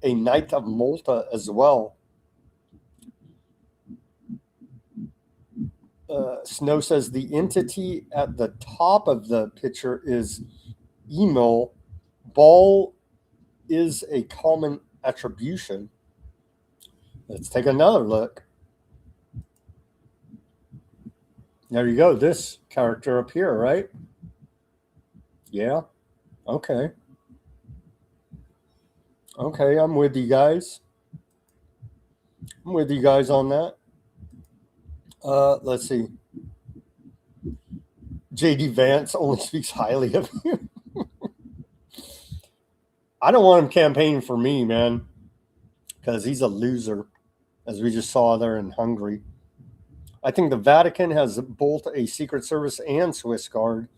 a Knight of Malta as well. Snow says the entity at the top of the picture is email. Ball is a common attribution. Let's take another look. There you go. This character up here, right? Yeah. Okay. Okay, I'm with you guys. I'm with you guys on that. Let's see. JD Vance only speaks highly of you. I don't want him campaigning for me, man, because he's a loser, as we just saw there in Hungary. I think the Vatican has both a Secret Service and Swiss Guard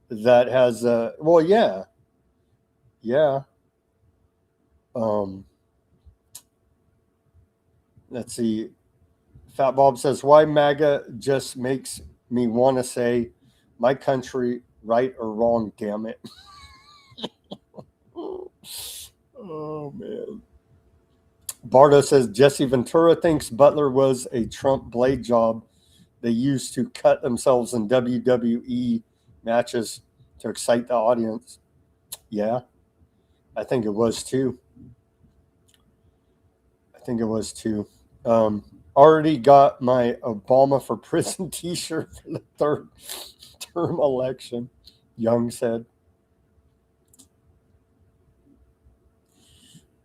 that has, well, yeah. Yeah. Let's see. Fat Bob says, why MAGA just makes me want to say my country, right or wrong, damn it. Oh, man. Bardo says, Jesse Ventura thinks Butler was a Trump blade job they used to cut themselves in WWE matches to excite the audience. Yeah, I think it was too. Already got my Obama for prison t-shirt for the third term election, Young said.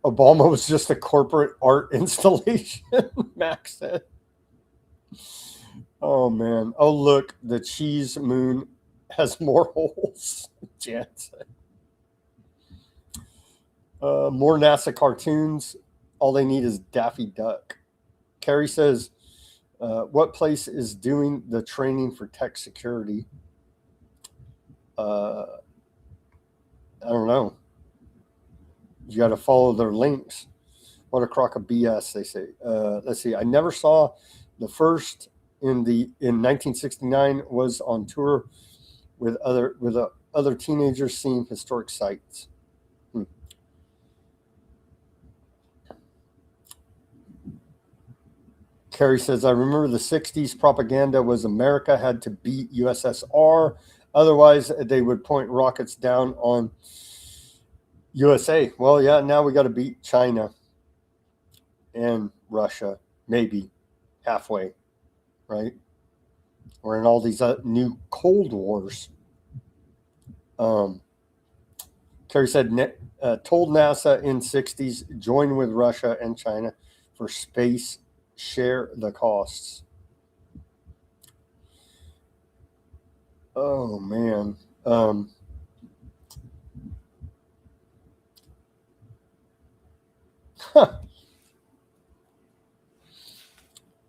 Obama was just a corporate art installation, Max said. Oh, man. Oh, look, the cheese moon has more holes, Jan said. More NASA cartoons. All they need is Daffy Duck. Carrie says, what place is doing the training for tech security? I don't know. You got to follow their links. What a crock of BS, they say. Let's see. I never saw the first in 1969 was on tour with other teenagers seeing historic sites. Carrie says, I remember the 60s propaganda was America had to beat USSR. Otherwise, they would point rockets down on USA. Well, yeah, now we got to beat China and Russia, maybe halfway, right? We're in all these new Cold Wars. Kerry said, told NASA in 60s, join with Russia and China for space, share the costs. Oh, man.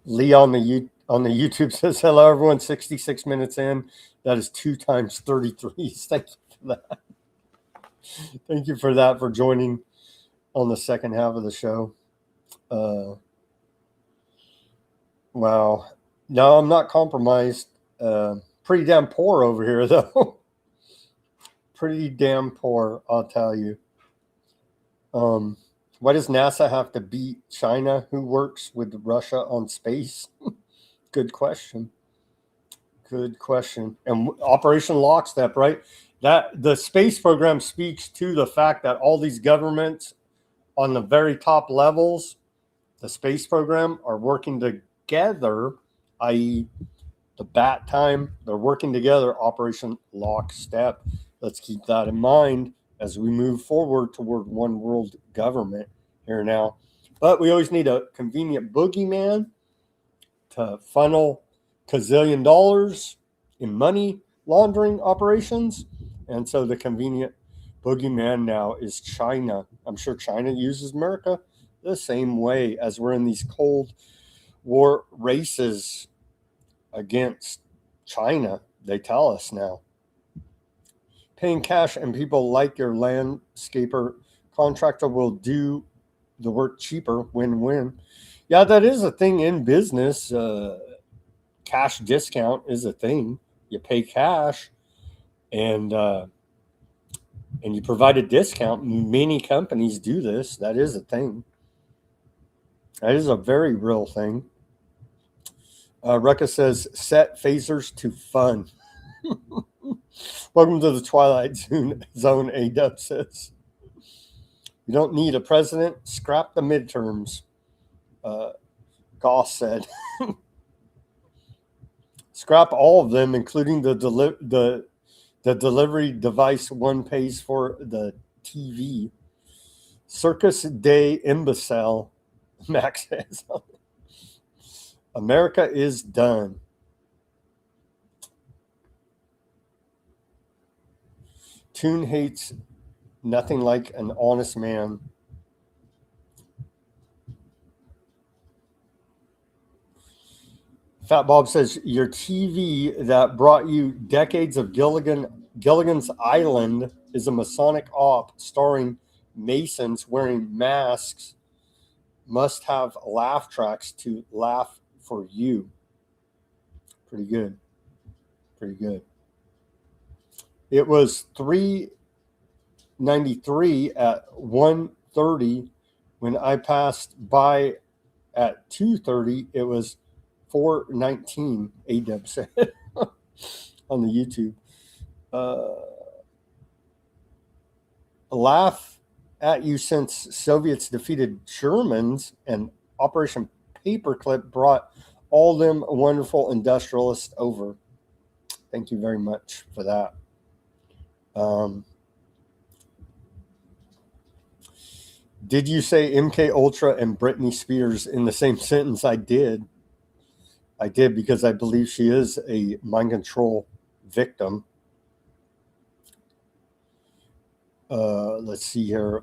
Lee on the YouTube says, hello, everyone, 66 minutes in. That is 2 times 33. Thank you for that. Thank you for that, for joining on the second half of the show. Wow. No, I'm not compromised. Pretty damn poor over here, though. Pretty damn poor, I'll tell you. Why does NASA have to beat China, who works with Russia on space? Good question. Good question. And Operation Lockstep, right? That the space program speaks to the fact that all these governments on the very top levels, the space program, are working together, i.e., the bat time, they're working together, Operation Lockstep. Let's keep that in mind as we move forward toward one world government here now. But we always need a convenient boogeyman to funnel $1 gazillion in money laundering operations. And so the convenient boogeyman now is China. I'm sure China uses America the same way, as we're in these Cold War races against China, they tell us now. paying cash and people like your landscaper contractor will do the work cheaper. Win-win. Yeah, that is a thing in business. Cash discount is a thing. You pay cash and you provide a discount. Many companies do this. That is a thing. That is a very real thing. Rekka says, set phasers to fun. Welcome to the Twilight Zone, A-Dub says. You don't need a president. Scrap the midterms. Goss said. Scrap all of them, including the delivery device one pays for the TV. Circus de imbecile, Max says. America is done. Toon hates nothing like an honest man. Fat Bob says, your TV that brought you decades of Gilligan's Island is a Masonic op starring Masons wearing masks. Must have laugh tracks to laugh for you. Pretty good. Pretty good. It was $3.93 at 1:30. When I passed by at 2:30, it was $4.19, A-Dub said on the YouTube. Laugh at you since Soviets defeated Germans and Operation Paperclip brought all them wonderful industrialists over. Thank you very much for that. Did you say MK Ultra and Britney Spears in the same sentence? I did. I did because I believe she is a mind control victim. Let's see here.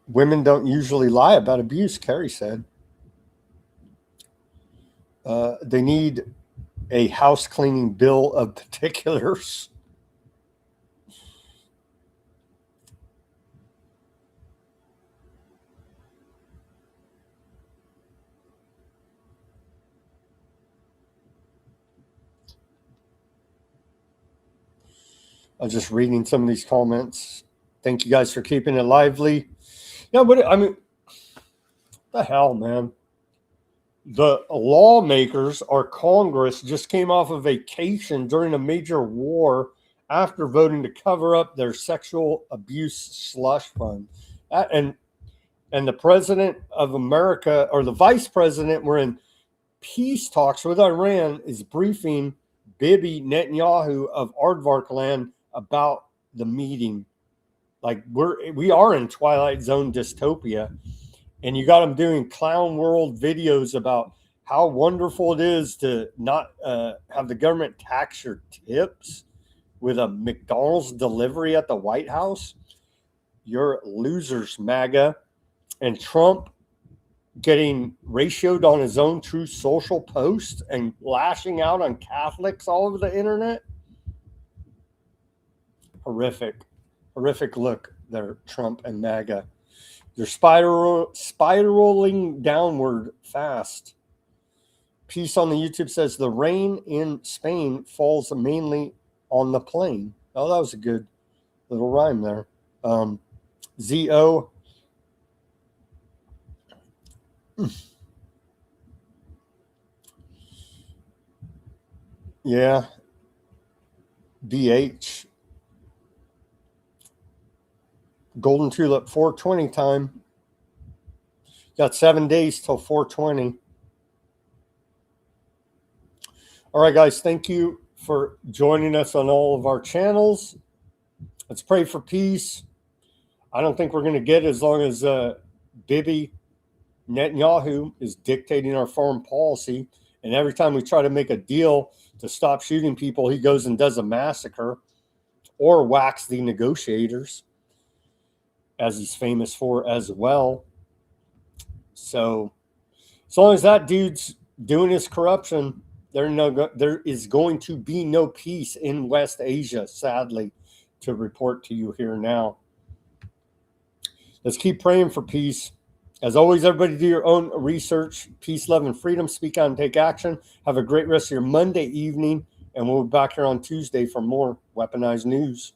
Women don't usually lie about abuse, Carrie said. They need a house cleaning bill of particulars. I was just reading some of these comments. Thank you guys for keeping it lively. Yeah, but I mean, the hell, man. The lawmakers, our Congress, just came off a vacation during a major war after voting to cover up their sexual abuse slush fund. And the president of America, or the vice president, were in peace talks with Iran, is briefing Bibi Netanyahu of Aardvark land about the meeting. Like we are in Twilight Zone dystopia, and you got them doing clown world videos about how wonderful it is to not have the government tax your tips with a McDonald's delivery at the White House. You're losers, MAGA. And Trump getting ratioed on his own Truth Social post and lashing out on Catholics all over the internet. Horrific look there, Trump and MAGA. They're spiraling downward fast. Peace on the YouTube says the rain in Spain falls mainly on the plain. Oh, that was a good little rhyme there. ZO. Yeah. BH. Golden Tulip, 420 time. Got 7 days till 420. All right, guys. Thank you for joining us on all of our channels. Let's pray for peace. I don't think we're going to get as long as Bibi Netanyahu is dictating our foreign policy. And every time we try to make a deal to stop shooting people, he goes and does a massacre or whacks the negotiators, as he's famous for as well. So as long as that dude's doing his corruption, there is going to be no peace in West Asia, sadly, to report to you here now. Let's keep praying for peace. As always, everybody do your own research. Peace, love, and freedom. Speak out and take action. Have a great rest of your Monday evening, and we'll be back here on Tuesday for more Weaponized News.